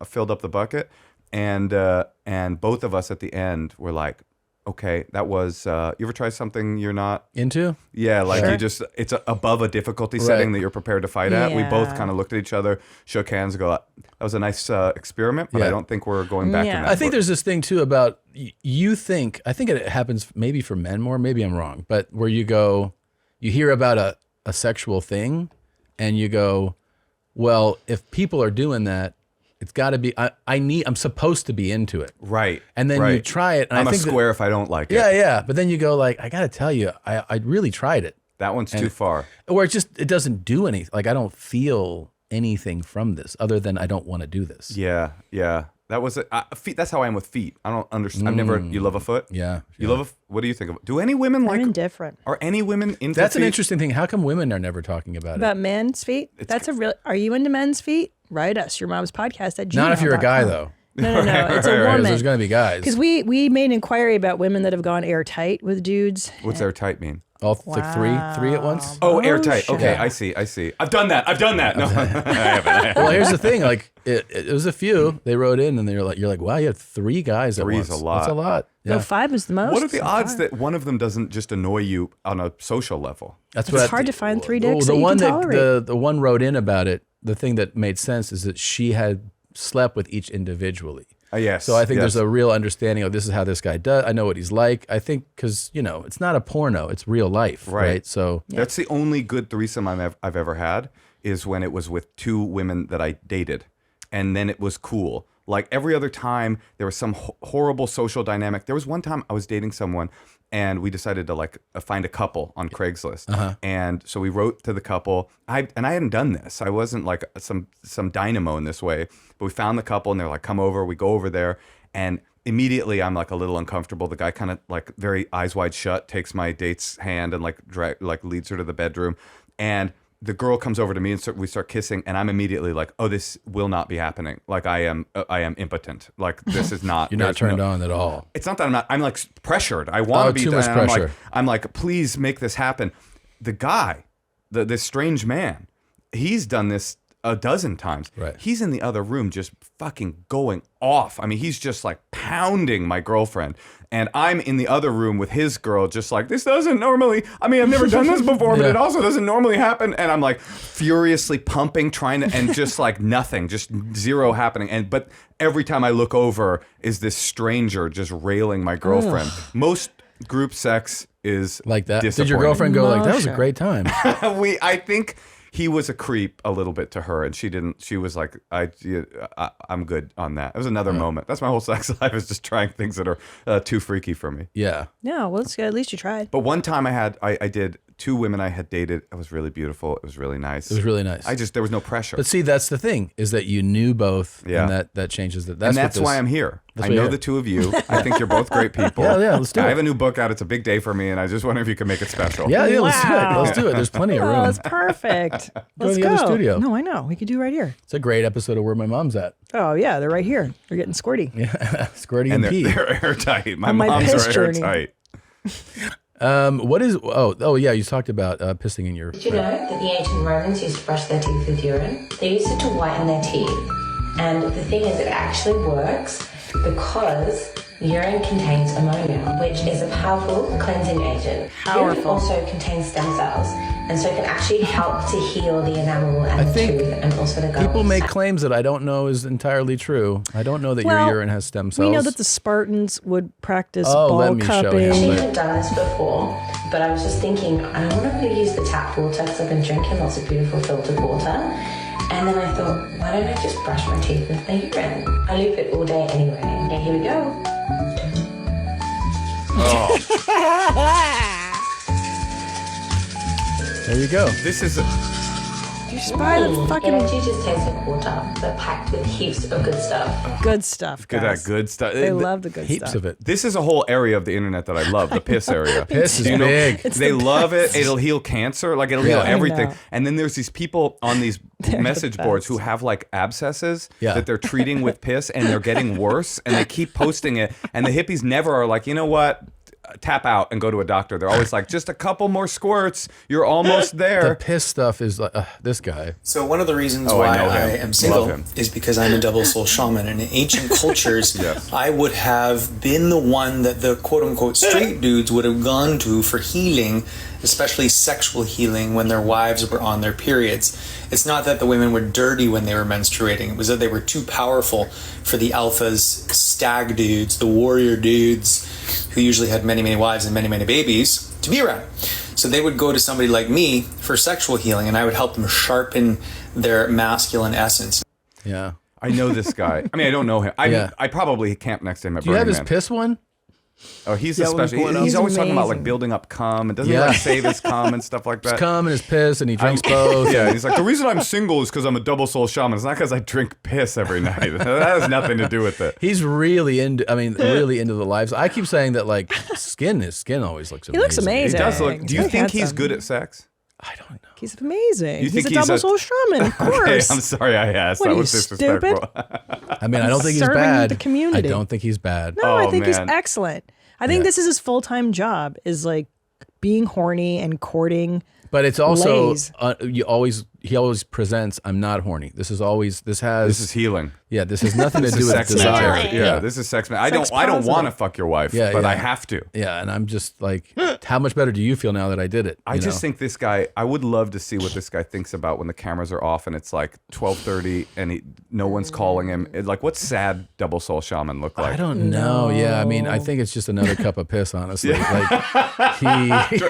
filled up the bucket. And both of us at the end were like, okay, that was, you ever try something you're not into? Yeah, like Sure. you just, it's above a difficulty setting that you're prepared to fight at. We both Yeah. kind of looked at each other, shook hands, and go, that was a nice experiment, but Yeah. I don't think we're going back Yeah. in that. I think there's this thing too about I think it happens maybe for men more, maybe I'm wrong, but where you hear about a sexual thing and you go, well, if people are doing that, it's got to be, I'm supposed to be into it. Right. And then you try it. And I'm I think a square if I don't like it. Yeah. But then you go like, I got to tell you, I really tried it. That one's too far. Or it doesn't do anything. Like I don't feel anything from this other than I don't want to do this. Yeah. That was feet. That's how I am with feet. I don't understand. I've never. You love a foot? Yeah. You love what do you think of? Do any women I'm indifferent. Are any women into? That's an feet? interesting thing. How come women are never talking about About men's feet? Are you into men's feet? Write us, your mom's podcast at gmail.com. Not if you're a guy though. No. It's a woman. There's going to be guys. Because we made an inquiry about women that have gone airtight with dudes. What's airtight mean? It's like three at once. Oh, airtight. shit. Okay, I see. I've done that. No, I haven't. Well, here's the thing. Like, it was a few. They wrote in, and you're like, wow, you had 3 guys at once. Three's a lot. That's a lot. No, Yeah. 5 is the most. What are the odds that one of them doesn't just annoy you on a social level? That's It's hard to find 3 dicks that the you one can that tolerate. the one wrote in about it. The thing that made sense is that she had slept with each individually. Yes. So I think yes. there's a real understanding of this is how this guy does. I know what he's like. I think because it's not a porno, it's real life, right? So that's the only good threesome I've ever had is when it was with 2 women that I dated, and then it was cool. Like every other time, there was some horrible social dynamic. There was one time I was dating someone, and we decided to find a couple on Craigslist. And so we wrote to the couple. I hadn't done this. I wasn't like some dynamo in this way. But we found the couple, and they're like, "Come over." We go over there, and immediately I'm like a little uncomfortable. The guy kind of like very eyes wide shut takes my date's hand and like leads her to the bedroom, and the girl comes over to me and we start kissing, and I'm immediately like, "Oh, this will not be happening. Like I am impotent. Like this is not." You're not turned on at all. It's not that I'm not. I'm like pressured. I want to be. Too much pressure. I'm like, please make this happen. The guy, this strange man, he's done this a dozen times. Right. He's in the other room just fucking going off. I mean, he's just like pounding my girlfriend. And I'm in the other room with his girl, just like, this doesn't normally, I mean, I've never done this before, but it also doesn't normally happen. And I'm like furiously pumping, trying to, and just like nothing, just zero happening. But every time I look over is this stranger just railing my girlfriend. Most group sex is Like that. Did your disappointing. girlfriend go like, that was a great time? I think he was a creep a little bit to her, and she didn't. She was like, I'm good on that. It was another moment. That's my whole sex life, is just trying things that are too freaky for me. Yeah. No, well, it's good. At least you tried. But one time I did 2 women I had dated. It was really beautiful. It was really nice. It was really nice. There was no pressure. But see, that's the thing, is that you knew both, Yeah. and that changes that. That's why I'm here. I know the 2 of you. I think you're both great people. Yeah, let's do it. I have a new book out. It's a big day for me, and I just wonder if you can make it special. Yeah, let's do it. Let's do it. There's plenty of room. Oh, that's perfect. Let's to the go. other studio. No, I know. We could do right here. It's a great episode of Where My Mom's At. Oh, yeah. They're right here. They're getting squirty. Yeah, squirty And and pee. they're airtight. My On my moms piss are journey. airtight. What is? Oh yeah, you talked about pissing in your. Did you know that the ancient Romans used to brush their teeth with urine? They used it to whiten their teeth. And the thing is, it actually works because urine contains ammonia, which is a powerful cleansing agent. Urine also contains stem cells, and so it can actually help to heal the enamel and the tooth, and also the gums. People make claims that I don't know is entirely true. I don't know that your urine has stem cells. We know that the Spartans would practice let ball me show cupping. him. I actually haven't done this before, but I was just thinking, I want to use the tap water because I've been drinking lots of beautiful filtered water. And then I thought, why don't I just brush my teeth with my urine? I loop it all day anyway. Okay, here we go. There you go. This is. You spy the fucking. It actually just tastes like water, but packed with heaps of good stuff. Good stuff, guys. Good stuff. They love the good Heaps stuff. of it. This is a whole area of the internet that I love, the piss area. Piss is You know, big. It's they the love best. it. It'll heal cancer. Like it'll heal Yeah. I everything. know. And then there's these people on these message boards who have like abscesses that they're treating with piss, and they're getting worse, and they keep posting it. And the hippies never are like, you know what? Tap out and go to a doctor. They're always like, just a couple more squirts. You're almost there. The piss stuff is like this guy. So one of the reasons Oh, why I know I him. am single Love him. is because I'm a double soul shaman. And in ancient cultures, Yes. I would have been the one that the quote unquote straight dudes would have gone to for healing, especially sexual healing, when their wives were on their periods. It's not that the women were dirty when they were menstruating. It was that they were too powerful for the alphas, stag dudes, the warrior dudes, who usually had many, many wives and many, many babies, to be around. So they would go to somebody like me for sexual healing, and I would help them sharpen their masculine essence. Yeah. I know this guy. I mean, I don't know him. I probably camp next to him at Do you have Burning his Man. piss one? Oh, he's Yeah, especially. what's going on? He's always talking about amazing. like building up cum, and doesn't he Yeah. like save his cum and stuff like that. His cum and his piss, and he drinks both. Yeah, he's like, the reason I'm single is because I'm a double soul shaman. It's not because I drink piss every night. That has nothing to do with it. He's really into. I mean, really into the lives. I keep saying that like his skin always looks amazing. He looks amazing. He does look. He's Do you very think he's handsome. good at sex? I don't know. He's amazing. You He's think a he's double a- soul shaman, of course. Okay, I'm sorry I asked. What, That are you was disrespectful. I mean, I don't think he's Serving bad. the community. I don't think he's bad. No, I Oh, think he's man. excellent. I think this is his full-time job, is like being horny and courting. But it's also lays. He always presents, I'm not horny. This is healing. Yeah, this has nothing to This do is with sex desire. magic. Yeah, this is sex magic. I don't want to fuck your wife, but I have to. Yeah, and I'm just like, how much better do you feel now that I did it? I just think this guy, I would love to see what this guy thinks about when the cameras are off and it's like 12:30 and no one's calling him. Like, what's sad double soul shaman look like? I don't know. Yeah, I mean, I think it's just another cup of piss, honestly. Like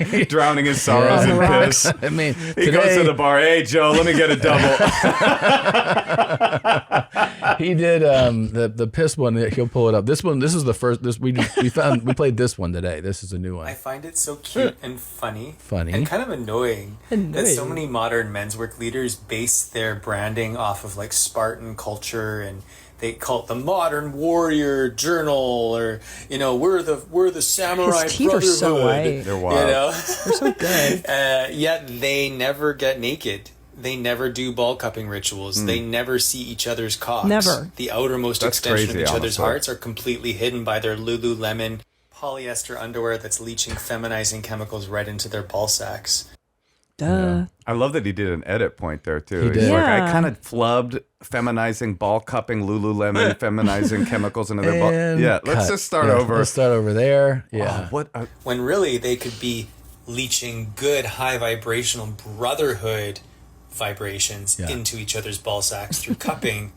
he drowning his sorrows in piss. I mean, he goes to the bar. Hey, Joe, let me get a double. He did the piss one. He'll pull it up. This is the first. We played this one today. This is a new one. I find it so cute and funny Funny. and kind of annoying that so many modern men's work leaders base their branding off of like Spartan culture, and they call it the modern warrior journal, or we're the samurai His teeth are brotherhood. so white. They're wild. They're so good. Yet they never get naked. They never do ball cupping rituals. They never see each other's cocks. Never. The outermost That's extension crazy, of each other's honestly. hearts are completely hidden by their Lululemon polyester underwear that's leaching feminizing chemicals right into their ball sacks. Duh. I love that he did an edit point there too. He He's did. like, I Yeah. kind of flubbed feminizing ball cupping Lululemon feminizing chemicals into their ball. And Yeah, let's cut. just start Yeah, over. Let's start over there. Yeah. Oh, what? When really they could be leaching good high vibrational brotherhood vibrations into each other's ball sacks through cupping,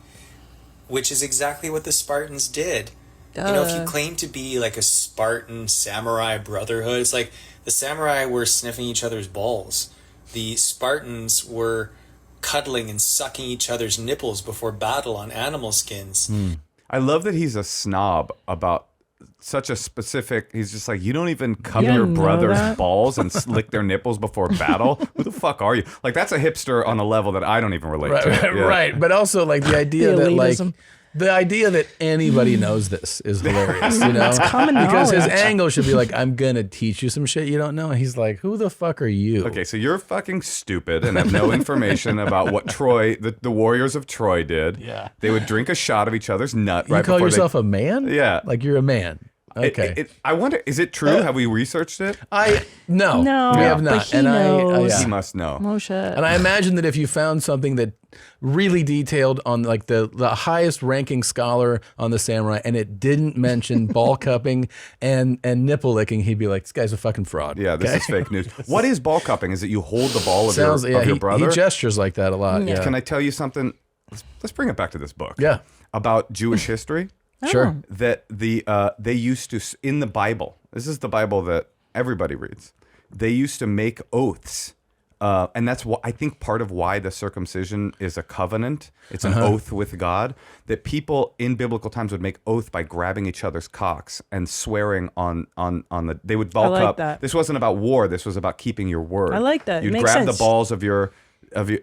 which is exactly what the Spartans did. If you claim to be like a Spartan samurai brotherhood, it's like the samurai were sniffing each other's balls. The Spartans were cuddling and sucking each other's nipples before battle on animal skins. I love that he's a snob about such a specific. He's just like, you don't even cup You your don't know brother's that? balls and lick their nipples before battle. Who the fuck are you? Like, that's a hipster on a level that I don't even relate Right, to. right, Yeah. right. But also like the idea The that like elitism. the idea that anybody knows this is hilarious, you know? It's common because his knowledge. angle should be like, I'm gonna teach you some shit you don't know. And he's like, who the fuck are you? Okay, so you're fucking stupid and have no information about what Troy, the warriors of Troy did. Yeah. They would drink a shot of each other's nut You right call before yourself a man? Yeah. Like you're a man. Okay. I wonder, is it true? Have we researched it? No, No, we have not. but he and knows. He must know. Moshe. And I imagine that if you found something that really detailed on like the highest ranking scholar on the samurai and it didn't mention ball cupping and nipple licking, he'd be like, this guy's a fucking fraud. Yeah, this is fake news. What is ball cupping? Is it you hold the ball of Sounds, your he brother? gestures like that a lot. Yeah. Can I tell you something? Let's bring it back to this book. Yeah. About Jewish history. Sure. That they used to, in the Bible, this is the Bible that everybody reads, they used to make oaths. And that's what I think part of why the circumcision is a covenant. It's an oath with God. That people in biblical times would make oath by grabbing each other's cocks and swearing on the. They would bulk like up. that. This wasn't about war. This was about keeping your word. I like that. It You'd makes grab sense. the balls of your.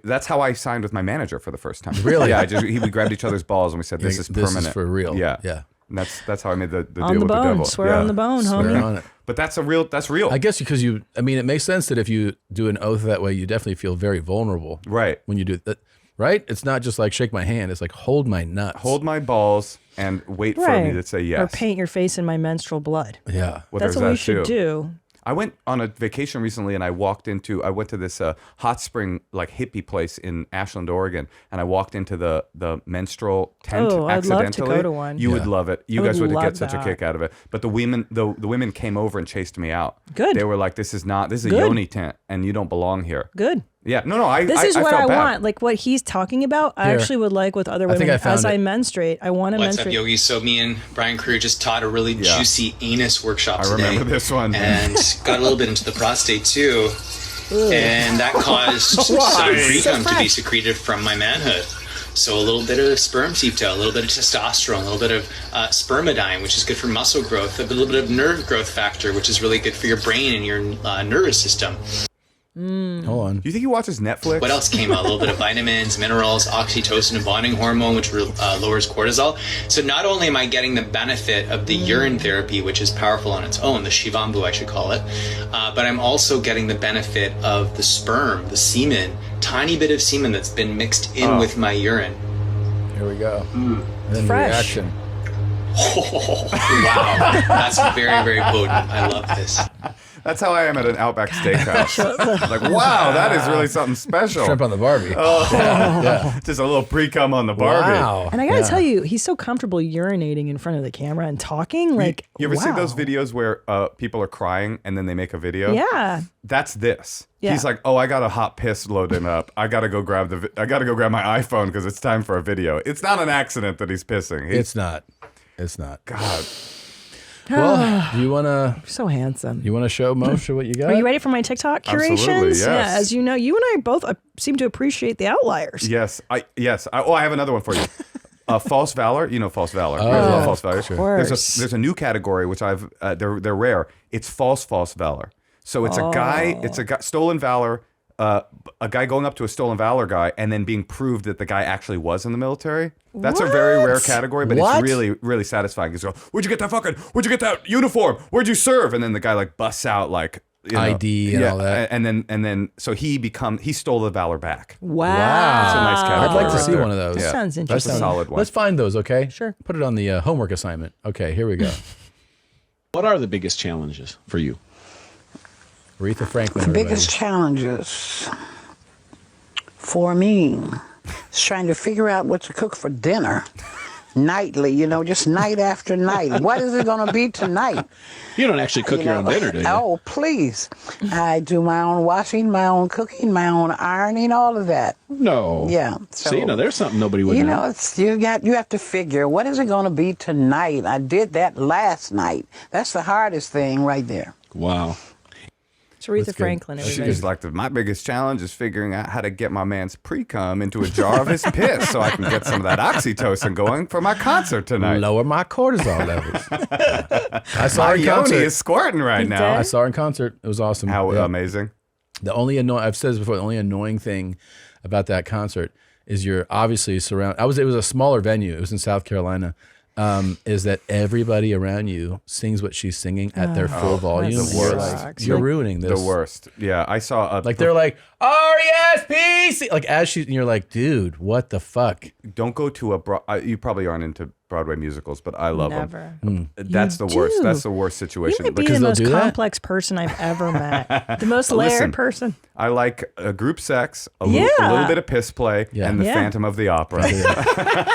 That's how I signed with my manager for the first time. Really? Yeah. We grabbed each other's balls and we said, "This is This is permanent for real." Yeah. Yeah. And that's how I made the deal On the with the bone. devil. Swear Yeah. on the bone, Swear homie. on it. But that's real. I guess because I mean, it makes sense that if you do an oath that way, you definitely feel very vulnerable. Right. When you do that, right? It's not just like shake my hand. It's like hold my nuts. Hold my balls and wait for me to say yes. Or paint your face in my menstrual blood. Yeah. Well, That's there's what we that should too. do. I went on a vacation recently and I went to this hot spring like hippie place in Ashland, Oregon, and I walked into the menstrual tent Oh, I'd love to accidentally. go to one. You would Yeah. love it. You I guys would would get love such a that. kick out of it. But the women came over and chased me out. Good. They were like, this is a Good. yoni tent and you don't belong here. Good. Yeah. No, This is what felt I bad. want. Like what he's talking about, I Here. actually would like with other I think women I found as I it. menstruate. I want to What's up, menstruate. Yogi? So me and Brian Crew just taught a really Yeah. juicy anus workshop I today. remember this one. And got a little bit into the prostate too. And that caused Why? some So precum to be fresh. secreted from my manhood. So a little bit of sperm seeped out, a little bit of testosterone, a little bit of spermidine, which is good for muscle growth, a little bit of nerve growth factor, which is really good for your brain and your nervous system. Hold on. Do you think he watches Netflix? What else came out? A little bit of vitamins, minerals, oxytocin, a bonding hormone, which lowers cortisol. So not only am I getting the benefit of the urine therapy, which is powerful on its own, the shivambu I should call it, but I'm also getting the benefit of the sperm, the semen, tiny bit of semen that's been mixed in with my urine. Here we go. And then Fresh. reaction. Wow, that's very, very potent. I love this. That's how I am at an Outback Steakhouse. Like, wow, that is really something special. Shrimp on the Barbie. Oh, Yeah. Just a little pre-cum on the Barbie. Wow. And I gotta tell you, he's so comfortable urinating in front of the camera and talking. Like, You ever wow. see those videos where people are crying and then they make a video? Yeah. That's this. Yeah. He's like, oh, I got a hot piss loading up. I gotta go grab my iPhone because it's time for a video. It's not an accident that he's pissing. It's not. It's not. God. Well, do you want to? So handsome. You want to show Moshe what you got? Are you ready for my TikTok curations? Absolutely, yes. Yeah, as you know, you and I both seem to appreciate the outliers. Yes. I have another one for you. False valor. You know false valor. Oh, You guys love yeah, false valor. of course. There's a new category which they're rare. It's false valor. So it's a guy. It's a guy stolen valor. A guy going up to a stolen valor guy and then being proved that the guy actually was in the military. That's a very rare category, but it's really, really satisfying. He's going, where'd you get that uniform? Where'd you serve? And then the guy like busts out like, you know, ID and all that. And then so he stole the valor back. Wow. It's a nice category. I'd like to right see there. one of those. That sounds That's interesting. a solid one. Let's find those, okay? Sure. Put it on the homework assignment. Okay, here we go. What are the biggest challenges for you? Aretha Franklin. The everybody. biggest challenges for me is trying to figure out what to cook for dinner nightly, just night after night. What is it going to be tonight? You don't actually cook your own dinner, do you? Oh, please. I do my own washing, my own cooking, my own ironing, all of that. No. Yeah. See, there's something nobody would know. You have to figure, what is it going to be tonight? I did that last night. That's the hardest thing right there. Wow. It's Aretha Franklin. Everybody. She's like, my biggest challenge is figuring out how to get my man's pre-cum into a jar of his piss so I can get some of that oxytocin going for my concert tonight. Lower my cortisol levels. I saw her in Yoni concert. is squirting right now. I saw her in concert. It was awesome. How amazing. The only I've said this before, the only annoying thing about that concert is you're obviously surrounded. It was a smaller venue. It was in South Carolina. Is that everybody around you sings what she's singing at their full volume? The worst. You're ruining this. The worst. Yeah, I saw they're like R-E-S-P-C, like and you're like, dude, what the fuck? Don't go to you probably aren't into Broadway musicals, but I love Never. them. That's the worst. That's the worst situation. You might be the most complex person I've ever met. The most layered person. I like a group sex, a little bit of piss play, and the Phantom of the Opera.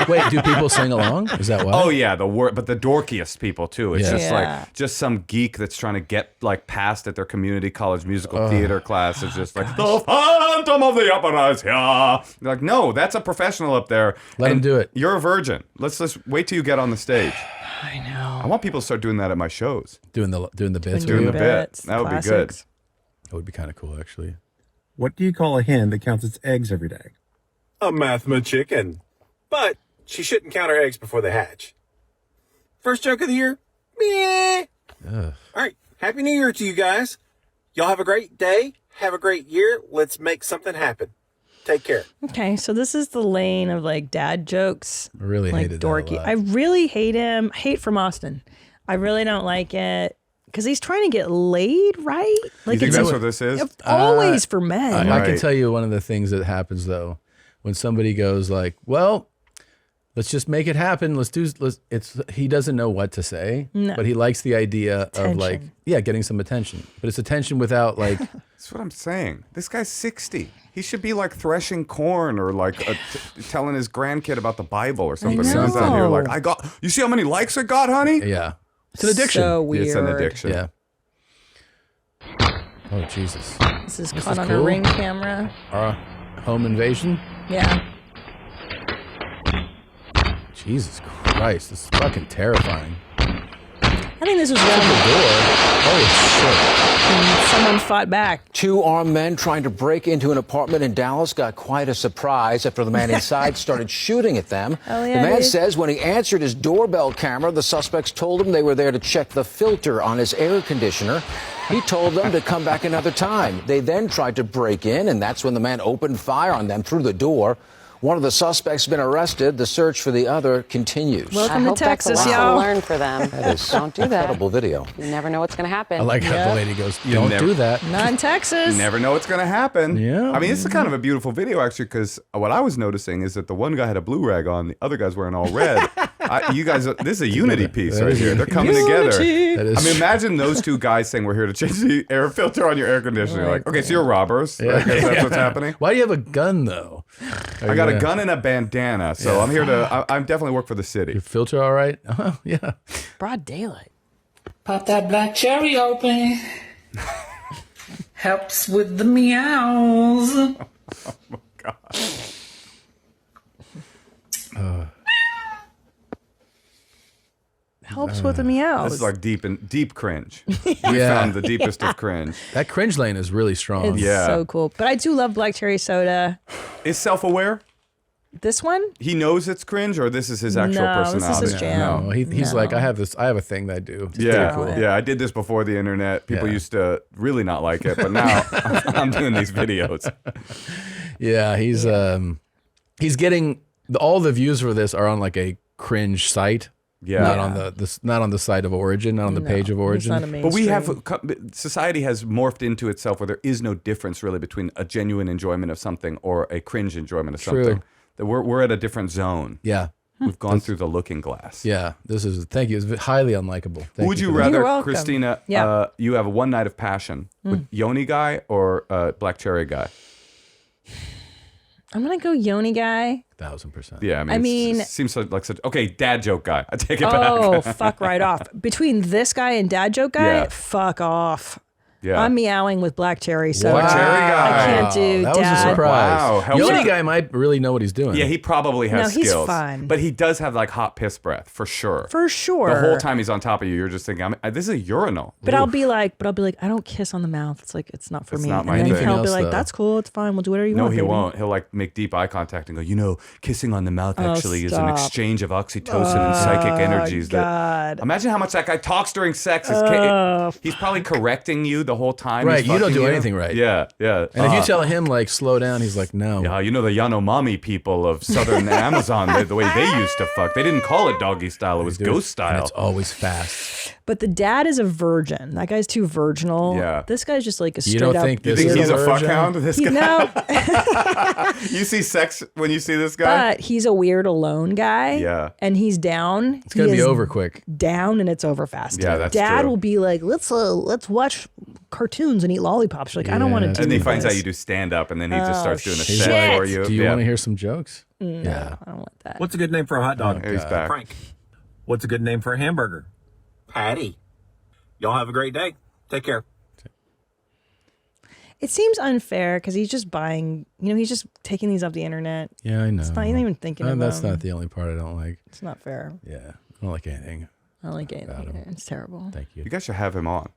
Wait, do people sing along? Is that why? Oh yeah, but the dorkiest people too. It's just Yeah. like some geek that's trying to get like passed at their community college musical theater class. It's just like the Phantom of the Opera is here. They're like, no, that's a professional up there. Let him do it. You're a virgin. Let's just wait till you get on the stage. I know. I want people to start doing that at my shows. Doing the bits. Doing the bits, bit. That would be good. classics. That would be kind of cool, actually. What do you call a hen that counts its eggs every day? A mathma chicken. But she shouldn't count her eggs before they hatch. First joke of the year? Meh. All right. Happy New Year to you guys. Y'all have a great day. Have a great year. Let's make something happen. Take care. Okay, so this is the lane of like dad jokes. I really like hated that a dorky. lot. I really hate him. Hate from Austin. I really don't like it because he's trying to get laid, right? Like You think it's that's what this is? always for men. I can tell you one of the things that happens though, when somebody goes like, well, let's just make it happen. He doesn't know what to say, No. but he likes the idea of like, getting some attention. But it's attention without like. That's what I'm saying. This guy's 60. He should be like threshing corn or like telling his grandkid about the Bible or something. He's out here like, you see how many likes I got, honey? Yeah. It's an addiction. So weird. It's an addiction. Yeah. Oh, Jesus. This is caught on a Ring camera. Home invasion? Yeah. Jesus Christ. This is fucking terrifying. I think this was around the door. Holy shit. and someone fought back. Two armed men trying to break into an apartment in Dallas got quite a surprise after the man inside started shooting at them. Oh, The yeah, man dude. says when he answered his doorbell camera, the suspects told him they were there to check the filter on his air conditioner. He told them to come back another time. They then tried to break in, and that's when the man opened fire on them through the door. One of the suspects has been arrested. The search for the other continues. Welcome I to hope that's a Texas, lesson y'all. learned for them. That is Don't do that. incredible video. You never know what's going to happen. I like how the lady goes, don't do that. Not in Texas. You never know what's going to happen. Yeah. I mean, this is kind of a beautiful video, actually, because what I was noticing is that the one guy had a blue rag on, the other guy's wearing all red. You guys, this is a unity piece right here. They're coming together. I mean, imagine those two guys saying, we're here to change the air filter on your air conditioner. You're like, okay, so you're robbers. Yeah. I guess that's what's happening. Why do you have a gun, though? I got a gun and a bandana, so I'm here to, I'm definitely work for the city. Your filter all right? Oh, yeah. Broad daylight. Pop that black cherry open. Helps with the meows. Oh, my God. Helps with the meows. This is like deep cringe. We found the deepest of cringe. That cringe lane is really strong. It's so cool. But I do love black cherry soda. Is self-aware? This one? He knows it's cringe, or this is his actual personality? This is his jam. No, he's like, I have a thing that I do. It's Yeah, pretty cool. yeah. I did this before the internet. People used to really not like it, but now I'm doing these videos. Yeah, he's getting all the views for this are on like a cringe site. Yeah. Not on not on the site of origin, not on the page of origin. But we have society has morphed into itself where there is no difference really between a genuine enjoyment of something or a cringe enjoyment of something. That we're at a different zone. Yeah. We've gone through the looking glass. Yeah. Thank you. It's highly unlikable. Who would you rather, Christina, you have a one night of passion with Yoni guy or Black Cherry guy? I'm going to go Yoni guy. 1000%. Yeah, I mean, it seems like such, okay, dad joke guy. I take it back. Oh, fuck right off. Between this guy and dad joke guy, fuck off. Yeah. I'm meowing with black cherry soda. Black cherry guy. I can't do that dad. was a surprise. Wow. Yoni guy might really know what he's doing. Yeah, he probably has he's skills. fine. But he does have like hot piss breath, for sure. For sure. The whole time he's on top of you, you're just thinking, this is a urinal. But I'll be like, I don't kiss on the mouth. It's like, it's not for me. not my and then thing. he'll be like, though. that's cool. It's fine. We'll do whatever you No, want. he baby. won't. He'll like make deep eye contact and go, kissing on the mouth actually is an stop. exchange of oxytocin and psychic energies. God. Imagine how much that guy talks during sex. He's probably correcting you the whole time. Right, He's you don't fucking do anything right. Yeah, yeah. And if you tell him like slow down, he's like, no. Yeah, you know the Yanomami people of southern Amazon, the way they used to fuck. They didn't call it doggy style, it was ghost style. And it's always fast. But the dad is a virgin. That guy's too virginal. Yeah. This guy's just like a straight You don't up. think You this think is he's a fuck virgin? hound, this guy? No, You see sex when you see this guy? but he's a weird alone guy. Yeah. And he's down. It's gonna He be is over quick. Down and it's over fast. Yeah, that's Dad true. will be like, let's watch cartoons and eat lollipops. You're like, I don't want to do And then he finds this. out you do stand up, and then he just Oh, starts doing a shit. set for you. Do you Yeah. want to hear some jokes? No, I don't want that. What's a good name for a hot dog? He's back. Frank. What's a good name for a hamburger? Patty. Y'all have a great day. Take care. It seems unfair because he's just buying, he's just taking these off the internet. Yeah, I know. It's not, he's not even thinking of That's them. not the only part I don't like. It's not fair. Yeah, I don't like anything. I don't like anything. It's terrible. Thank you. You guys should have him on.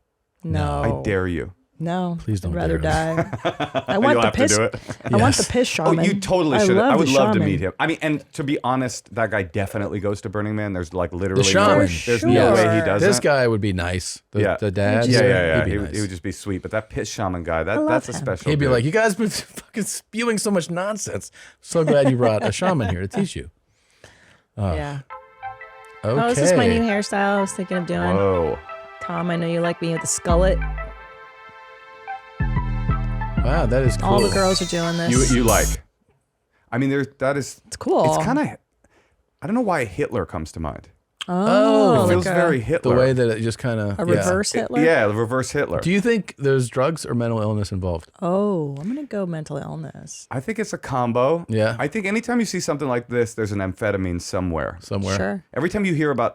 No. I dare you. No. Please don't I'd rather dare die. I want You'll the have to piss. do it. I want the piss shaman. Oh, you totally should. I love would the love to shaman. meet him. I mean, and to be honest, that guy definitely goes to Burning Man. There's like literally The shaman. there's no way he doesn't. This guy would be nice. The dad. Yeah. He'd He be would, nice. he would just be sweet. But that piss shaman guy, love that's a him. special. He'd be dude. like, you guys been fucking spewing so much nonsense. So glad you brought a shaman here to teach you. Yeah. Okay. Oh, is this my new hairstyle I was thinking of doing? Whoa. Tom, I know you like me with the skullet. Wow, that is cool. All the girls are doing this. You like. I mean, it's cool. It's kind of, I don't know why Hitler comes to mind. Oh, it feels like very Hitler. The way that it just kind of a reverse Hitler? Yeah, the reverse Hitler. Do you think there's drugs or mental illness involved? Oh, I'm going to go mental illness. I think it's a combo. Yeah. I think anytime you see something like this, there's an amphetamine somewhere. Sure. Every time you hear about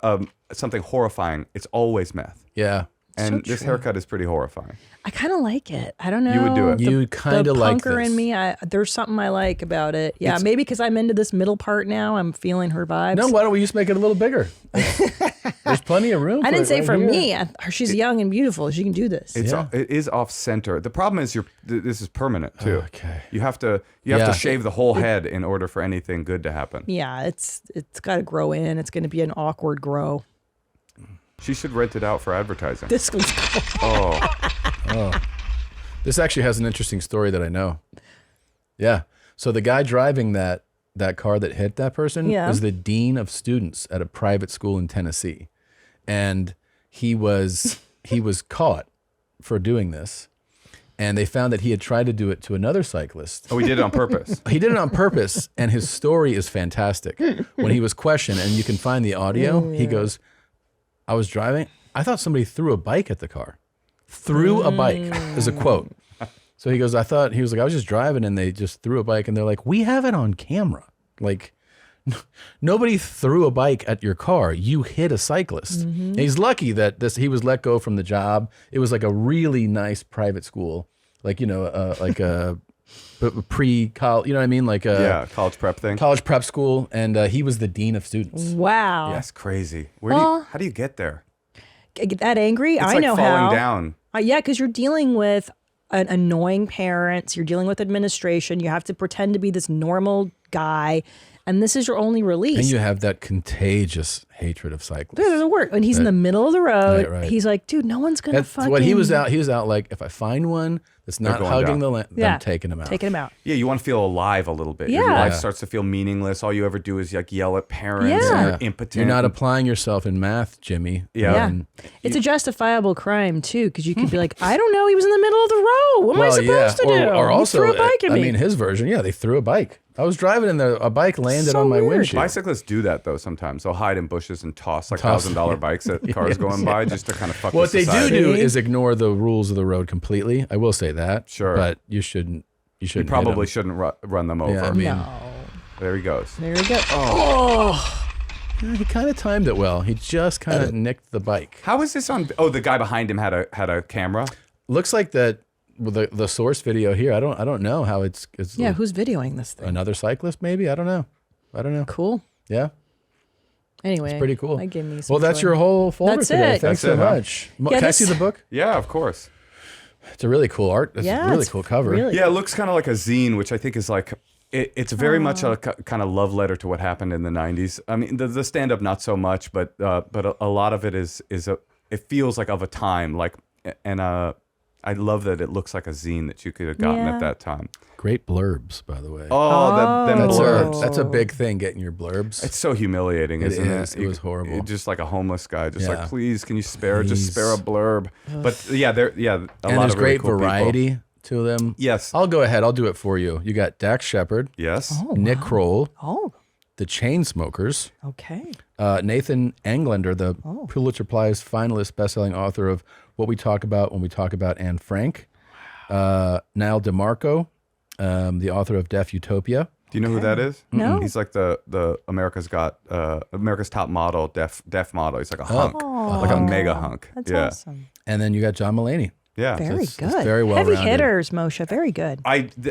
something horrifying, it's always meth. Yeah. And So this true. haircut is pretty horrifying. I kind of like it. I don't know. You would do it. You kind of like punker this. in me. There's something I like about it. Yeah, It's- maybe because I'm into this middle part now. I'm feeling her vibes. No, why don't we just make it a little bigger? There's plenty of room. I didn't it say right for here. me. She's young and beautiful. She can do this. It is off center. The problem is this is permanent too. Okay. You have to shave the whole head in order for anything good to happen. Yeah, it's got to grow in. It's going to be an awkward grow. She should rent it out for advertising. This one's cool. Oh. This actually has an interesting story that I know. Yeah. So the guy driving that car that hit that person was the dean of students at a private school in Tennessee. And he was caught for doing this. And they found that he had tried to do it to another cyclist. Oh, he did it on purpose. He did it on purpose, and his story is fantastic. When he was questioned, and you can find the audio, he goes, I was driving. I thought somebody threw a bike at the car. Threw a bike is a quote. So he goes, I was just driving, and they just threw a bike, and they're like, we have it on camera. Like, nobody threw a bike at your car. You hit a cyclist. And he's lucky that he was let go from the job. It was like a really nice private school, like like a pre-college. You know what I mean? Like college prep thing. College prep school, and he was the dean of students. Wow, that's crazy. How do you get there? Get that angry? It's I like know falling how. down. Yeah, because you're dealing with annoying parents. You're dealing with administration. You have to pretend to be this normal guy. And this is your only release. And you have that contagious hatred of cyclists. There's a word. When he's in the middle of the road, Right. He's like, dude, no one's going to fucking... What he was out like, if I find one that's not hugging the land, I'm taking him out. Taking him out. Yeah, you want to feel alive a little bit. Yeah. Your life starts to feel meaningless. All you ever do is like yell at parents and you're impotent. You're not applying yourself in math, Jimmy. Yeah. It's a justifiable crime, too, because you could be like, I don't know, he was in the middle of the road. What am I supposed to do? Or also, he threw a bike at me. I mean, his version, they threw a bike. I was driving and a bike landed on my windshield. Bicyclists do that though sometimes. They'll hide in bushes and toss like $1,000 bikes at cars going by just to kind of fuck with society. What they do is ignore the rules of the road completely. I will say that. Sure. But you shouldn't. You probably shouldn't run them over. Yeah, I mean, no. There he goes. There he goes. Oh. He kind of timed it well. He just kind of nicked the bike. How is this on? Oh, the guy behind him had a camera. Looks like that. With the source video here, I don't know how it's who's videoing this thing? Another cyclist, maybe. I don't know. Cool. Yeah. Anyway, it's pretty cool. That gave me some well, that's joy. your whole folder That's today. it. Thanks That's so it, huh? much. Can I see the book? Yeah, of course. It's a really cool art. It's a really cool cover. Really Yeah, it looks kind of like a zine, which I think is like it's very much a kind of love letter to what happened in the 90s. I mean, the stand up not so much, but a lot of it it feels like of a time I love that it looks like a zine that you could have gotten at that time. Great blurbs, by the way. Them blurbs. That's a big thing, getting your blurbs. It's so humiliating, isn't it? It was horrible. Just like a homeless guy, like, please, can you just spare a blurb? But a lot and of there's great really cool variety people. to them. Yes. I'll go ahead. I'll do it for you. You got Dax Shepard. Yes. Nick Kroll. Oh. The Chainsmokers. Okay. Nathan Englander, the Pulitzer Prize finalist, best-selling author of What We Talk About When We Talk About Anne Frank. Niall DeMarco, the author of Deaf Utopia. Do you know who that is? No. He's like the America's Top Model, deaf model. He's like a hunk, like a mega hunk. That's awesome. And then you got John Mulaney. Yeah, Very it's good. very well Heavy rounded. hitters, Moshe. Very good.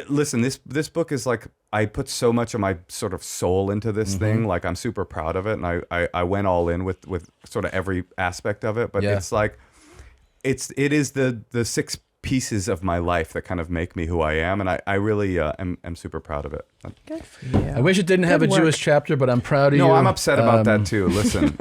Listen. This book is like I put so much of my sort of soul into this thing. Like I'm super proud of it, and I went all in with sort of every aspect of it. But it's like it is the 6 pieces of my life that kind of make me who I am, and I really am super proud of it. Good for you. I wish it didn't have a Jewish chapter, but I'm proud of you. No, I'm upset about that too. Listen,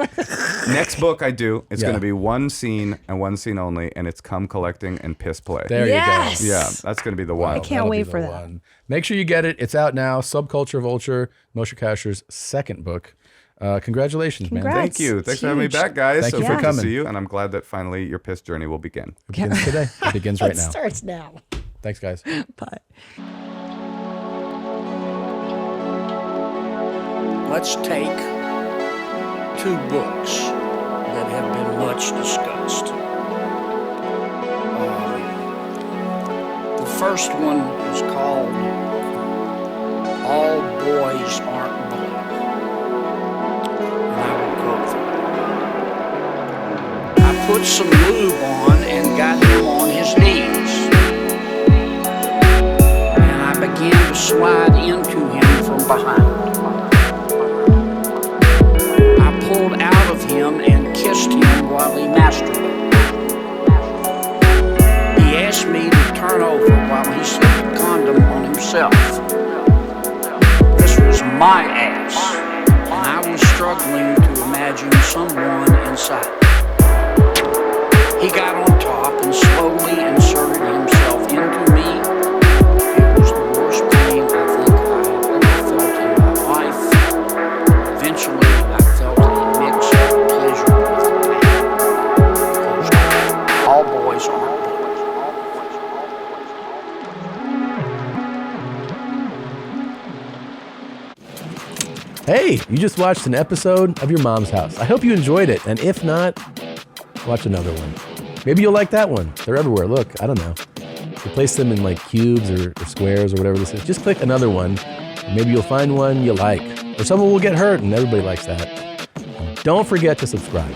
next book I do, it's going to be one scene and one scene only, and it's Cum Collecting and Piss Play. There you go. Yeah, that's going to be the one. I can't wait for that. One. Make sure you get it. It's out now. Subculture Vulture, Moshe Kasher's second book. Congratulations, man. Thank you. Thanks for having me back, guys. Thank you for good coming. to see you, and I'm glad that finally your piss journey will begin. It begins today. It begins right now. It starts now. Thanks, guys. Bye. Let's take 2 books that have been much discussed. The first one is called All Boys Aren't Blue. And I will quote from it. I put some lube on and got him on his knees. And I began to slide into him from behind. Pulled out of him and kissed him while he masturbated. He asked me to turn over while he set the condom on himself. This was my ass, and I was struggling to imagine someone inside. He got on top and slowly inserted himself into me. It was the worst pain I think I have ever felt in my life. Eventually, I felt a mix of pleasure with pain. All boys aren't boys. Hey, you just watched an episode of Your Mom's House. I hope you enjoyed it. And if not, watch another one. Maybe you'll like that one. They're everywhere. Look, I don't know. You place them in like cubes or squares or whatever this is. Just click another one. And maybe you'll find one you like. Or someone will get hurt and everybody likes that. Don't forget to subscribe.